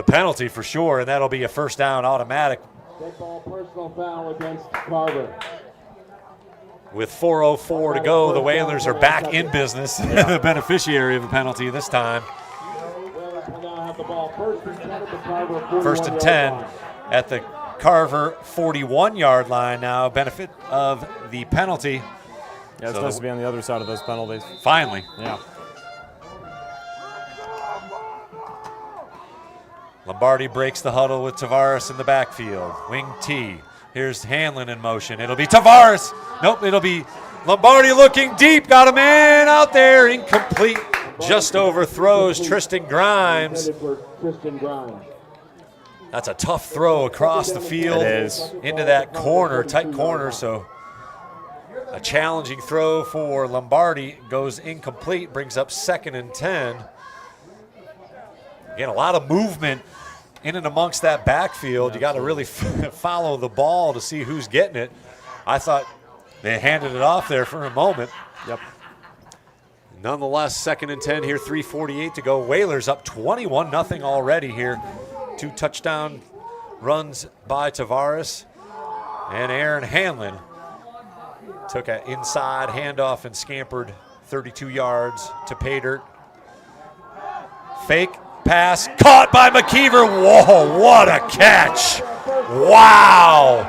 penalty for sure, and that'll be a first down automatic. Personal foul against Carver. With 4:04 to go, the Whalers are back in business, the beneficiary of a penalty this time. First and 10 at the Carver 41-yard line now, benefit of the penalty. Yeah, it's supposed to be on the other side of those penalties. Finally. Yeah. Lombardi breaks the huddle with Tavares in the backfield. Wing T. Here's Hanlon in motion. It'll be Tavares. Nope, it'll be Lombardi looking deep. Got a man out there. Incomplete. Just overthrows Tristan Grimes. That's a tough throw across the field. It is. Into that corner, tight corner, so a challenging throw for Lombardi goes incomplete, brings up 2nd and 10. Again, a lot of movement in and amongst that backfield. You got to really follow the ball to see who's getting it. I thought they handed it off there for a moment. Yep. Nonetheless, 2nd and 10 here, 3:48 to go. Whalers up 21-0 already here. 2 touchdown runs by Tavares, and Aaron Hanlon took an inside handoff and scampered 32 yards to pay dirt. Fake pass caught by McKeever. Whoa, what a catch. Wow.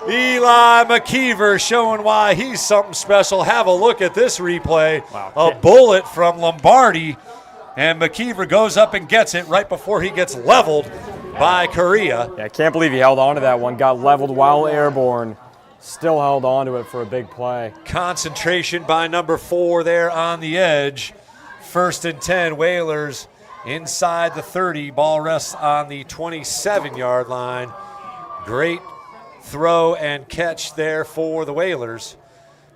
Eli McKeever showing why he's something special. Have a look at this replay. Wow. A bullet from Lombardi, and McKeever goes up and gets it right before he gets leveled by Correa. Yeah, I can't believe he held on to that one. Got leveled while airborne. Still held on to it for a big play. Concentration by number 4 there on the edge. 1st and 10, Whalers inside the 30. Ball rests on the 27-yard line. Great throw and catch there for the Whalers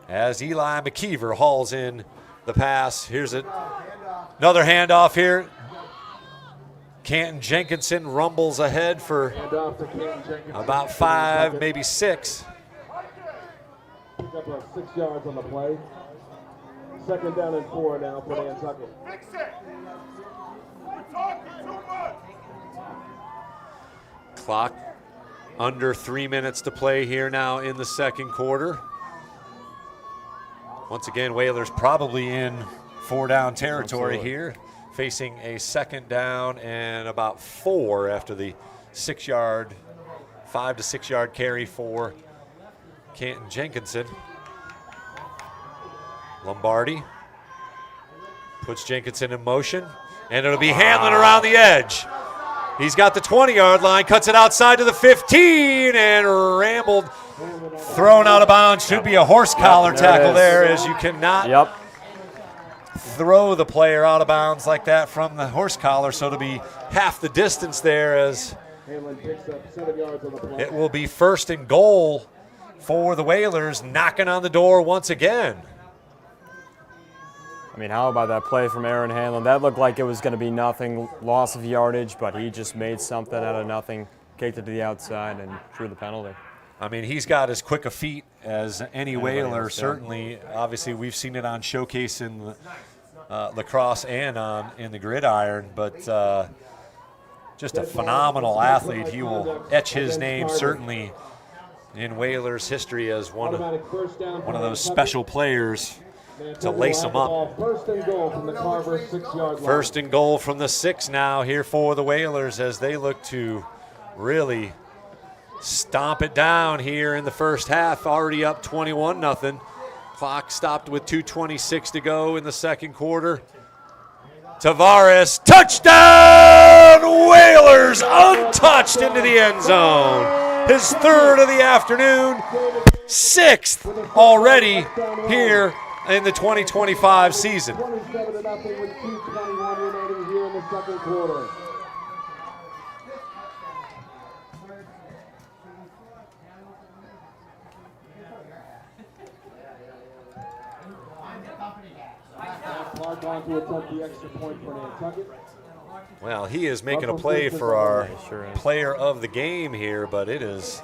as Eli McKeever hauls in the pass. Here's another handoff here. Canton Jenkinson rumbles ahead for about 5, maybe 6. Pick up 6 yards on the play. 2nd down and 4 now for Nantucket. Clock under 3 minutes to play here now in the second quarter. Once again, Whalers probably in 4-down territory here, facing a 2nd down and about 4 after the 6-yard, 5 to 6 yard carry for Canton Jenkinson. Lombardi puts Jenkinson in motion, and it'll be Hanlon around the edge. He's got the 20-yard line, cuts it outside to the 15, and rambled, thrown out of bounds. Should be a horse collar tackle there, as you cannot throw the player out of bounds like that from the horse collar, so it'll be half the distance there, as it will be 1st and goal for the Whalers, knocking on the door once again. I mean, how about that play from Aaron Hanlon? That looked like it was going to be nothing, loss of yardage, but he just made something out of nothing, kicked it to the outside, and drew the penalty. I mean, he's got as quick a feet as any Whaler, certainly. Obviously, we've seen it on showcase in lacrosse and in the gridiron, but just a phenomenal athlete. He will etch his name, certainly, in Whalers history as one of those special players to lace them up. 1st and goal from the Carver 6-yard line. 1st and goal from the 6 now here for the Whalers as they look to really stomp it down here in the first half. Already up 21-0. Clock stopped with 2:26 to go in the second quarter. Tavares, touchdown! Whalers untouched into the end zone. His 3rd of the afternoon, 6th already here in the 2025 season. 27-0 with 2:21 remaining here in the second quarter. Clark on to attempt the extra point for Nantucket. Well, he is making a play for our player of the game here, but it is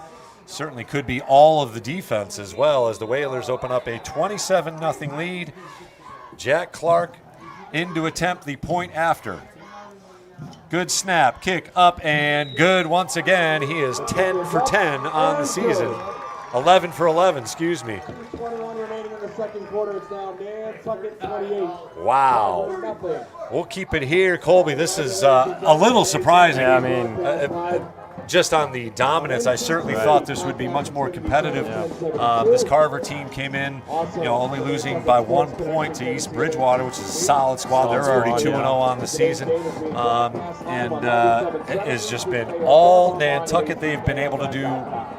certainly could be all of the defense as well as the Whalers open up a 27-0 lead. Jack Clark in to attempt the point after. Good snap, kick up and good once again. He is 10 for 10 on the season. 11 for 11, excuse me. 21 remaining in the second quarter. It's now Nantucket 28. Wow. We'll keep it here, Colby. This is a little surprising. Yeah, I mean, just on the dominance, I certainly thought this would be much more competitive. This Carver team came in, only losing by 1 point to East Bridgewater, which is a solid squad. They're already 2-0 on the season, and it has just been all Nantucket. They've been able to do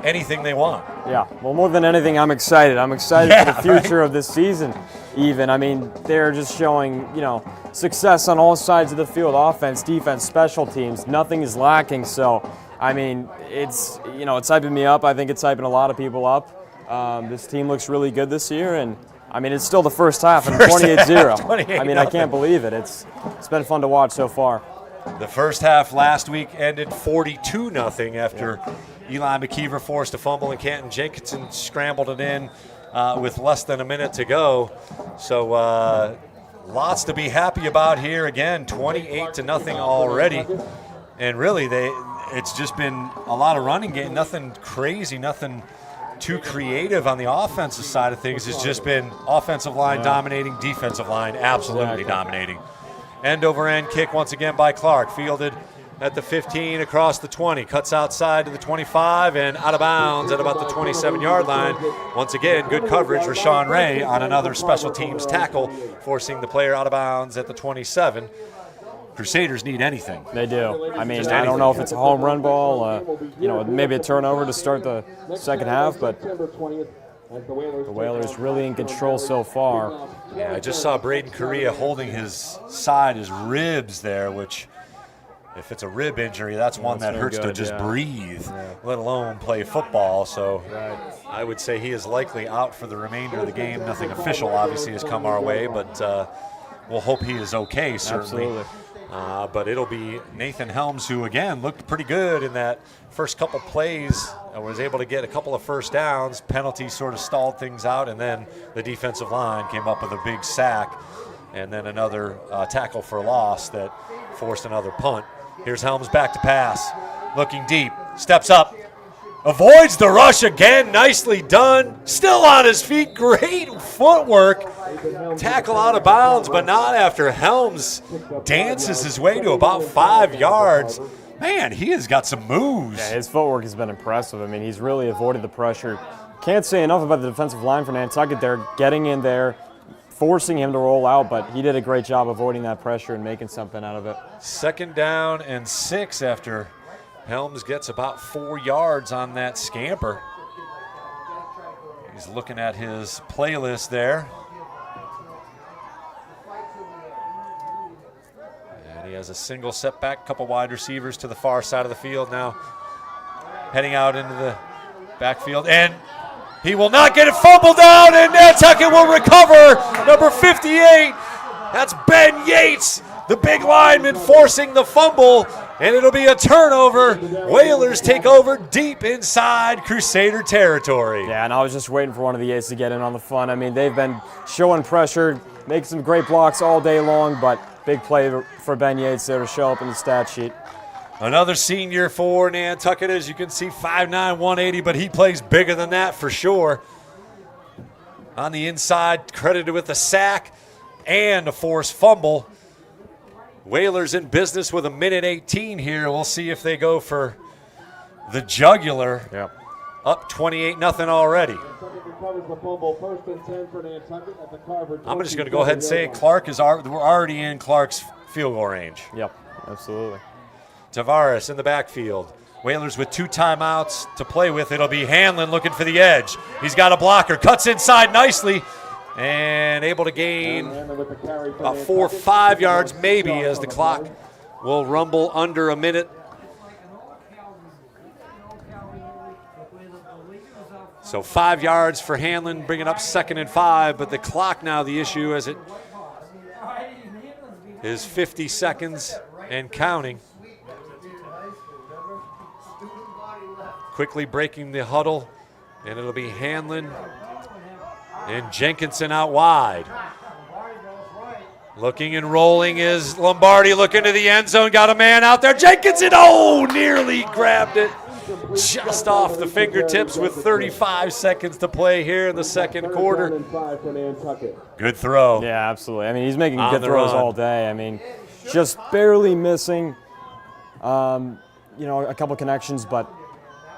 anything they want. Yeah, well, more than anything, I'm excited. I'm excited for the future of this season. Even, I mean, they're just showing, success on all sides of the field: offense, defense, special teams. Nothing is lacking. So, I mean, it's hyping me up. I think it's hyping a lot of people up. This team looks really good this year, and I mean, it's still the first half and 28-0. I mean, I can't believe it. It's been fun to watch so far. The first half last week ended 42-0 after Eli McKeever forced a fumble and Canton Jenkinson scrambled it in with less than a minute to go. So lots to be happy about here. Again, 28-0 already. And really, it's just been a lot of running game. Nothing crazy, nothing too creative on the offensive side of things. It's just been offensive line dominating, defensive line absolutely dominating. End over end kick once again by Clark, fielded at the 15 across the 20, cuts outside to the 25 and out of bounds at about the 27-yard line. Once again, good coverage. Rashawn Ray on another special teams tackle, forcing the player out of bounds at the 27. Crusaders need anything. They do. I mean, I don't know if it's a home run ball, maybe a turnover to start the second half, but The Whalers really in control so far. Yeah, I just saw Braden Correa holding his side, his ribs there, which if it's a rib injury, that's one that hurts to just breathe, let alone play football. So I would say he is likely out for the remainder of the game. Nothing official, obviously, has come our way, but we'll hope he is okay, certainly. Absolutely. But it'll be Nathan Helms, who, again, looked pretty good in that first couple plays, was able to get a couple of first downs. Penalties sort of stalled things out, and then the defensive line came up with a big sack, and then another tackle for loss that forced another punt. Here's Helms back to pass, looking deep, steps up, avoids the rush again, nicely done, still on his feet, great footwork. Tackle out of bounds, but not after Helms dances his way to about 5 yards. Man, he has got some moves. Yeah, his footwork has been impressive. I mean, he's really avoided the pressure. Can't say enough about the defensive line for Nantucket. They're getting in there, forcing him to roll out, but he did a great job avoiding that pressure and making something out of it. 2nd down and 6 after Helms gets about 4 yards on that scamper. He's looking at his playlist there. And he has a single setback, couple wide receivers to the far side of the field now. Heading out into the backfield, and he will not get it fumbled down, and Nantucket will recover. Number 58, that's Ben Yates, the big lineman, forcing the fumble, and it'll be a turnover. Whalers take over deep inside Crusader territory. Yeah, and I was just waiting for one of the Yates to get in on the fun. I mean, they've been showing pressure, making some great blocks all day long, but big play for Ben Yates there to show up in the stat sheet. Another senior for Nantucket, as you can see, 5'9", 180, but he plays bigger than that for sure. On the inside, credited with a sack and a forced fumble. Whalers in business with 1:18 here. We'll see if they go for the jugular. Yep. Up 28-0 already. I'm just going to go ahead and say we're already in Clark's field goal range. Yep, absolutely. Tavares in the backfield. Whalers with 2 timeouts to play with. It'll be Hanlon looking for the edge. He's got a blocker, cuts inside nicely, and able to gain about 4 or 5 yards maybe as the clock will rumble under a minute. So 5 yards for Hanlon, bringing up 2nd and 5, but the clock now the issue as it is 50 seconds and counting. Quickly breaking the huddle, and it'll be Hanlon and Jenkinson out wide. Looking and rolling is Lombardi, looking to the end zone, got a man out there. Jenkinson, nearly grabbed it just off the fingertips with 35 seconds to play here in the 2nd quarter. Good throw. Yeah, absolutely. I mean, he's making good throws all day. I mean, just barely missing, a couple connections, but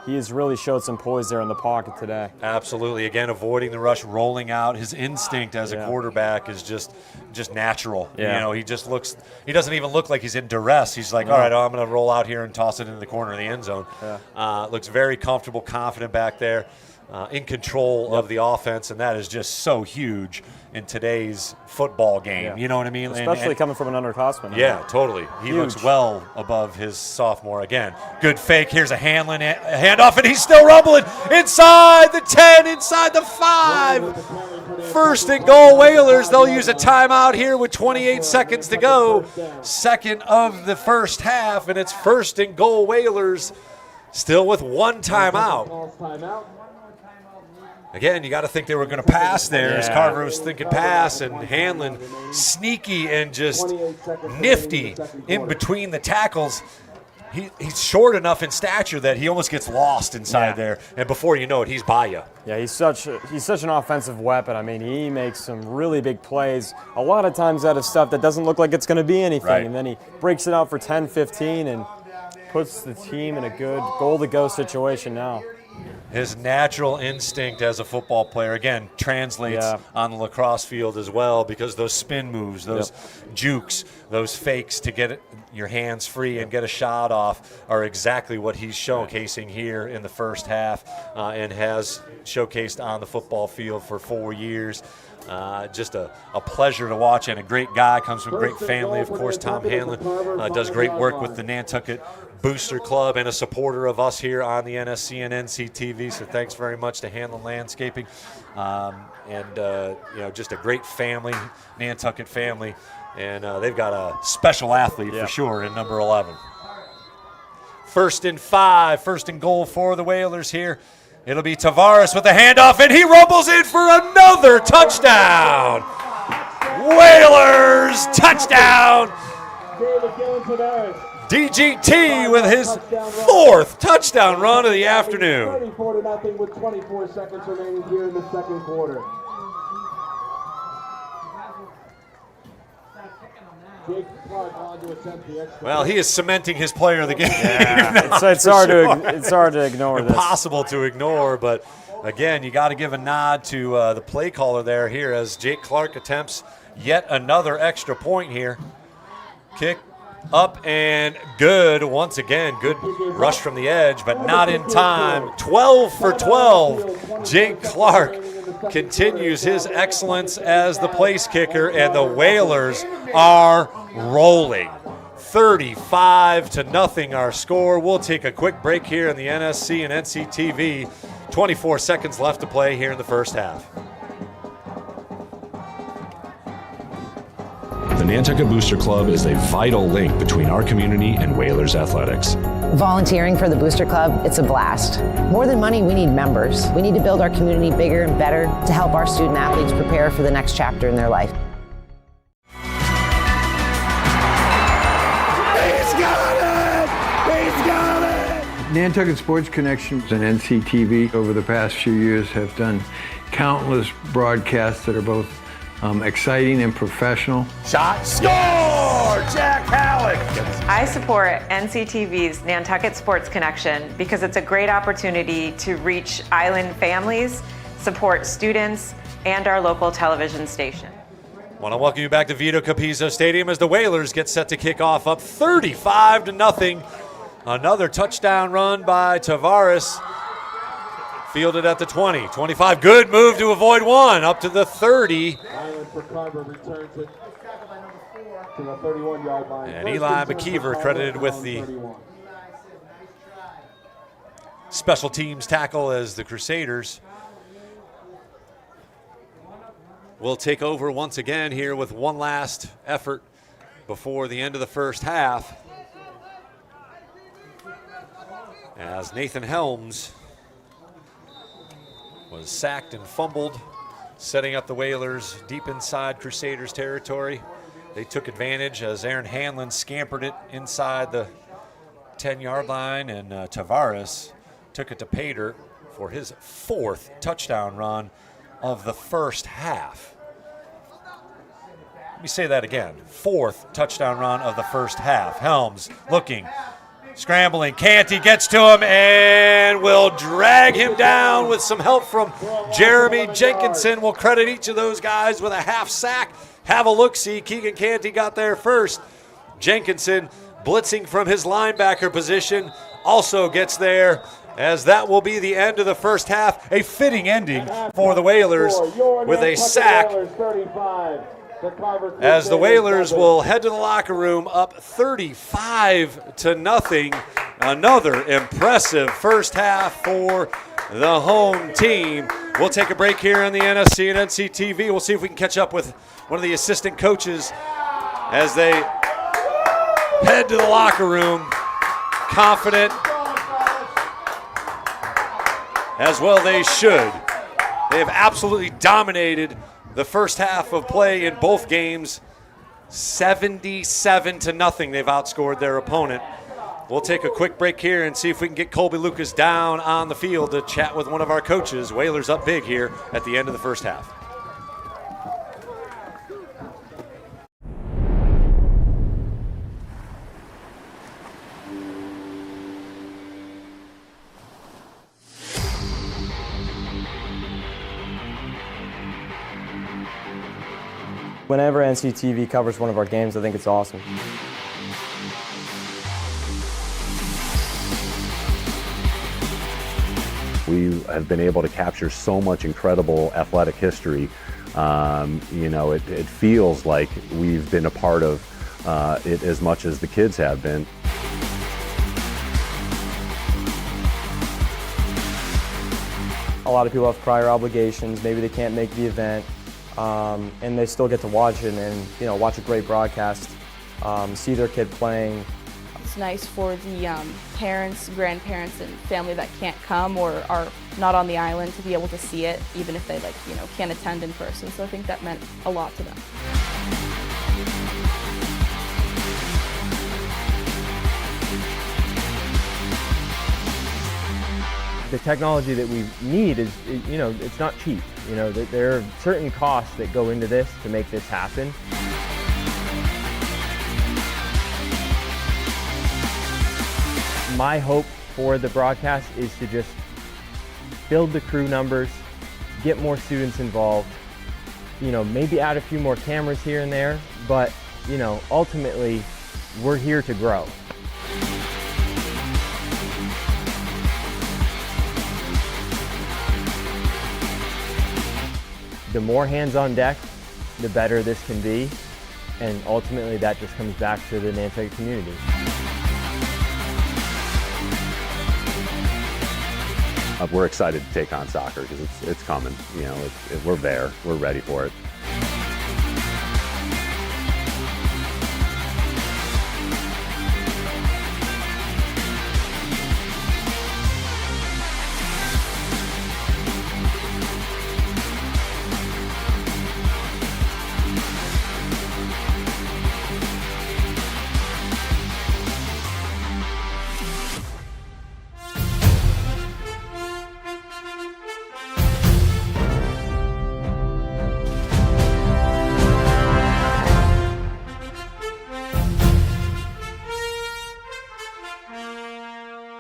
he has really showed some poise there in the pocket today. Absolutely. Again, avoiding the rush, rolling out. His instinct as a quarterback is just natural. Yeah. He doesn't even look like he's in duress. He's like, all right, I'm going to roll out here and toss it into the corner of the end zone. Yeah. Looks very comfortable, confident back there, in control of the offense, and that is just so huge in today's football game. Yeah. You know what I mean? Especially coming from an underclassman. Yeah, totally. He Huge. looks well above his sophomore. Again, good fake. Here's a Hanlon handoff, and he's still rumbling inside the 10, inside the 5. 1st and goal, Whalers. They'll use a timeout here with 28 seconds to go. 2nd of the first half, and it's 1st and goal, Whalers. Still with 1 timeout. Again, you got to think they were going to pass there as Carver was thinking pass, and Hanlon sneaky and just nifty in between the tackles. He's short enough in stature that he almost gets lost inside there, and before you know it, he's by you. Yeah, he's such an offensive weapon. I mean, he makes some really big plays, a lot of times out of stuff that doesn't look like it's going to be anything, and then he breaks it out for 10, 15, and puts the team in a good goal-to-go situation now. his natural instinct as a football player, again, translates on the lacrosse field as well, because those spin moves, those jukes, those fakes to get your hands free and get a shot off are exactly what he's showcasing here in the first half and has showcased on the football field for 4 years. Just a pleasure to watch, and a great guy, comes from a great family. Of course, Tom Hanlon does great work with the Nantucket Booster Club and a supporter of us here on the NSC and NCTV, so thanks very much to Hanlon Landscaping. Just a great family, Nantucket family, and they've got a special athlete for sure in number 11. 1st and 5, 1st and goal for the Whalers here. It'll be Tavares with the handoff, and he rumbles in for another touchdown. Whalers touchdown. DGT with his 4th touchdown run of the afternoon. 34-0 with 24 seconds remaining here in the second quarter. Well, he is cementing his player of the game. Yeah. it's hard to ignore this. Impossible to ignore, but again, you got to give a nod to the play caller there here as Jake Clark attempts yet another extra point here. Kick up and good once again. Good rush from the edge, but not in time. 12 for 12. Jake Clark continues his excellence as the place kicker, and the Whalers are rolling. 35-0 our score. We'll take a quick break here in the NSC and NCTV. 24 seconds left to play here in the first half. The Nantucket Booster Club is a vital link between our community and Whalers athletics. Volunteering for the Booster Club, it's a blast. More than money, we need members. We need to build our community bigger and better to help our student athletes prepare for the next chapter in their life. He's got it! He's got it! Nantucket Sports Connection and NCTV over the past few years have done countless broadcasts that are both exciting and professional. Shot, score! Jack Halleck! I support NCTV's Nantucket Sports Connection because it's a great opportunity to reach island families, support students, and our local television station. Want to welcome you back to Vito Capizzo Stadium as the Whalers get set to kick off up 35-0. Another touchdown run by Tavares. Fielded at the 20, 25. Good move to avoid one. Up to the 30. Island for Carver returns it to the 31-yard line. And Eli McKeever credited with the special teams tackle as the Crusaders will take over once again here with one last effort before the end of the first half. As Nathan Helms was sacked and fumbled, setting up the Whalers deep inside Crusaders territory. They took advantage as Aaron Hanlon scampered it inside the 10-yard line, and Tavares took it to pay dirt for his 4th touchdown run of the first half. Let me say that again. 4th touchdown run of the first half. Helms looking, scrambling. Canty gets to him and will drag him down with some help from Jeremy Jenkinson. We'll credit each of those guys with a half sack. Have a look-see. Keegan Canty got there first. Jenkinson, blitzing from his linebacker position, also gets there, as that will be the end of the first half. A fitting ending for the Whalers with a sack, as the Whalers will head to the locker room up 35-0. Another impressive first half for the home team. We'll take a break here on the NSC and NCTV. We'll see if we can catch up with one of the assistant coaches as they head to the locker room, confident, as well they should. They have absolutely dominated the first half of play in both games. 77-0, they've outscored their opponent. We'll take a quick break here and see if we can get Colby Lucas down on the field to chat with one of our coaches. Whalers up big here at the end of the first half. Whenever NCTV covers one of our games, I think it's awesome. We have been able to capture so much incredible athletic history. It feels like we've been a part of it as much as the kids have been. A lot of people have prior obligations. Maybe they can't make the event, and they still get to watch it and watch a great broadcast, see their kid playing. It's nice for the parents, grandparents, and family that can't come or are not on the island to be able to see it, even if they can't attend in person. So I think that meant a lot to them. The technology that we need is, it's not cheap. There are certain costs that go into this to make this happen. My hope for the broadcast is to just build the crew numbers, get more students involved, maybe add a few more cameras here and there, but, ultimately, we're here to grow. The more hands on deck, the better this can be, and ultimately that just comes back to the Nantucket community. We're excited to take on soccer because it's coming. We're there. We're ready for it.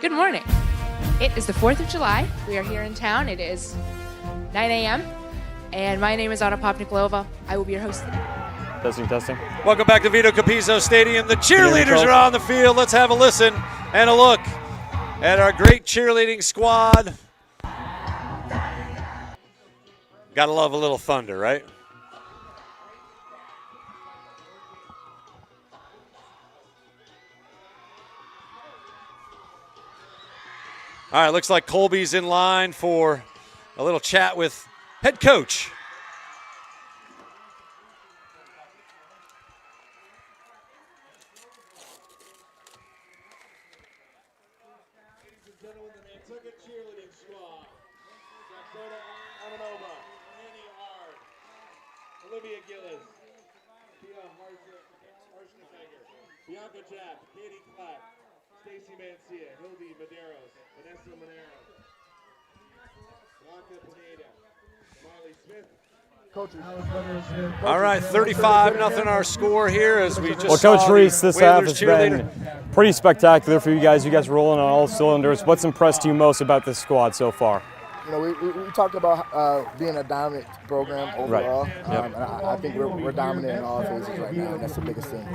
Good morning. It is the 4th of July. We are here in town. It is 9 a.m. And my name is Anna Popniklova. I will be your host today. Testing. Welcome back to Vito Capizzo Stadium. The cheerleaders are on the field. Let's have a listen and a look at our great cheerleading squad. Gotta love a little thunder, right? All right, looks like Colby's in line for a little chat with head coach. Ladies and gentlemen, the Nantucket cheerleading squad. Monomoy, Annie Hard, Olivia Gillis, Pia Harshniger, Bianca Japp, Katie Clatt, Stacy Mancia, Hildy Medeiros, Vanessa Monero, Blanca Pineda, Marley Smith. All right, 35-0 our score here as we just Coach saw Reese, the this half Whalers has been cheerleader. pretty spectacular for you guys. You guys are rolling on all cylinders. What's impressed you most about this squad so far? We talked about being a dominant program overall, Right. Yep. And I think we're dominant in all phases right now, and that's the biggest thing.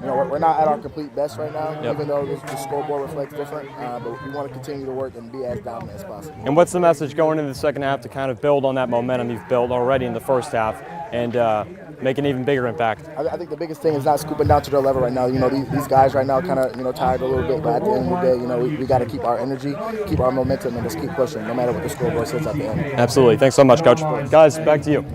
We're not at our complete best right now, Yep. even though the scoreboard reflects different, but we want to continue to work and be as dominant as possible. And what's the message going into the second half to kind of build on that momentum you've built already in the first half and make an even bigger impact? I think the biggest thing is not scooping down to their level right now. These guys right now kind of tired a little bit, but at the end of the day, we got to keep our energy, keep our momentum, and just keep pushing, no matter what the scoreboard says at the end. Absolutely. Thanks so much, Coach. Guys, back to you.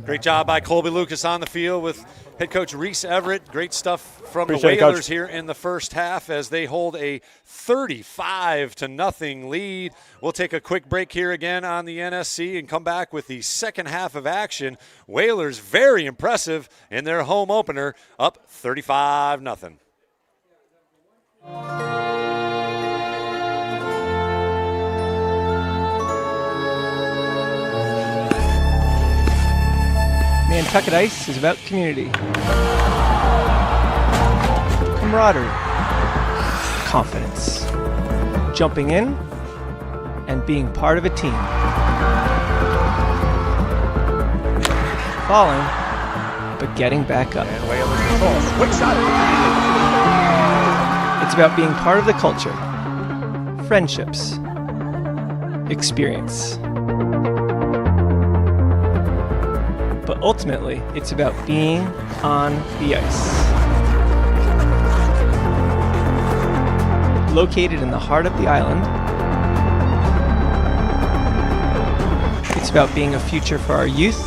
Great job by Colby Lucas on the field with head coach Reese Everett. Great stuff from Appreciate the it, Whalers Coach. here in the first half as they hold a 35-0 lead. We'll take a quick break here again on the NSC and come back with the second half of action. Whalers very impressive in their home opener, up 35-0. Nantucket Ice is about community, camaraderie, confidence, jumping in, and being part of a team. Falling but getting back up. And Whalers control. Quick shot. It's about being part of the culture, friendships, experience. But ultimately, it's about being on the ice. Located in the heart of the island, it's about being a future for our youth,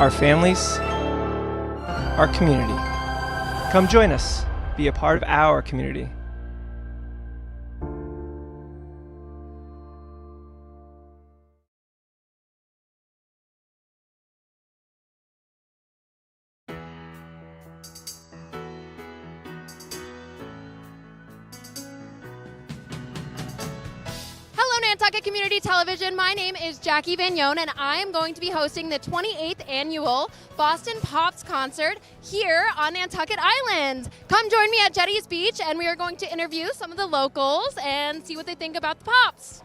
our families, our community. Come join us. Be a part of our community. Nantucket Community Television. My name is Jackie Vignon, and I am going to be hosting the 28th annual Boston Pops concert here on Nantucket Island. Come join me at Jetty's Beach, and we are going to interview some of the locals and see what they think about the Pops.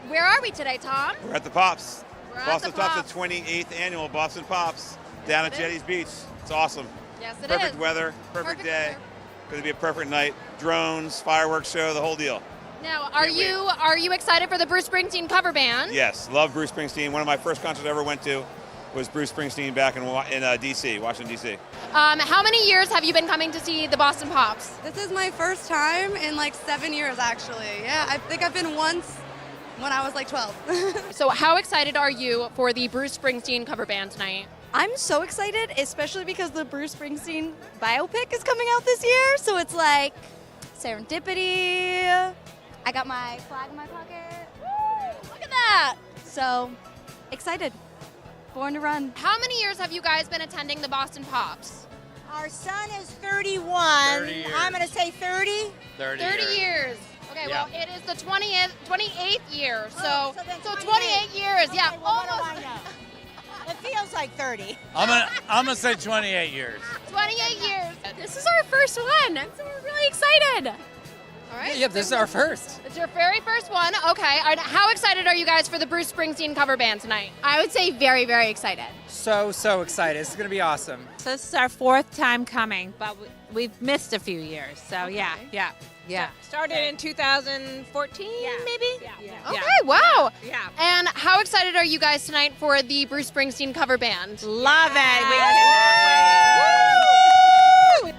Where are we today, Tom? We're at the Pops. Boston Pops, the 28th annual Boston Pops down at Jetty's Beach. It's awesome. Yes, it Perfect is. weather, perfect day. Going to be a perfect night. Drones, fireworks show, the whole deal. Now, are you excited for the Bruce Springsteen cover band? Yes, love Bruce Springsteen. One of my first concerts I ever went to was Bruce Springsteen back in D.C., Washington, D.C. How many years have you been coming to see the Boston Pops? This is my first time in like 7 years, actually. Yeah, I think I've been once when I was like 12. So how excited are you for the Bruce Springsteen cover band tonight? I'm so excited, especially because the Bruce Springsteen biopic is coming out this year. So it's like serendipity. I got my flag in my pocket. Woo, look at that. So excited. Born to run. How many years have you guys been attending the Boston Pops? Our son is 31. 30 years. I'm going to say 30. 30 years. Okay, Yeah. well, it is the 28th year, so, so 28 years, yeah, Okay, well, what do almost. I know? It feels like 30. I'm gonna say 28 years. 28 years. This is our first one, so we're really excited. All right. Yep, this is our first. It's your very first one. Okay, and how excited are you guys for the Bruce Springsteen cover band tonight? I would say very, very excited. So excited. It's gonna be awesome. So this is our fourth time coming, but we've missed a few years. So yeah. Started in 2014, maybe? Yeah. Okay, wow. Yeah. And how excited are you guys tonight for the Bruce Springsteen cover band? Love it. We Woo!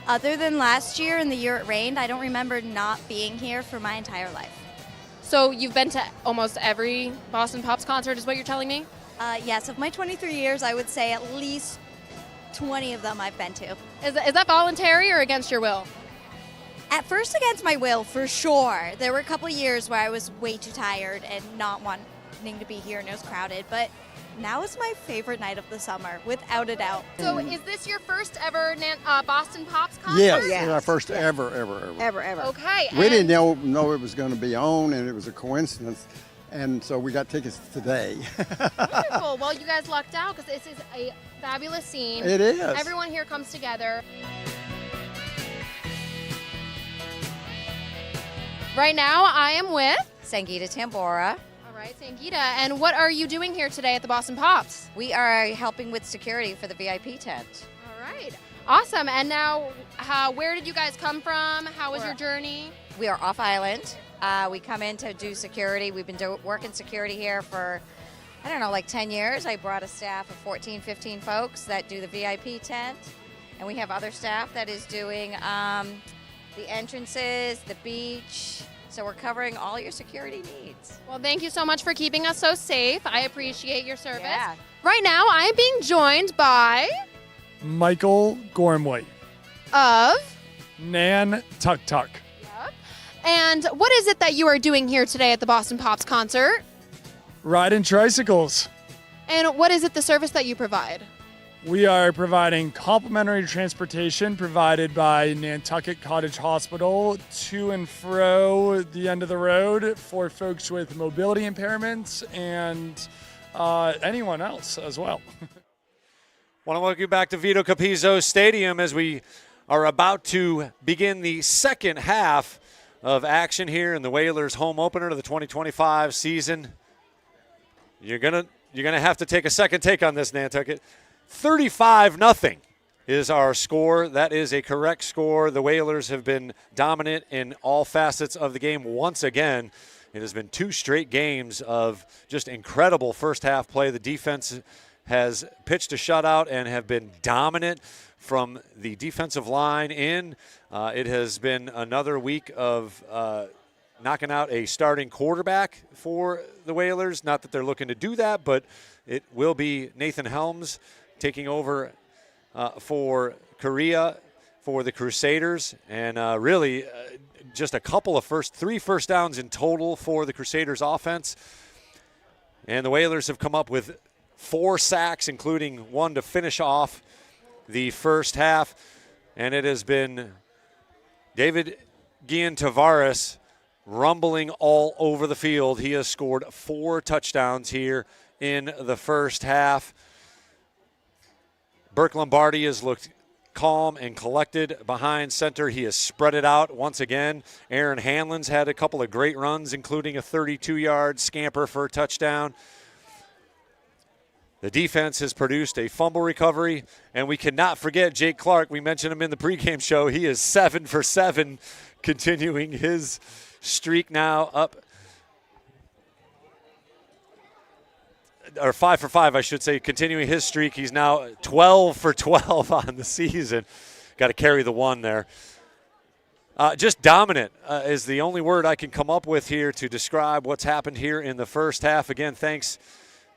Other than last year and the year it rained, I don't remember not being here for my entire life. So you've been to almost every Boston Pops concert is what you're telling me? Yes, of my 23 years, I would say at least 20 of them I've been to. Is that voluntary or against your will? At first against my will, for sure. There were a couple years where I was way too tired and not wanting to be here and it was crowded, but now is my favorite night of the summer, without a doubt. So is this your first ever Boston Pops concert? Yes, it's our first ever. Okay. We didn't know it was going to be on, and it was a coincidence, and so we got tickets today. Wonderful. Well, you guys lucked out because this is a fabulous scene. It is. Everyone here comes together. Right now, I am with Sangeeta Tambora. All right, Sangeeta. And what are you doing here today at the Boston Pops? We are helping with security for the VIP tent. All right. Awesome. And now, where did you guys come from? How was your journey? We are off island. We come in to do security. We've been working security here for, I don't know, like 10 years. I brought a staff of 14, 15 folks that do the VIP tent. And we have other staff that is doing the entrances, the beach. So we're covering all your security needs. Well, thank you so much for keeping us so safe. I appreciate your service. Yeah. Right now, I am being joined by Michael Gormley of Nantucket. And what is it that you are doing here today at the Boston Pops concert? Riding tricycles. And what is it, the service that you provide? We are providing complimentary transportation provided by Nantucket Cottage Hospital to and fro the end of the road for folks with mobility impairments and anyone else as well. Want to welcome you back to Vito Capizzo Stadium as we are about to begin the second half of action here in the Whalers home opener to the 2025 season. You're gonna have to take a second take on this, Nantucket. 35-0 is our score. That is a correct score. The Whalers have been dominant in all facets of the game once again. It has been 2 straight games of just incredible first half play. The defense has pitched a shutout and have been dominant from the defensive line in. It has been another week of knocking out a starting quarterback for the Whalers. Not that they're looking to do that, but it will be Nathan Helms taking over for Korea for the Crusaders. And really just a couple of 3 first downs in total for the Crusaders offense. And the Whalers have come up with 4 sacks, including 1 to finish off the first half. And it has been David Guillen Tavares rumbling all over the field. He has scored 4 touchdowns here in the first half. Burke Lombardi has looked calm and collected behind center. He has spread it out once again. Aaron Hanlon's had a couple of great runs, including a 32-yard scamper for a touchdown. The defense has produced a fumble recovery, and we cannot forget Jake Clark. We mentioned him in the pregame show. He is 7 for 7, continuing his streak now up, or 5 for 5, I should say, continuing his streak. He's now 12 for 12 on the season. Got to carry the 1 there. Just dominant is the only word I can come up with here to describe what's happened here in the first half. Again, thanks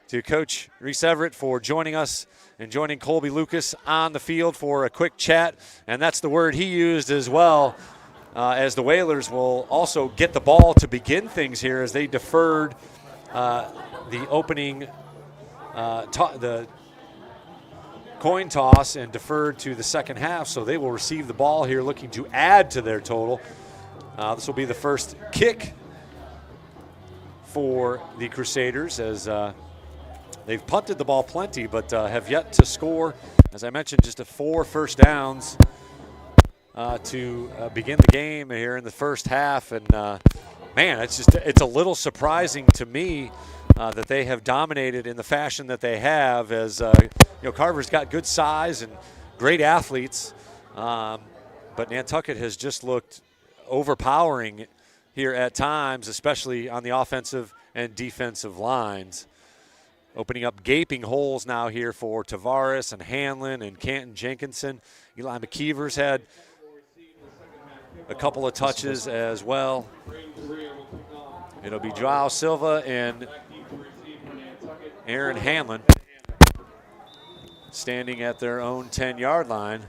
to Coach Reese Everett for joining us and joining Colby Lucas on the field for a quick chat. And that's the word he used as well, as the Whalers will also get the ball to begin things here as they deferred the opening the coin toss and deferred to the second half. So they will receive the ball here looking to add to their total. This will be the first kick for the Crusaders as they've punted the ball plenty, but have yet to score. As I mentioned, just 4 first downs to begin the game here in the first half. And man, it's a little surprising to me that they have dominated in the fashion that they have. As Carver's got good size and great athletes, but Nantucket has just looked overpowering here at times, especially on the offensive and defensive lines. Opening up gaping holes now here for Tavares and Hanlon and Canton Jenkinson. Eli McKeever's had a couple of touches as well. It'll be Joao Silva and Aaron Hanlon standing at their own 10-yard line.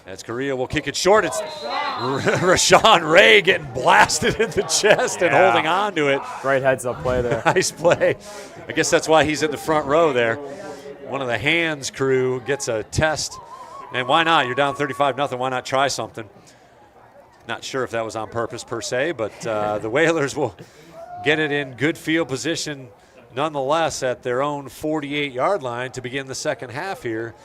As Korea will kick it short. It's Rashawn Ray getting blasted in the chest and holding on to it. Great heads-up play there. Nice play. I guess that's why he's in the front row there. One of the hands crew gets a test. And why not? You're down 35-0. Why not try something? Not sure if that was on purpose per se, but the Whalers will get it in good field position nonetheless at their own 48-yard line to begin the second half here,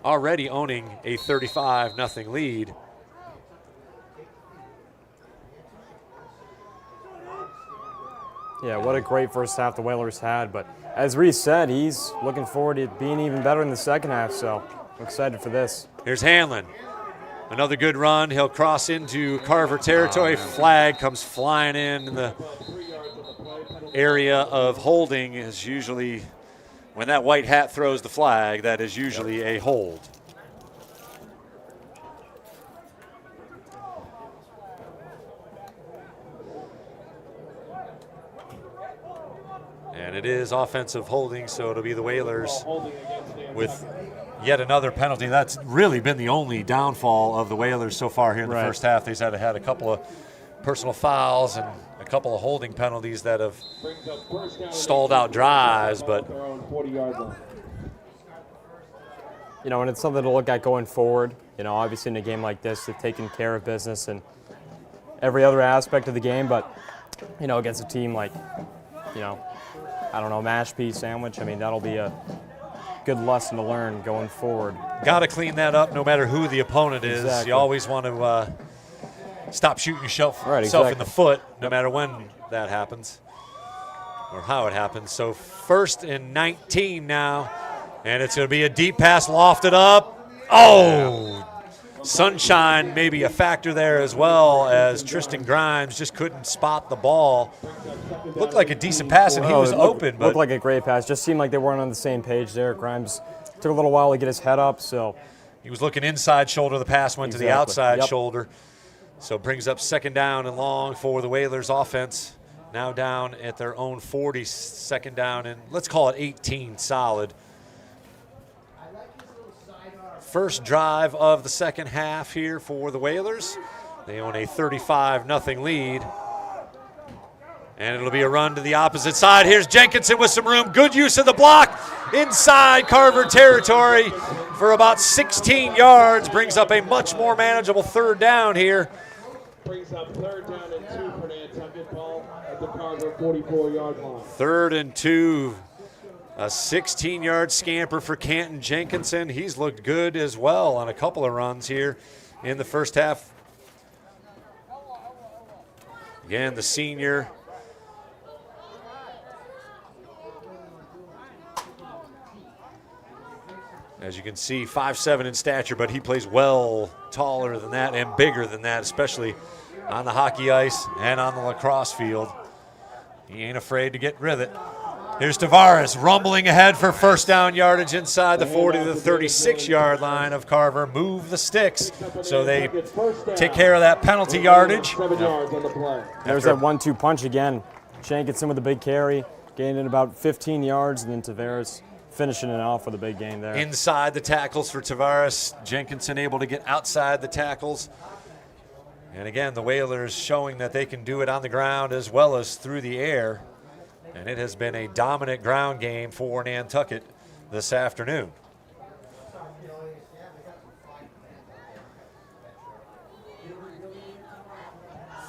already owning a 35-0 lead. Yeah, what a great first half the Whalers had. But as Reese said, he's looking forward to being even better in the second half, so I'm excited for this. Here's Hanlon. Another good run. He'll cross into Carver territory. Flag comes flying in the area of holding. Is usually, when that white hat throws the flag, that is usually a hold. And it is offensive holding, so it'll be the Whalers with yet another penalty. That's really been the only downfall of the Whalers so far here in the first half. They've had a couple of personal fouls and a couple of holding penalties that have stalled out drives, but and it's something to look at going forward. Obviously in a game like this, they've taken care of business, and every other aspect of the game, but, you know, against a team like, you know, I don't know, mashed pea sandwich, I mean, that'll be a good lesson to learn going forward. Got to clean that up no matter who the opponent is. Exactly. You always want to stop shooting yourself exactly. in the foot no matter when that happens or how it happens. So 1st and 19 now, and it's going to be a deep pass lofted up. Oh, sunshine maybe a factor there as well, as Tristan Grimes just couldn't spot the ball. Looked like a decent pass, and he was open. But looked like a great pass. Just seemed like they weren't on the same page there. Grimes took a little while to get his head up, so. He was looking inside shoulder. The pass went to the outside shoulder. So brings up 2nd down and long for the Whalers offense. Now down at their own 40, 2nd down, and let's call it 18 solid. First drive of the second half here for the Whalers. They own a 35-0 lead. And it'll be a run to the opposite side. Here's Jenkinson with some room. Good use of the block inside Carver territory for about 16 yards. Brings up a much more manageable 3rd down here. Brings up 3rd down and 2 for Nantucket. Ball at the Carver 44-yard line. 3rd and 2. A 16-yard scamper for Canton Jenkinson. He's looked good as well on a couple of runs here in the first half. Again, the senior. As you can see, 5'7" in stature, but he plays well taller than that and bigger than that, especially on the hockey ice and on the lacrosse field. He ain't afraid to get with it. Here's Tavares rumbling ahead for 1st down yardage inside the 40 to the 36-yard line of Carver. Move the sticks so they take care of that penalty yardage. There's that 1-2 punch again. Jenkinson with a big carry, gained in about 15 yards, and then Tavares finishing it off with a big gain there. Inside the tackles for Tavares. Jenkinson able to get outside the tackles. And again, the Whalers showing that they can do it on the ground as well as through the air. And it has been a dominant ground game for Nantucket this afternoon.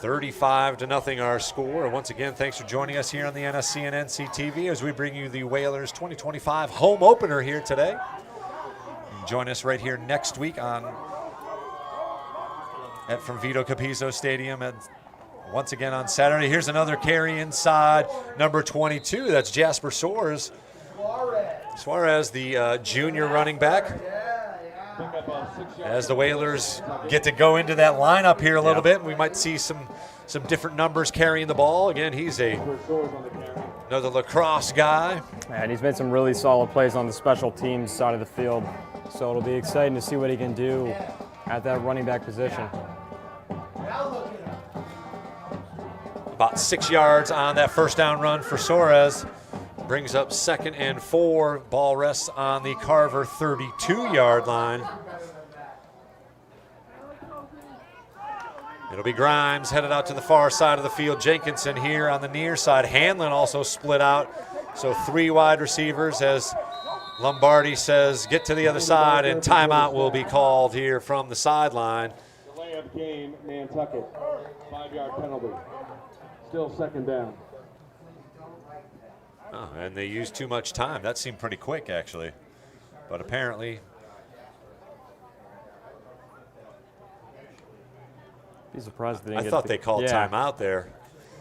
$35-0 our score. Once again, thanks for joining us here on the NSC and NCTV as we bring you the Whalers 2025 home opener here today. You can join us right here next week from Vito Capizzo Stadium, and once again on Saturday. Here's another carry inside number 22. That's Jasper Suarez, the junior running back. As the Whalers get to go into that lineup here a little bit, we might see some different numbers carrying the ball. Again, he's another lacrosse guy. And he's made some really solid plays on the special teams side of the field. So it'll be exciting to see what he can do at that running back position. About 6 yards on that 1st down run for Suarez. Brings up 2nd and 4. Ball rests on the Carver 32-yard line. It'll be Grimes headed out to the far side of the field. Jenkinson here on the near side. Hanlon also split out. So 3 wide receivers as Lombardi says, get to the other side, and timeout will be called here from the sideline. Delay of game, Nantucket. 5-yard penalty. Still 2nd down. Oh, and they used too much time. That seemed pretty quick, actually. But apparently. Be surprised they didn't I thought they called timeout there.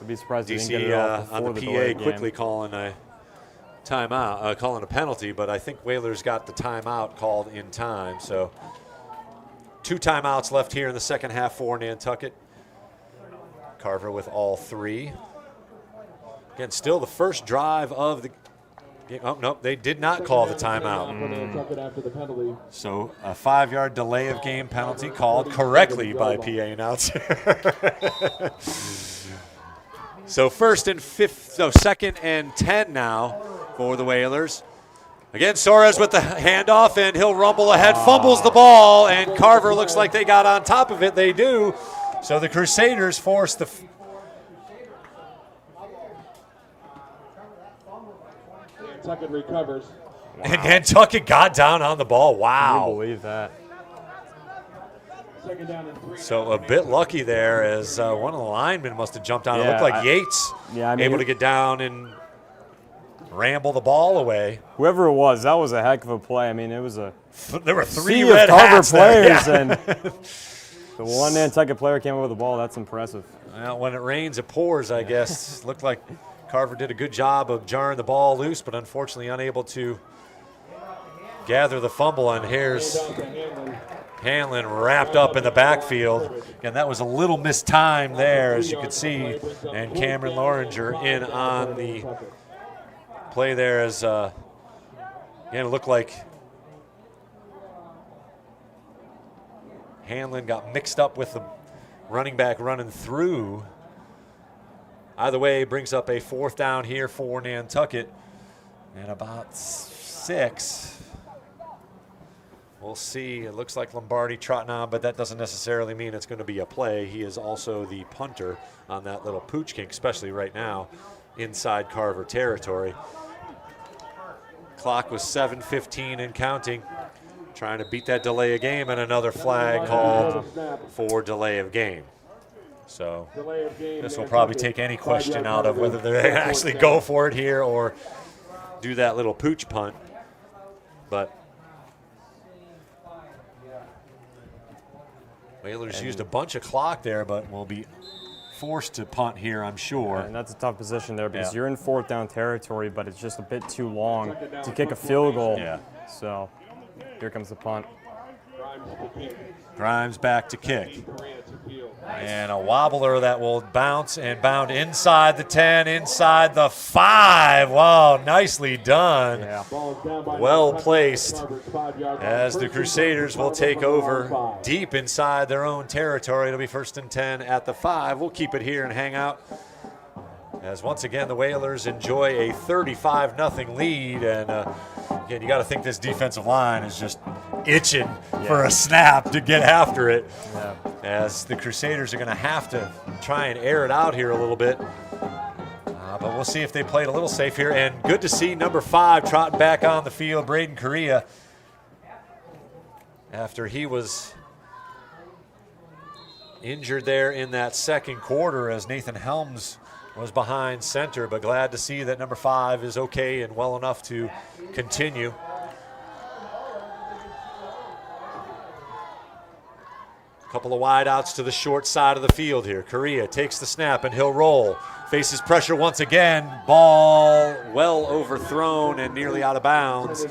I'd be surprised they didn't get DC it off on the PA quickly calling a timeout, calling a penalty, but I think Whalers got the timeout called in time. So 2 timeouts left here in the second half for Nantucket. Carver with all 3. Again, still the first drive of the game. Oh, no, they did not call the timeout. So a 5-yard delay of game penalty called correctly by PA announcer. So 2nd and 10 now for the Whalers. Again, Suarez with the handoff, and he'll rumble ahead, fumbles the ball, and Carver looks like they got on top of it. They do. So the Crusaders force the Nantucket recovers. And Nantucket got down on the ball. Wow. I believe that. So a bit lucky there as one of the linemen must have jumped on. It Yeah, looked like Yates able to get down and ramble the ball away. Whoever it was, that was a heck of a play. I mean, it was a there were three sea red of Carver hats there. players, and the one Nantucket player came up with the ball. That's impressive. Well, when it rains, it pours, I guess. Looked like Carver did a good job of jarring the ball loose, but unfortunately unable to gather the fumble. And here's Hanlon wrapped up in the backfield. And that was a little mistimed there, as you could see. And Cameron Loringer in on the play there as, again, it looked like Hanlon got mixed up with the running back running through. Either way, brings up a 4th down here for Nantucket. And about 6. We'll see. It looks like Lombardi trotting on, but that doesn't necessarily mean it's going to be a play. He is also the punter on that little pooch kink, especially right now inside Carver territory. Clock was 7:15 and counting. Trying to beat that delay of game, and another flag called for delay of game. So this will probably take any question out of whether they actually go for it here or do that little pooch punt. But Whalers used a bunch of clock there, but will be forced to punt here, I'm sure. And that's a tough position there because you're in 4th down territory, but it's just a bit too long to kick a field goal. Yeah. So here comes the punt. Grimes back to kick. And a wobbler that will bounce and bound inside the 10, inside the 5. Wow, nicely done. Yeah. Well placed as the Crusaders will take over deep inside their own territory. It'll be 1st and 10 at the 5. We'll keep it here and hang out as once again the Whalers enjoy a 35-0 lead. And again, you got to think this defensive line is just itching for a snap to get after it. Yeah. As the Crusaders are going to have to try and air it out here a little bit. But we'll see if they played a little safe here. And good to see number 5 trotting back on the field, Braden Correa, after he was injured there in that 2nd quarter as Nathan Helms was behind center, but glad to see that number 5 is okay and well enough to continue. A couple of wide outs to the short side of the field here. Correa takes the snap and he'll roll. Faces pressure once again. Ball well overthrown and nearly out of bounds.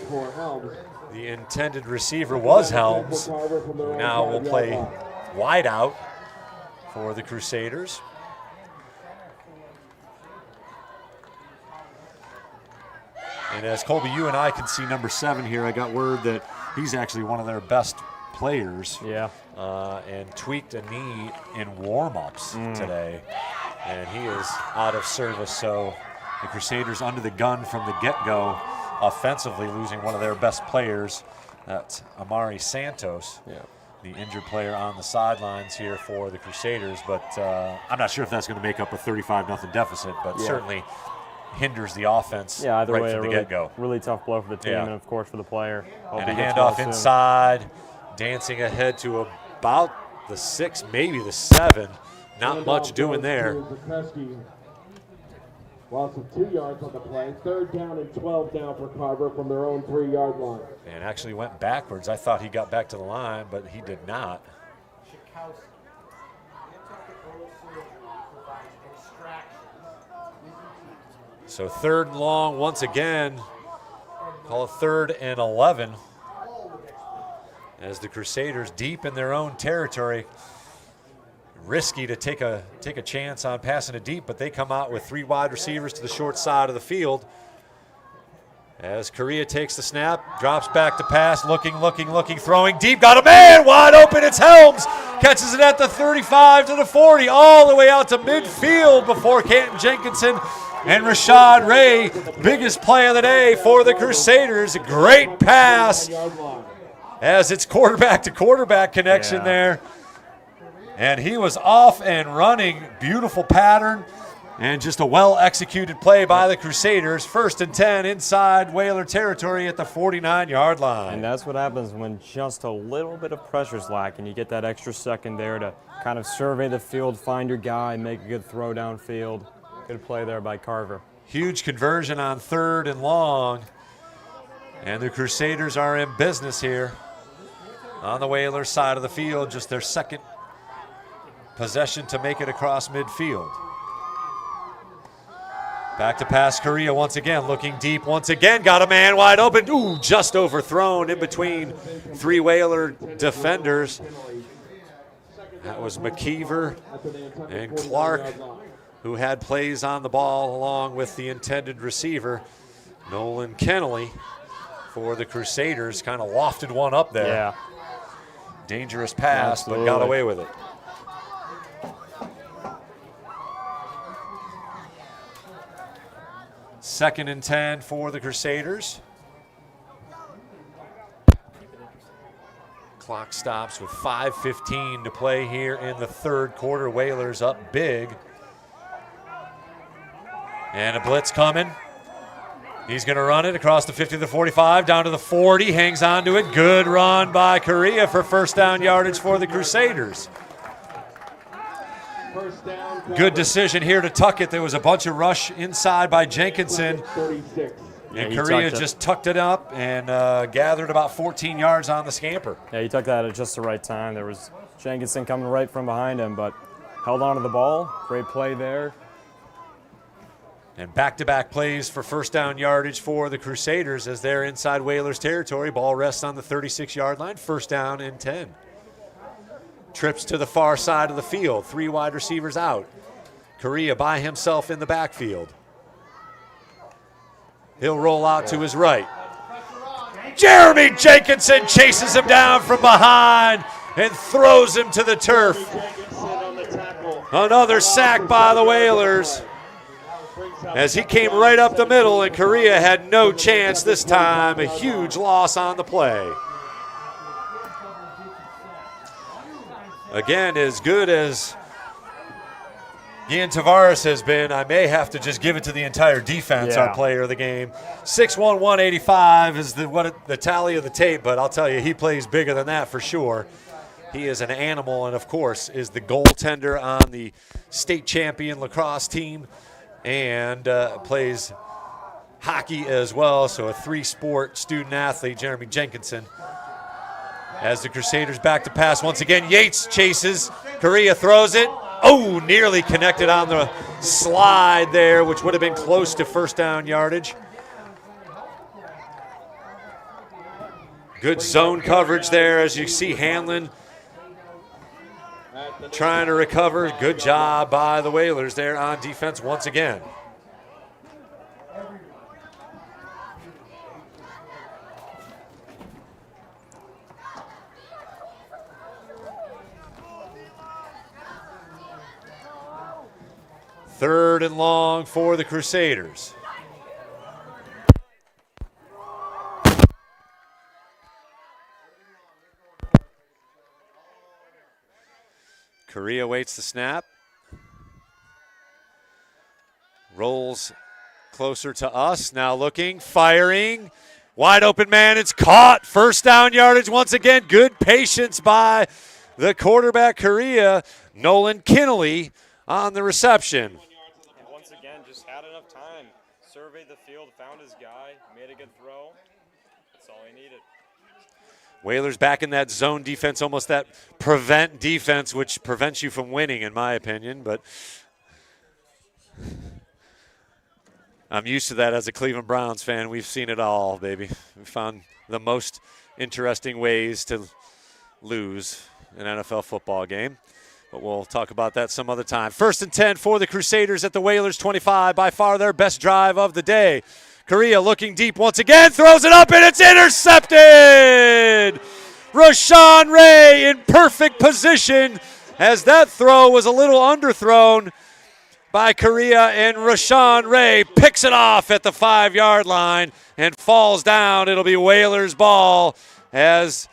The intended receiver was Helms, who now will play wide out for the Crusaders. And as Colby, you and I can see number 7 here, I got word that he's actually one of their best players. Yeah. And tweaked a knee in warm-ups today. And he is out of service. So the Crusaders under the gun from the get-go, offensively losing one of their best players. That's Amari Santos, the injured player on the sidelines here for the Crusaders. But I'm not sure if that's going to make up a 35-0 deficit, but certainly hinders the offense either right way, from the really, get-go. really tough blow for the team and, of course, for the player. Hope And a he gets handoff well inside, dancing ahead to about the 6, maybe the 7. Not much doing there. Loss of 2 yards on the play. 3rd down and 12 down for Carver from their own 3-yard line. And actually went backwards. I thought he got back to the line, but he did not. So 3rd and long once again. Call it 3rd and 11. As the Crusaders deep in their own territory. Risky to take a chance on passing it deep, but they come out with 3 wide receivers to the short side of the field. As Correa takes the snap, drops back to pass, looking, throwing deep, got a man wide open, it's Helms. Catches it at the 35 to the 40, all the way out to midfield before Canton Jenkinson and Rashad Ray. Biggest play of the day for the Crusaders. A great pass as it's quarterback to quarterback connection there. And he was off and running. Beautiful pattern. And just a well-executed play by the Crusaders. 1st and 10 inside Whaler territory at the 49-yard line. And that's what happens when just a little bit of pressure's lacking. You get that extra second there to kind of survey the field, find your guy, make a good throw downfield. Good play there by Carver. Huge conversion on 3rd and long. And the Crusaders are in business here on the Whaler side of the field. Just their second possession to make it across midfield. Back to pass, Correa once again, looking deep once again, got a man wide open. Ooh, just overthrown in between 3 Whaler defenders. That was McKeever and Clark, who had plays on the ball along with the intended receiver, Nolan Kennelly, for the Crusaders. Kind of lofted one up there. Yeah. Dangerous pass, Absolutely. but got away with it. Second and 10 for the Crusaders. Clock stops with 5:15 to play here in the 3rd quarter. Whalers up big. And a blitz coming. He's going to run it across the 50 to the 45, down to the 40, hangs on to it. Good run by Correa for 1st down yardage for the Crusaders. Good decision here to tuck it. There was a bunch of rush inside by Jenkinson. And Correa just tucked it up and gathered about 14 yards on the scamper. Yeah, he took that at just the right time. There was Jenkinson coming right from behind him, but held on to the ball. Great play there. And back-to-back plays for 1st down yardage for the Crusaders as they're inside Whalers territory. Ball rests on the 36-yard line. 1st down and 10. Trips to the far side of the field. 3 wide receivers out. Correa by himself in the backfield. He'll roll out to his right. Jeremy Jenkinson chases him down from behind and throws him to the turf. Another sack by the Whalers as he came right up the middle, and Correa had no chance this time. A huge loss on the play. Again, as good as Ian Tavares has been, I may have to just give it to the entire defense, our player of the game. 6'1", 185 is the tally of the tape, but I'll tell you, he plays bigger than that for sure. He is an animal and, of course, is the goaltender on the state champion lacrosse team and plays hockey as well, so a 3-sport student athlete, Jeremy Jenkinson. As the Crusaders back to pass once again, Yates chases, Correa throws it. Oh, nearly connected on the slide there, which would have been close to 1st down yardage. Good zone coverage there as you see Hanlon trying to recover. Good job by the Whalers there on defense once again. Third and long for the Crusaders. Correa waits the snap. Rolls closer to us. Now looking, firing. Wide open man, it's caught. 1st down yardage once again. Good patience by the quarterback Correa. Nolan Kennelly on the reception. And once again, just had enough time. Surveyed the field, found his guy, made a good throw. That's all he needed. Whalers back in that zone defense, almost that prevent defense, which prevents you from winning, in my opinion. But I'm used to that as a Cleveland Browns fan. We've seen it all, baby. We found the most interesting ways to lose an NFL football game. But we'll talk about that some other time. 1st and 10 for the Crusaders at the Whalers 25. By far their best drive of the day. Correa looking deep once again, throws it up, and it's intercepted! Rashawn Ray in perfect position as that throw was a little underthrown by Correa, and Rashawn Ray picks it off at the 5-yard line and falls down. It'll be Whalers ball as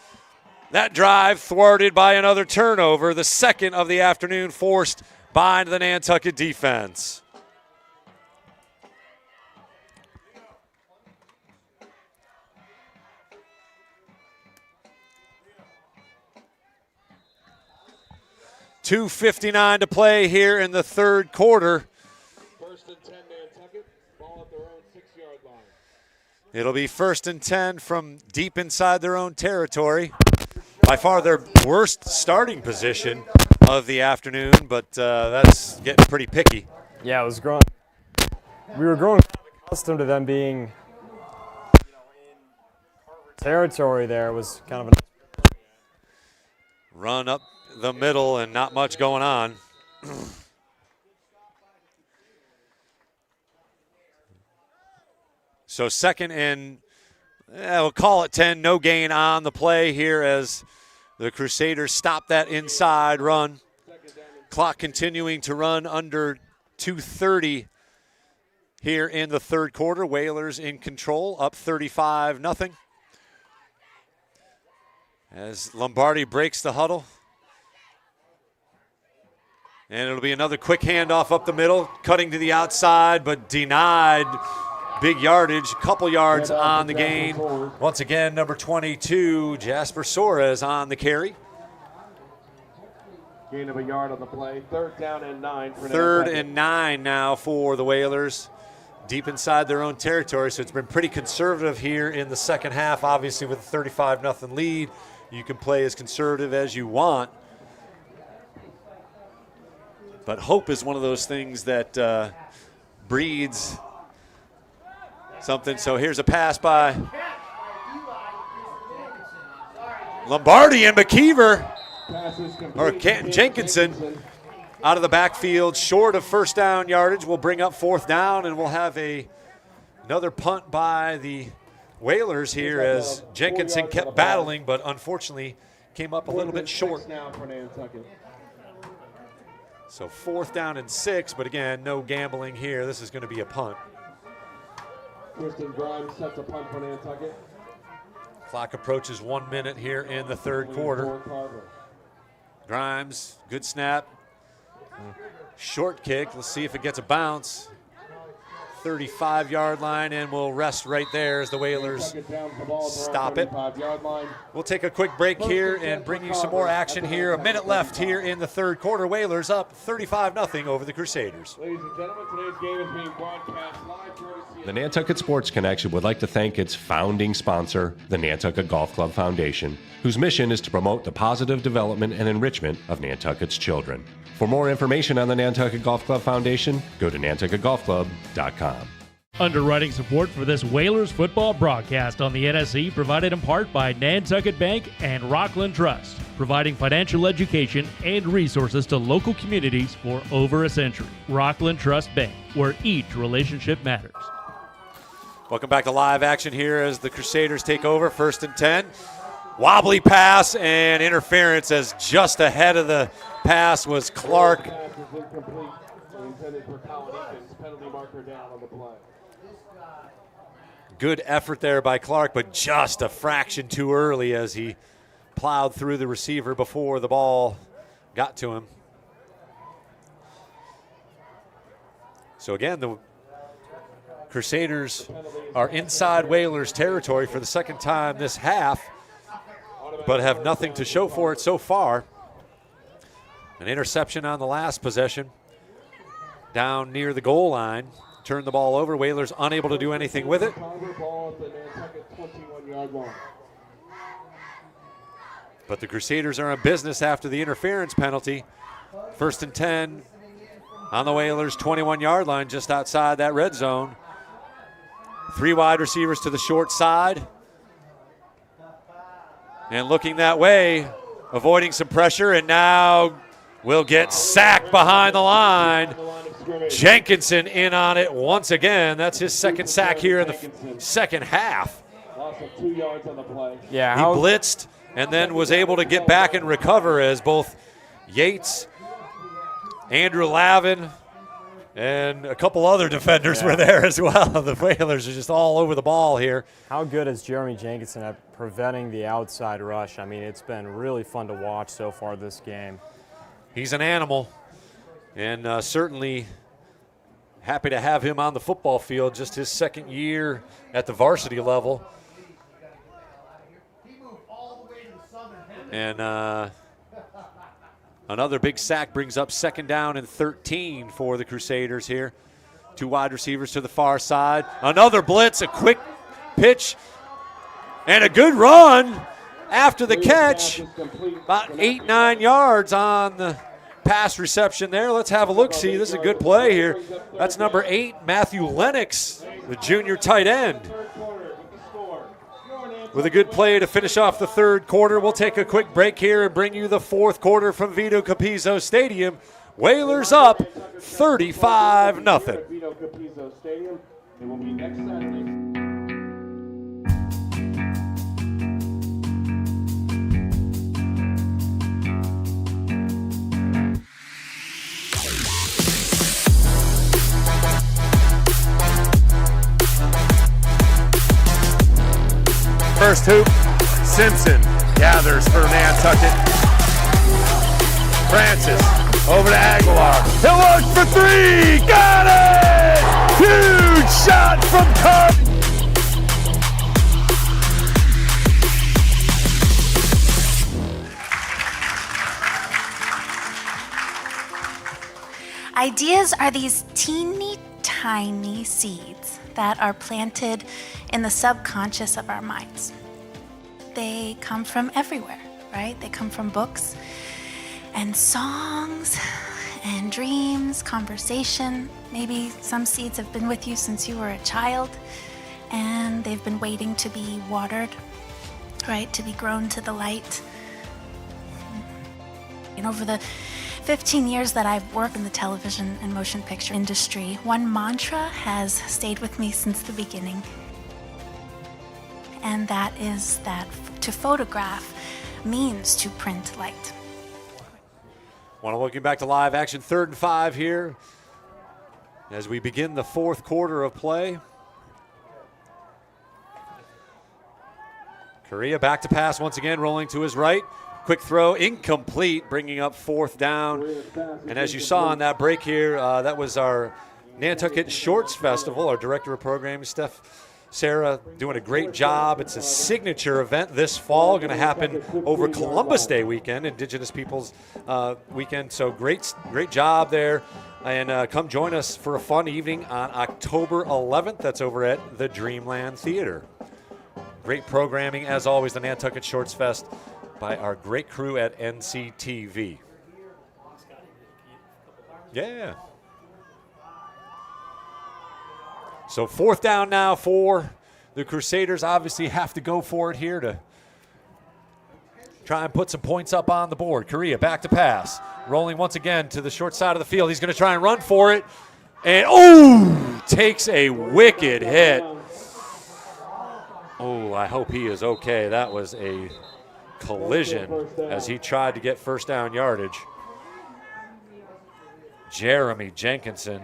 that drive thwarted by another turnover, the second of the afternoon forced by the Nantucket defense. 2:59 to play here in the third quarter. First and 10, Nantucket. Ball at their own 6-yard line. It'll be 1st and 10 from deep inside their own territory. By far their worst starting position of the afternoon, but that's getting pretty picky. Yeah, it was growing. We were growing accustomed to them being, in Carver territory. There it was kind of a Run up the middle and not much going on. So 2nd and, we'll call it 10, no gain on the play here as the Crusaders stop that inside run. Clock continuing to run under 2:30 here in the third quarter. Whalers in control, up 35-0. As Lombardi breaks the huddle. And it'll be another quick handoff up the middle, cutting to the outside, but denied. Big yardage, a couple yards on the gain. Once again, number 22, Jasper Soares on the carry. Gain of a yard on the play. 3rd down and 9 for 3rd Nantucket. and 9 now for the Whalers, deep inside their own territory. So it's been pretty conservative here in the second half. Obviously, with a 35-0 lead, you can play as conservative as you want. But hope is one of those things that breeds something. So here's a pass by Lombardi and McKeever, or Jenkinson, out of the backfield, short of first down yardage. Will bring up 4th down, and we'll have another punt by the Whalers here as Jenkinson kept battling, but unfortunately came up a little bit short. So 4th down and 6, but again, no gambling here. This is going to be a punt. Kristen Grimes sets a punt for Nantucket. Clock approaches 1 minute here in the third quarter. Grimes, good snap. Short kick. Let's see if it gets a bounce. 35-yard line, and we'll rest right there as the Whalers stop it. We'll take a quick break here and bring you some more action here. A minute left here in the third quarter. Whalers up 35-0 over the Crusaders. Ladies and gentlemen, today's game is being broadcast live courtesy The Nantucket Sports Connection would like to thank its founding sponsor, the Nantucket Golf Club Foundation, whose mission is to promote the positive development and enrichment of Nantucket's children. For more information on the Nantucket Golf Club Foundation, go to nantucketgolfclub.com. Underwriting support for this Whalers football broadcast on the NSE provided in part by Nantucket Bank and Rockland Trust, providing financial education and resources to local communities for over a century. Rockland Trust Bank, where each relationship matters. Welcome back to live action here as the Crusaders take over. 1st and 10. Wobbly pass and interference as just ahead of the pass was Clark. Good effort there by Clark, but just a fraction too early as he plowed through the receiver before the ball got to him. So again, the Crusaders are inside Whalers territory for the second time this half, but have nothing to show for it so far. An interception on the last possession down near the goal line. Turned the ball over. Whalers unable to do anything with it. But the Crusaders are in business after the interference penalty. 1st and 10 on the Whalers' 21-yard line, just outside that red zone. 3 wide receivers to the short side. And looking that way, avoiding some pressure, and now will get sacked behind the line. Jenkinson in on it once again. That's his second sack here in the second half. Loss of 2 yards on the play. Yeah, he blitzed and then was able to get back and recover as both Yates, Andrew Lavin, and a couple other defenders were there as well. The Whalers are just all over the ball here. How good is Jeremy Jenkinson at preventing the outside rush? I mean, it's been really fun to watch so far this game. He's an animal, and certainly happy to have him on the football field, just his second year at the varsity level. And Another big sack brings up 2nd down and 13 for the Crusaders here. 2 wide receivers to the far side. Another blitz, a quick pitch, and a good run after the catch. About 8-9 yards on the pass reception there. Let's have a look-see. This is a good play here. That's number 8, Matthew Lennox, the junior tight end. With a good play to finish off the 3rd quarter. We'll take a quick break here and bring you the 4th quarter from Vito Capizzo Stadium. Whalers up 35-0. Vito Capizzo Stadium. It will be next Saturday. First hoop, Simpson gathers for Nantucket. Francis over to Aguilar. He'll look for 3. Got it! Huge shot from Carver. Ideas are these teeny tiny seeds that are planted in the subconscious of our minds. They come from everywhere, right? They come from books and songs and dreams, conversation. Maybe some seeds have been with you since you were a child and they've been waiting to be watered, right? To be grown to the light. And over the 15 years that I've worked in the television and motion picture industry, one mantra has stayed with me since the beginning. And that is that to photograph means to print light. Want to welcome back to live action. 3rd and 5 here as we begin the 4th quarter of play. Correa back to pass once again, rolling to his right. Quick throw, incomplete, bringing up 4th down. And as you saw on that break here, that was our Nantucket Shorts Festival. Our director of programming, Sarah, doing a great job. It's a signature event this fall, going to happen over Columbus Day weekend, Indigenous Peoples weekend. So great job there. And come join us for a fun evening on October 11th. That's over at the Dreamland Theater. Great programming, as always, the Nantucket Shorts Fest by our great crew at NCTV. Yeah. So 4th down now for the Crusaders. Obviously have to go for it here to try and put some points up on the board. Correa back to pass. Rolling once again to the short side of the field. He's going to try and run for it. And, takes a wicked hit. I hope he is okay. That was a collision as he tried to get 1st down yardage. Jeremy Jenkinson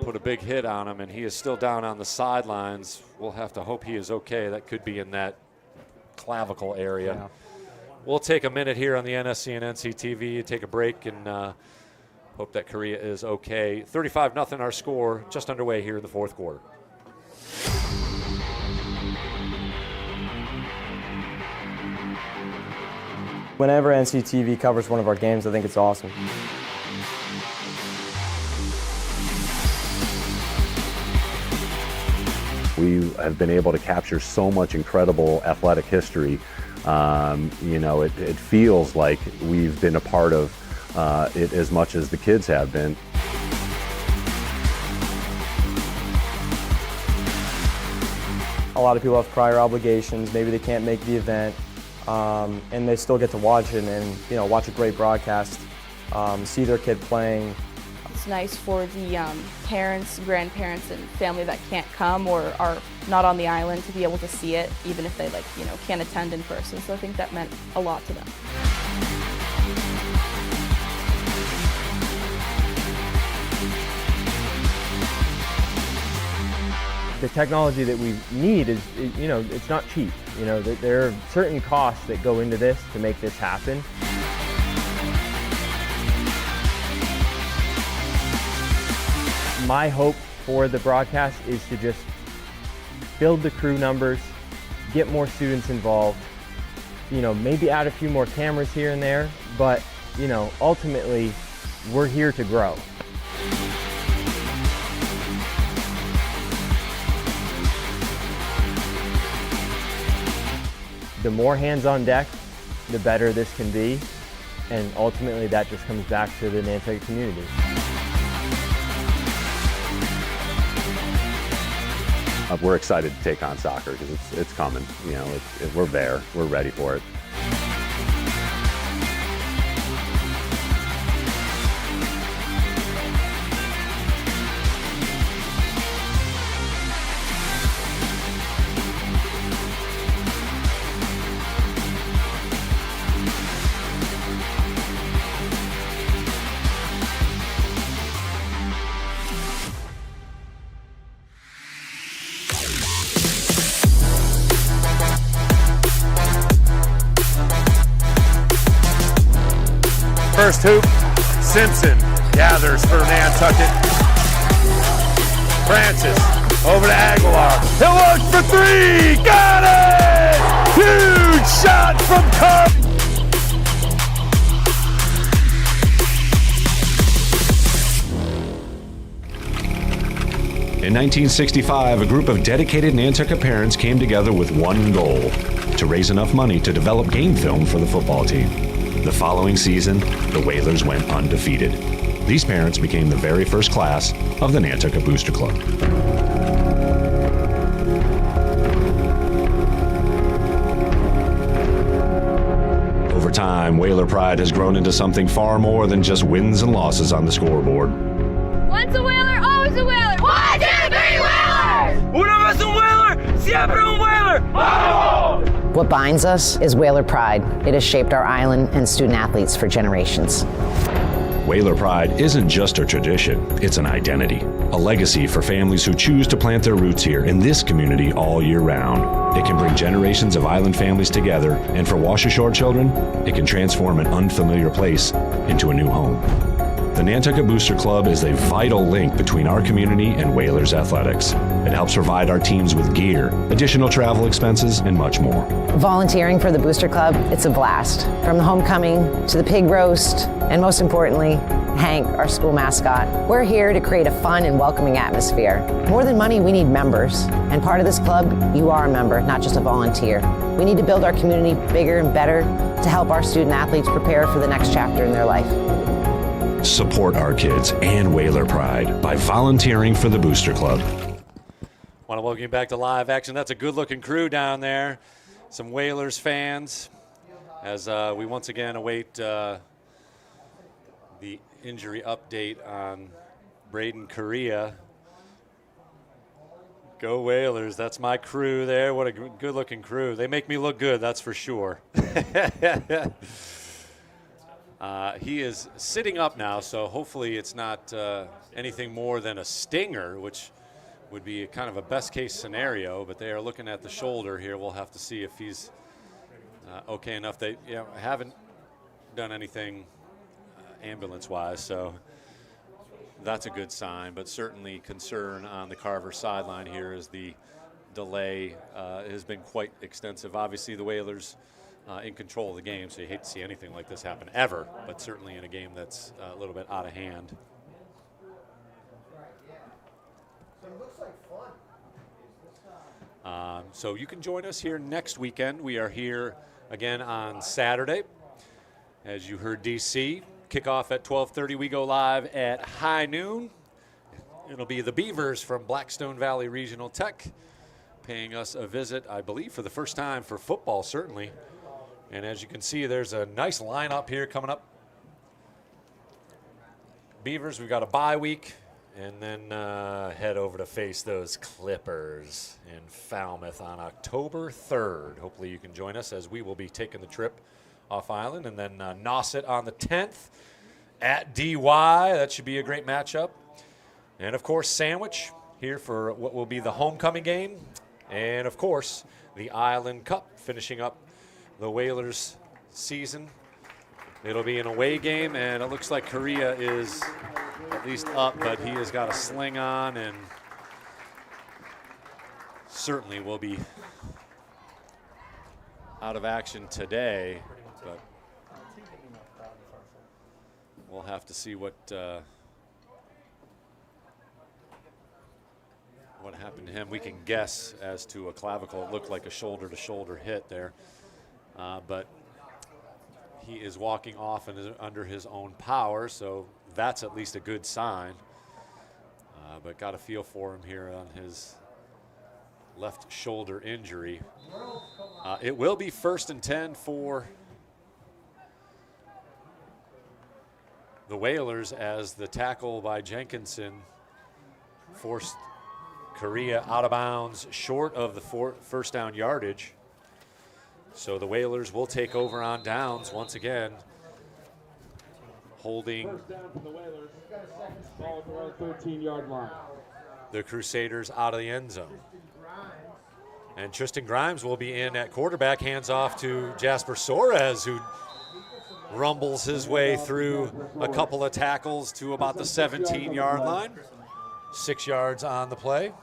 put a big hit on him, and he is still down on the sidelines. We'll have to hope he is okay. That could be in that clavicle area. Yeah. We'll take a minute here on the NSC and NCTV, take a break, and hope that Correa is okay. 35-0 our score, just underway here in the 4th quarter. Whenever NCTV covers one of our games, I think it's awesome. We have been able to capture so much incredible athletic history. It feels like we've been a part of it as much as the kids have been. A lot of people have prior obligations. Maybe they can't make the event, and they still get to watch it and watch a great broadcast, see their kid playing. It's nice for the parents, grandparents, and family that can't come or are not on the island to be able to see it, even if they can't attend in person. So I think that meant a lot to them. The technology that we need is it's not cheap. There are certain costs that go into this to make this happen. My hope for the broadcast is to just build the crew numbers, get more students involved, maybe add a few more cameras here and there, but, ultimately, we're here to grow. The more hands on deck, the better this can be, and ultimately that just comes back to the Nantucket community. We're excited to take on soccer because it's coming. We're there. We're ready for it. First hoop, Simpson gathers for Nantucket. Francis over to Aguilar. He'll look for three. Got it! Huge shot from Carver. In 1965, a group of dedicated Nantucket parents came together with one goal: to raise enough money to develop game film for the football team. The following season, the Whalers went undefeated. These parents became the very first class of the Nantucket Booster Club. Over time, Whaler pride has grown into something far more than just wins and losses on the scoreboard. Once a Whaler, always a Whaler. 1, 2, 3, Whalers! Una vez un Whaler, siempre un Whaler. ¡Vamos! What binds us is Whaler pride. It has shaped our island and student athletes for generations. Whaler pride isn't just a tradition, it's an identity, a legacy for families who choose to plant their roots here in this community all year round. It can bring generations of island families together, and for Wash Ashore children, it can transform an unfamiliar place into a new home. The Nantucket Booster Club is a vital link between our community and Whalers athletics. It helps provide our teams with gear, additional travel expenses, and much more. Volunteering for the Booster Club, it's a blast. From the homecoming to the pig roast, and most importantly, Hank, our school mascot. We're here to create a fun and welcoming atmosphere. More than money, we need members. And part of this club, you are a member, not just a volunteer. We need to build our community bigger and better to help our student athletes prepare for the next chapter in their life. Support our kids and Whaler pride by volunteering for the Booster Club. Want to welcome you back to live action. That's a good-looking crew down there. Some Whalers fans as we once again await the injury update on Braden Correa. Go Whalers. That's my crew there. What a good-looking crew. They make me look good, that's for sure. He is sitting up now, so hopefully it's not anything more than a stinger, which would be kind of a best-case scenario, but they are looking at the shoulder here. We'll have to see if he's okay enough. They haven't done anything ambulance-wise, so that's a good sign, but certainly concern on the Carver sideline here as the delay has been quite extensive. Obviously, the Whalers in control of the game, so you hate to see anything like this happen ever, but certainly in a game that's a little bit out of hand. So you can join us here next weekend. We are here again on Saturday. As you heard DC, kickoff at 12:30. We go live at high noon. It'll be the Beavers from Blackstone Valley Regional Tech paying us a visit, I believe, for the first time for football, certainly. And as you can see, there's a nice lineup here coming up. Beavers, we've got a bye week, and then head over to face those Clippers in Falmouth on October 3rd. Hopefully you can join us as we will be taking the trip off island, and then Nauset on the 10th at DY. That should be a great matchup. And, of course, Sandwich here for what will be the homecoming game. And, of course, the Island Cup finishing up the Whalers season. It'll be an away game, and it looks like Correa is at least up, but he has got a sling on and certainly will be out of action today, but we'll have to see what happened to him. We can guess as to a clavicle. It looked like a shoulder-to-shoulder hit there, but he is walking off and is under his own power, so that's at least a good sign. But got a feel for him here on his left shoulder injury. It will be 1st and 10 for the Whalers as the tackle by Jenkinson forced Correa out of bounds short of the first down yardage. So the Whalers will take over on downs once again, holding First down for the Whalers. Ball at the around 13-yard line. the Crusaders out of the end zone. And Tristan Grimes will be in at quarterback, hands off to Jasper Soares, who rumbles his way through a couple of tackles to about the 17-yard line. 6 yards on the play.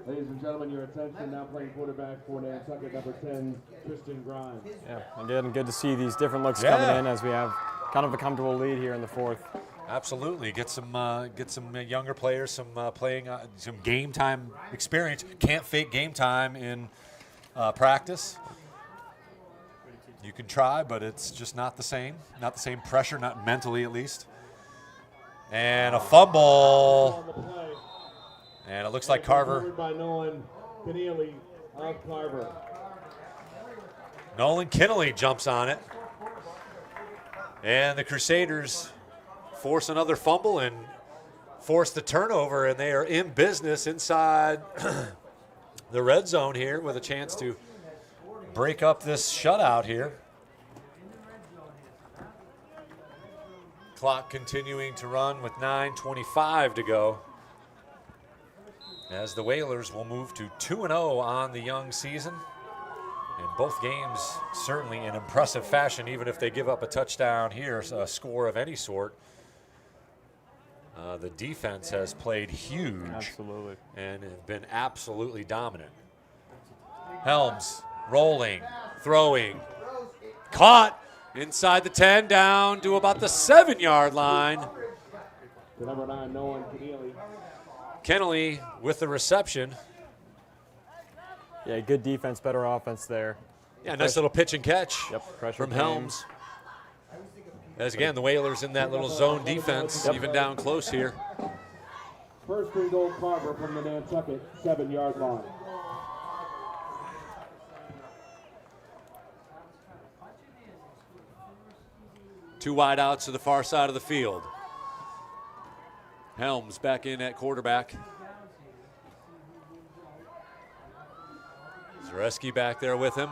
Ladies and gentlemen, your attention, now playing quarterback for Nantucket, number 10, Tristan Grimes. Yeah, again, good to see these different looks coming in as we have kind of a comfortable lead here in the 4th. Absolutely, get some younger players, some playing, some game time experience. Can't fake game time in practice. You can try, but it's just not the same. Not the same pressure, not mentally at least. And a fumble. And it looks like Carver. By Nolan Keneally of Carver. Nolan Kinnelly jumps on it. And the Crusaders force another fumble and force the turnover, and they are in business inside the red zone here with a chance to break up this shutout here. Clock continuing to run with 9:25 to go, as the Whalers will move to 2-0 on the young season. In both games, certainly in impressive fashion, even if they give up a touchdown here, a score of any sort. The defense has played huge. Absolutely. And have been absolutely dominant. Helms rolling, throwing, caught inside the 10, down to about the 7-yard line. The number 9, Nolan Keneally. Kennelly with the reception. Yeah, good defense, better offense there. Yeah, nice little pitch and catch from pressure Helms. As again, the Whalers in that little zone defense, even down close here. First and goal, Carver from the Nantucket 7-yard line. Two wide outs to the far side of the field. Helms back in at quarterback. Zareski back there with him.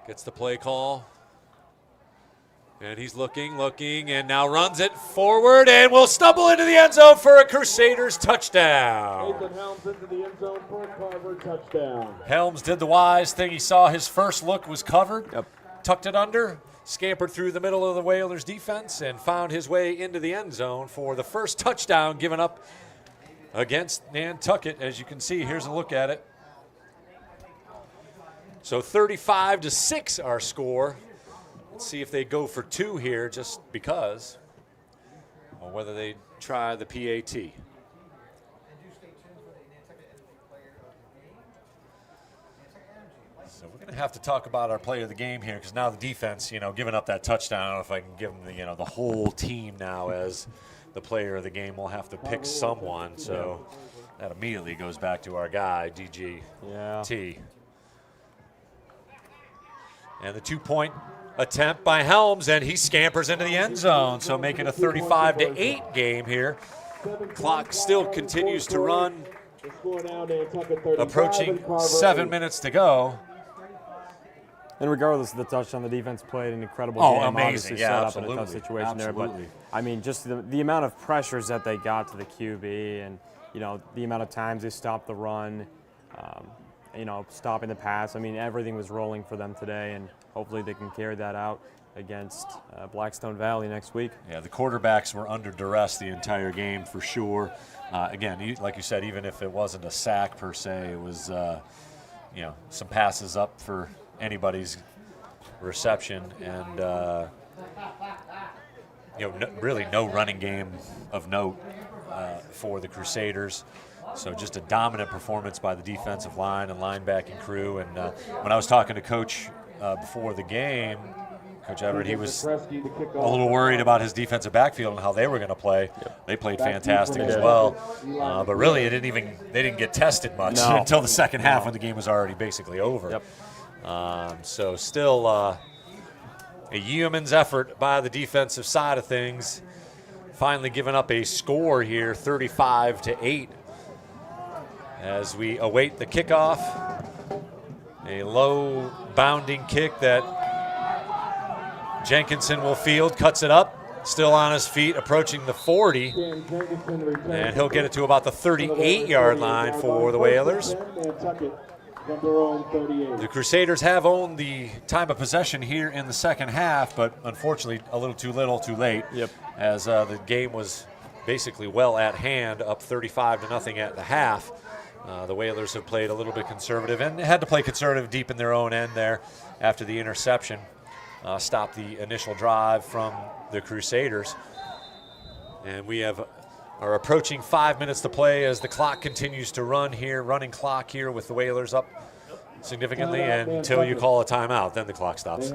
Gets the play call. And he's looking, and now runs it forward and will stumble into the end zone for a Crusaders touchdown. Nathan Helms into the end zone for a Carver touchdown. Helms did the wise thing. He saw his first look was covered, tucked it under, scampered through the middle of the Whalers defense, and found his way into the end zone for the first touchdown given up against Nantucket. As you can see, here's a look at it. So 35-6 our score. Let's see if they go for 2 here just because, or whether they try the PAT. So we're going to have to talk about our player of the game here, because now the defense, giving up that touchdown. I don't know if I can give them the whole team now as the player of the game. We'll have to pick someone. So that immediately goes back to our guy, DGT. And the 2-point attempt by Helms, and he scampers into the end zone. So make it a 35-8 game here. Clock still continues to run. Approaching 7 minutes to go. And regardless of the touchdown, the defense played an incredible game. Amazing. Obviously Set up absolutely. in a tough situation there. But I mean, just the amount of pressures that they got to the QB, and the amount of times they stopped the run. stopping the pass. I mean, everything was rolling for them today, and hopefully they can carry that out against Blackstone Valley next week. Yeah, the quarterbacks were under duress the entire game for sure. Again, like you said, even if it wasn't a sack per se, it was some passes up for anybody's reception, and really no running game of note for the Crusaders. So just a dominant performance by the defensive line and linebacking crew. And when I was talking to Coach before the game, Coach Everett, he was a little worried about his defensive backfield and how they were going to play. Yep. They played fantastic as well. But really, they didn't get tested much until the second half when the game was already basically over. Yep. So still a yeoman's effort by the defensive side of things. Finally giving up a score here, 35-8. As we await the kickoff, a low bounding kick that Jenkinson will field, cuts it up, still on his feet, approaching the 40, and he'll get it to about the 38-yard line for the Whalers. The Crusaders have owned the time of possession here in the second half, but unfortunately a little too little, too late, as the game was basically well at hand, up 35-0 at the half. The Whalers have played a little bit conservative and had to play conservative deep in their own end there after the interception. Stopped the initial drive from the Crusaders. And we are approaching 5 minutes to play as the clock continues to run here, running clock here with the Whalers up significantly, and until you call a timeout, then the clock stops.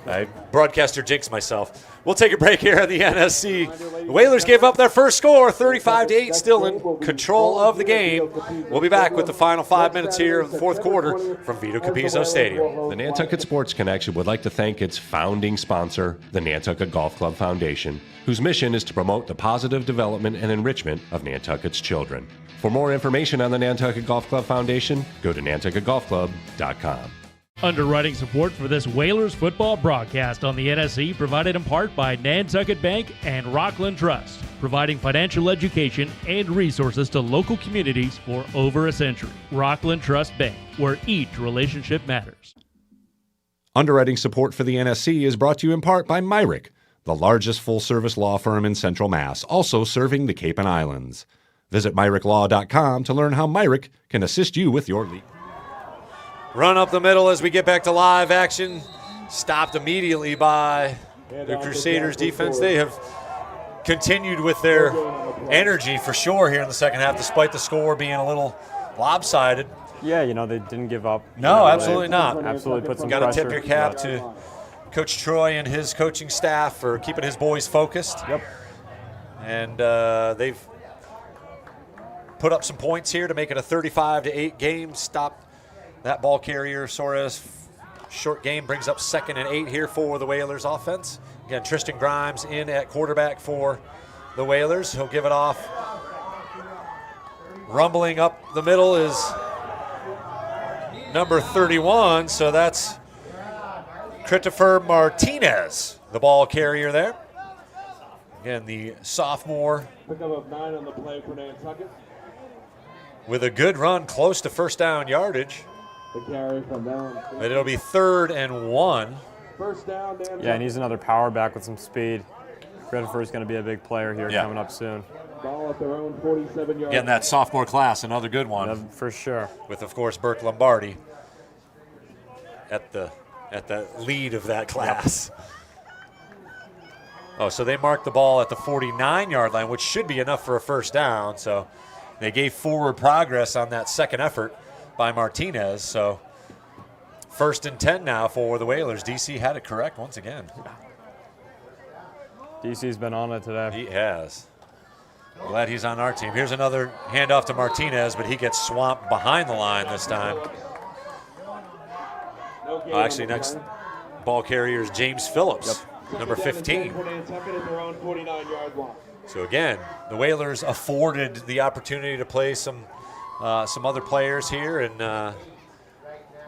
I broadcaster jinxed myself. We'll take a break here at the NSC. The Whalers gave up their first score, 35-8, still in control of the game. We'll be back with the final 5 minutes here of the fourth quarter from Vito Capizzo Stadium. The Nantucket Sports Connection would like to thank its founding sponsor, the Nantucket Golf Club Foundation, whose mission is to promote the positive development and enrichment of Nantucket's children. For more information on the Nantucket Golf Club Foundation, go to nantucketgolfclub.com. Underwriting support for this Whalers football broadcast on the NSC provided in part by Nantucket Bank and Rockland Trust, providing financial education and resources to local communities for over a century. Rockland Trust Bank, where each relationship matters. Underwriting support for the NSC is brought to you in part by Myrick, the largest full-service law firm in Central Mass, also serving the Cape and Islands. Visit MyrickLaw.com to learn how Myrick can assist you with your legal. Run up the middle as we get back to live action. Stopped immediately by the Crusaders defense. They have continued with their energy for sure here in the second half, despite the score being a little lopsided. Yeah, they didn't give up. No, absolutely not. Absolutely put some pressure. Got to tip your cap but to Coach Troy and his coaching staff for keeping his boys focused. Yep. And they've put up some points here to make it a 35-8 game. Stop that ball carrier. Soares short game brings up 2nd and 8 here for the Whalers offense. Again, Tristan Grimes in at quarterback for the Whalers. He'll give it off. Rumbling up the middle is number 31, so that's Christopher Martinez, the ball carrier there. Again, the sophomore. Pickup of 9 on the play for Nantucket. With a good run close to first down yardage. The carry from down. But it'll be 3rd and 1. First down, Nantucket. Yeah, and he's another power back with some speed. Redford's going to be a big player here coming up soon. Ball at their own 47-yard. Again, that sophomore class, another good one. Yeah, for sure. With, of course, Burke Lombardi at the lead of that class. Yep. Oh, so they marked the ball at the 49-yard line, which should be enough for a first down. So they gave forward progress on that second effort by Martinez. So 1st and 10 now for the Whalers. DC had it correct once again. DC's been on it today. He has. Glad he's on our team. Here's another handoff to Martinez, but he gets swamped behind the line this time. Actually, next ball carrier is James Phillips, number 15. So again, the Whalers afforded the opportunity to play some other players here and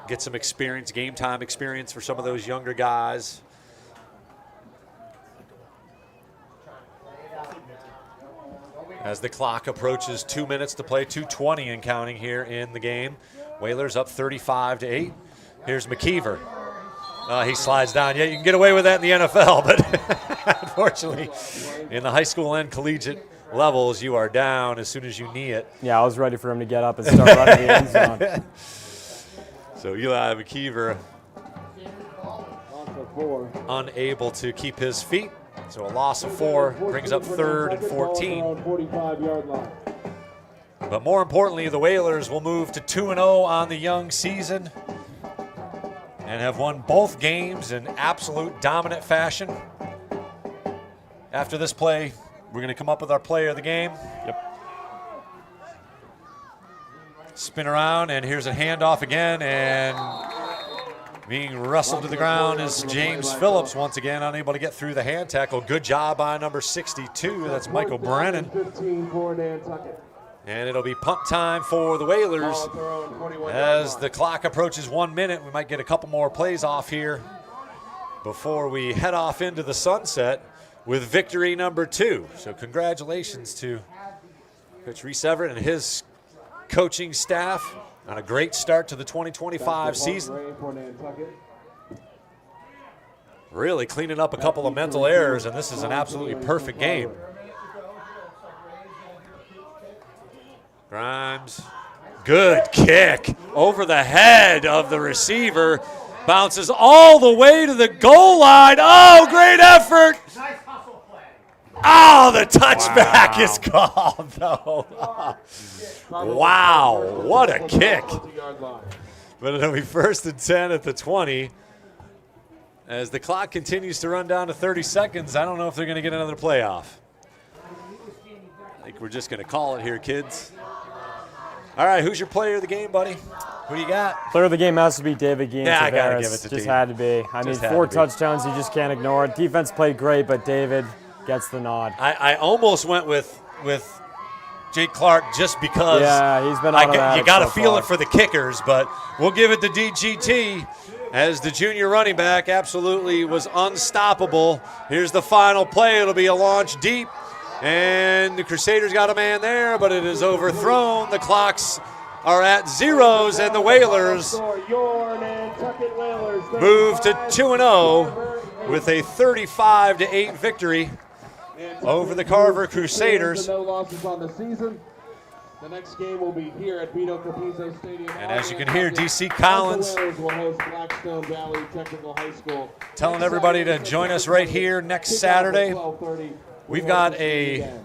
get some experience, game time experience for some of those younger guys. as the clock approaches 2 minutes to play, 2:20 and counting here in the game. Whalers up 35-8. Here's McKeever. He slides down. Yeah, you can get away with that in the NFL, but unfortunately, in the high school and collegiate levels, you are down as soon as you knee it. Yeah, I was ready for him to get up and start running the end zone. So Eli McKeever unable to keep his feet. So a loss of 4 brings up 3rd and 14. But more importantly, the Whalers will move to 2-0 on the young season and have won both games in absolute dominant fashion. After this play, we're going to come up with our player of the game. Yep. Spin around, and here's a handoff again, and being wrestled to the ground is James Phillips once again, unable to get through the hand tackle. Good job by number 62. That's Michael Brennan. And it'll be punt time for the Whalers as the clock approaches 1 minute. We might get a couple more plays off here before we head off into the sunset with victory number 2. So congratulations to Coach Reese Everett and his coaching staff on a great start to the 2025 season. Really cleaning up a couple of mental errors, and this is an absolutely perfect game. Grimes, good kick over the head of the receiver. Bounces all the way to the goal line. Oh, great effort. Oh, the touchback is called, though. Wow, what a kick. But it'll be 1st and 10 at the 20. As the clock continues to run down to 30 seconds, I don't know if they're going to get another playoff. I think we're just going to call it here, kids. All right, who's your player of the game, buddy? Who do you got? Player of the game has to be David Guillen. Yeah, I got to give it to Just Dean. had to be. I mean, 4 touchdowns, you just can't ignore it. Defense played great, but David gets the nod. I almost went with Jake Clark just because he's been out of that you got to so feel far. it for the kickers, but we'll give it to DGT as the junior running back absolutely was unstoppable. Here's the final play. It'll be a launch deep, and the Crusaders got a man there, but it is overthrown. The clocks are at zeros, and the Whalers move to 2-0 with a 35-8 victory over the Carver Crusaders. No losses on the season. The next game will be here at Vito Capizzo Stadium. And as you can hear, DC Collins will host Blackstone Valley Technical High School. telling everybody to join us right here next Saturday. We've got a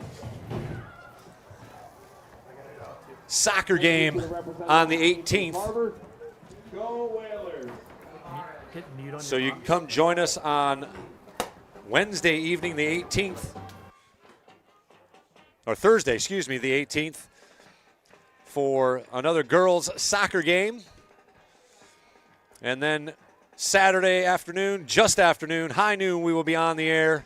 soccer game on the 18th. So you can come join us on Wednesday evening, the 18th. Or Thursday, excuse me, the 18th, for another girls' soccer game. And then Saturday afternoon, just afternoon, high noon, we will be on the air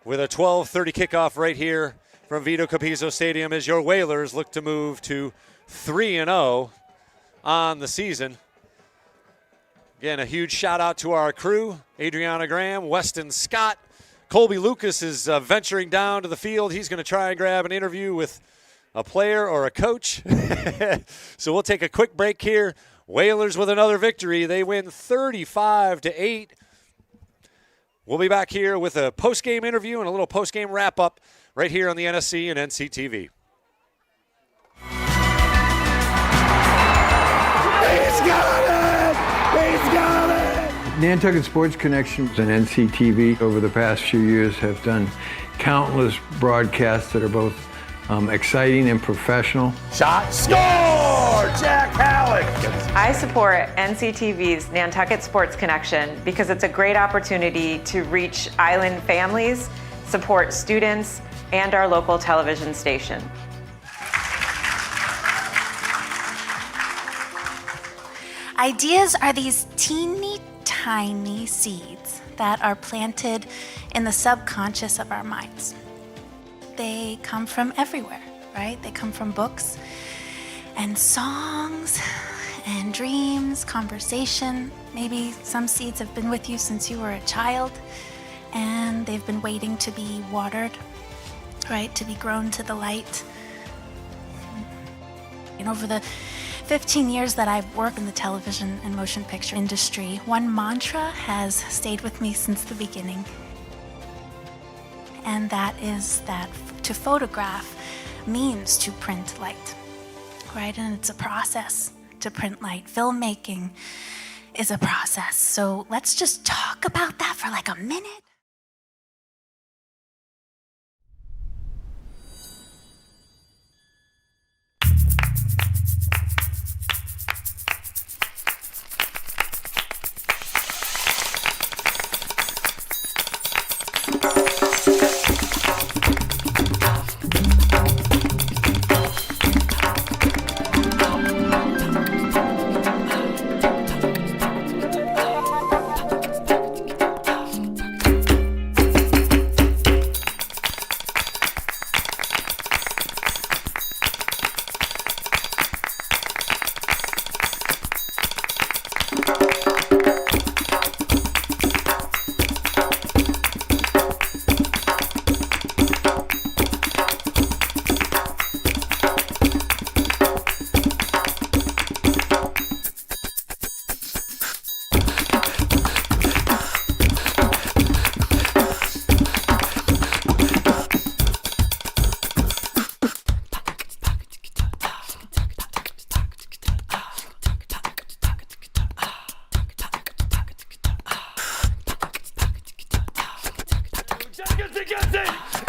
with a 12:30 kickoff right here from Vito Capizzo Stadium as your Whalers look to move to 3-0 on the season. Again, a huge shout out to our crew, Adriana Graham, Weston Scott. Colby Lucas is venturing down to the field. He's going to try and grab an interview with a player or a coach. So we'll take a quick break here. Whalers with another victory. They win 35-8. We'll be back here with a post-game interview and a little post-game wrap-up right here on the NSC and NCTV. He's got it! He's got it! Nantucket Sports Connection and NCTV over the past few years have done countless broadcasts that are both exciting and professional. Shot, score! Jack Halleck! I support NCTV's Nantucket Sports Connection because it's a great opportunity to reach island families, support students, and our local television station. Ideas are these teeny tiny seeds that are planted in the subconscious of our minds. They come from everywhere, right? They come from books and songs and dreams, conversation. Maybe some seeds have been with you since you were a child and they've been waiting to be watered. right? To be grown to the light. And over the 15 years that I've worked in the television and motion picture industry, one mantra has stayed with me since the beginning. And that is that to photograph means to print light, right? And it's a process to print light. Filmmaking is a process. So let's just talk about that for like a minute.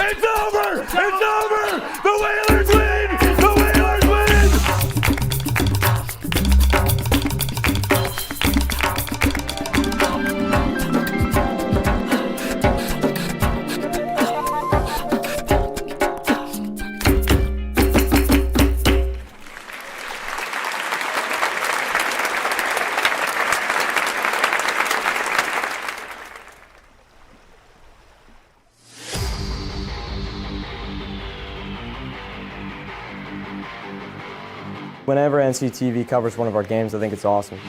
It's over! It's over! The Whalers win! The Whalers win! Whenever NCTV covers one of our games, I think it's awesome.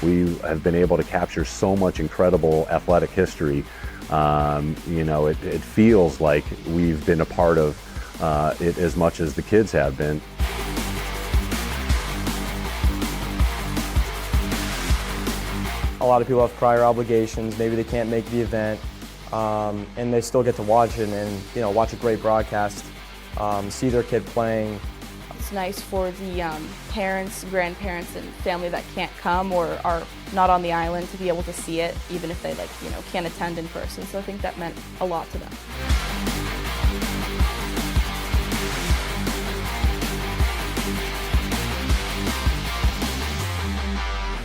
We have been able to capture so much incredible athletic history. You know, it feels like we've been a part of it as much as the kids have been. A lot of people have prior obligations, maybe they can't make the event, and they still get to watch it and, you know, watch a great broadcast, see their kid playing. It's nice for the parents, grandparents, and family that can't come or are not on the island to be able to see it, even if they can't attend in person. So I think that meant a lot to them.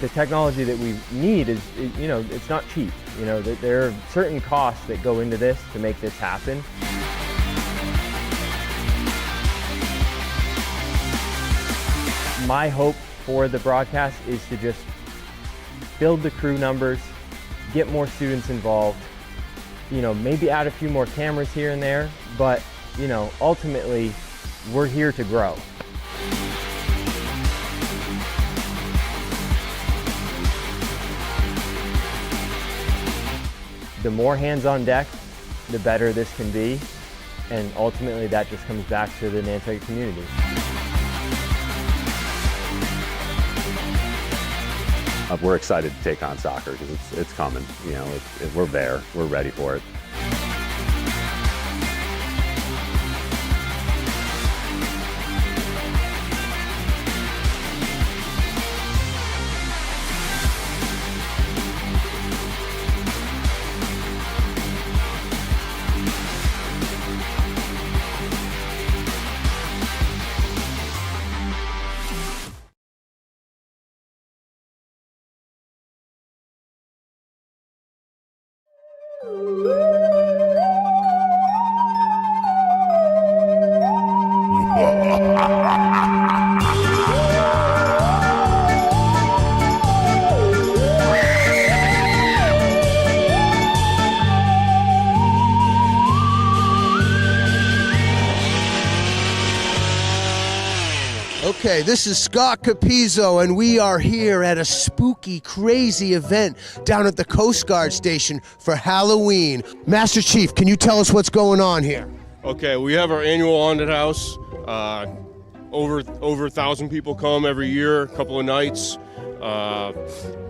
The technology that we need is, you know, it's not cheap. You know, there are certain costs that go into this to make this happen. My hope for the broadcast is to just build the crew numbers, get more students involved, you know, maybe add a few more cameras here and there, but, you know, ultimately, we're here to grow. The more hands on deck, the better this can be, and ultimately that just comes back to the Nantucket community. We're excited to take on soccer because it's coming. You know, we're there. We're ready for it. Okay, this is Scott Capizzo, and we are here at a spooky, crazy event down at the Coast Guard Station for Halloween. Master Chief, can you tell us what's going on here? Okay, we have our annual haunted house. Over 1,000 people come every year, a couple of nights.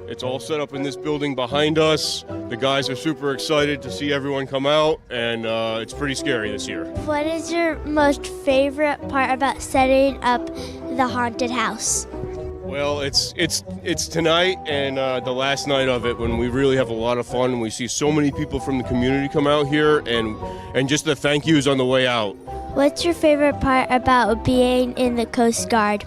It's all set up in this building behind us. The guys are super excited to see everyone come out, and it's pretty scary this year. What is your most favorite part about setting up the haunted house? Well, it's tonight and the last night of it when we really have a lot of fun and we see so many people from the community come out here and just the thank yous on the way out. What's your favorite part about being in the Coast Guard?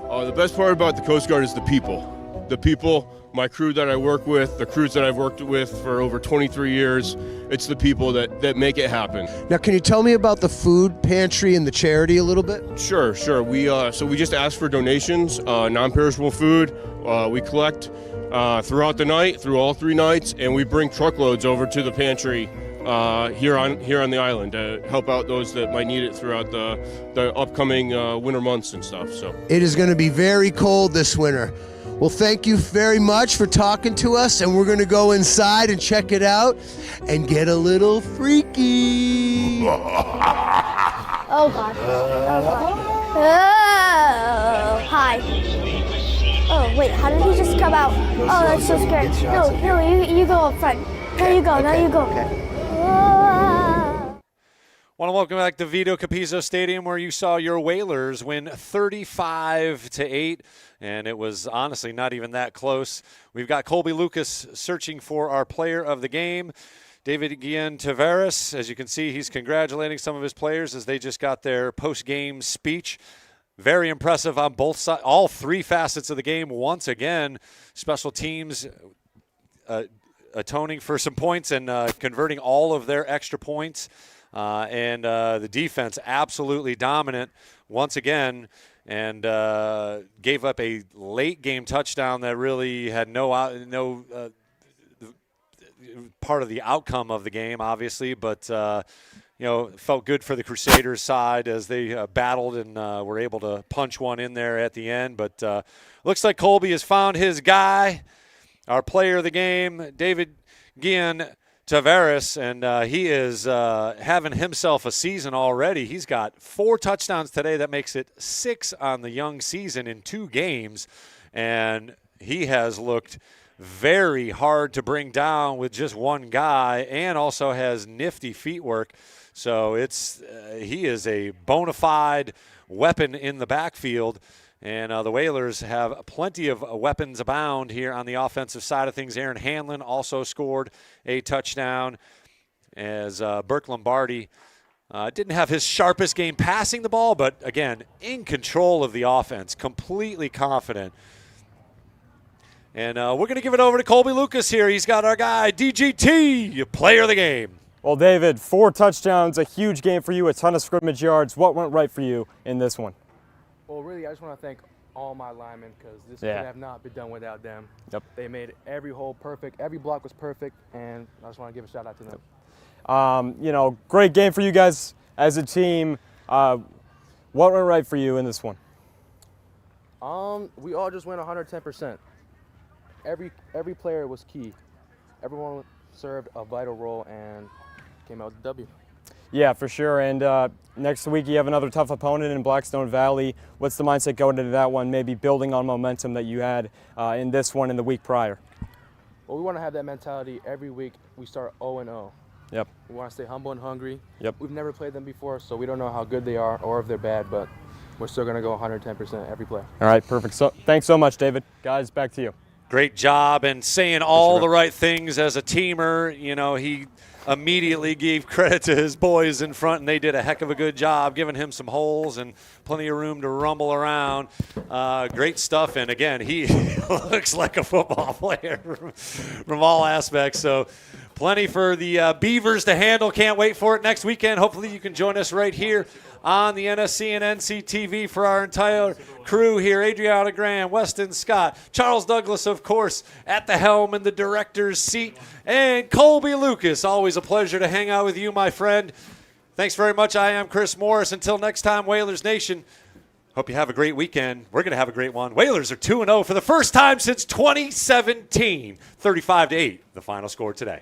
The best part about the Coast Guard is the people. The people, my crew that I work with, the crews that I've worked with for over 23 years, it's the people that make it happen. Now, can you tell me about the food pantry and the charity a little bit? Sure. We just ask for donations, non-perishable food. We collect throughout the night, through all 3 nights, and we bring truckloads over to the pantry here on the island to help out those that might need it throughout the upcoming winter months and stuff. So it is going to be very cold this winter. Well, thank you very much for talking to us, and we're going to go inside and check it out and get a little freaky. Oh, God. Oh, hi. Oh, wait, how did he just come out? Oh, that's so scary. No, you go up front. Now you go. Okay. Want to welcome back to Vito Capizzo Stadium, where you saw your Whalers win 35-8, and it was honestly not even that close. We've got Colby Lucas searching for our player of the game, David Guillen Tavares. As you can see, he's congratulating some of his players as they just got their post-game speech. Very impressive on both sides, all 3 facets of the game. Once again, special teams atoning for some points and converting all of their extra points. And the defense absolutely dominant once again, and gave up a late game touchdown that really had no part of the outcome of the game, obviously, but felt good for the Crusaders side as they battled and were able to punch one in there at the end. But looks like Colby has found his guy, our player of the game, David Guillen Tavares, and he is having himself a season already. He's got 4 touchdowns today. That makes it 6 on the young season in 2 games, and he has looked very hard to bring down with just one guy, and also has nifty feet work. So he is a bona fide weapon in the backfield. And the Whalers have plenty of weapons abound here on the offensive side of things. Aaron Hanlon also scored a touchdown, as Burke Lombardi didn't have his sharpest game passing the ball, but again, in control of the offense, completely confident. And we're going to give it over to Colby Lucas here. He's got our guy, DGT, player of the game. Well, David, 4 touchdowns, a huge game for you, a ton of scrimmage yards. What went right for you in this one? Well, really, I just want to thank all my linemen, because this could have not been done without them. Yep. They made every hole perfect. Every block was perfect, and I just want to give a shout out to them. Great game for you guys as a team. What went right for you in this one? We all just went 110%. Every player was key. Everyone served a vital role and came out with the W. Yeah, for sure. And next week you have another tough opponent in Blackstone Valley. What's the mindset going into that one, maybe building on momentum that you had in this one and the week prior? Well, we want to have that mentality every week. We start 0-0. Yep. We want to stay humble and hungry. Yep. We've never played them before, so we don't know how good they are or if they're bad, but we're still going to go 110% every play. All right, perfect. So thanks so much, David. Guys, back to you. Great job, and saying all the right things as a teamer. He immediately gave credit to his boys in front, and they did a heck of a good job, giving him some holes and plenty of room to rumble around. Great stuff, and again, he looks like a football player from all aspects. So plenty for the Beavers to handle. Can't wait for it next weekend. Hopefully you can join us right here on the NSC and NCTV for our entire crew here. Adriana Graham, Weston Scott, Charles Douglas, of course, at the helm in the director's seat, and Colby Lucas. Always a pleasure to hang out with you, my friend. Thanks very much. I am Chris Morris. Until next time, Whalers Nation, Hope you have a great weekend. We're going to have a great one. Whalers are 2-0 for the first time since 2017. 35-8, the final score today.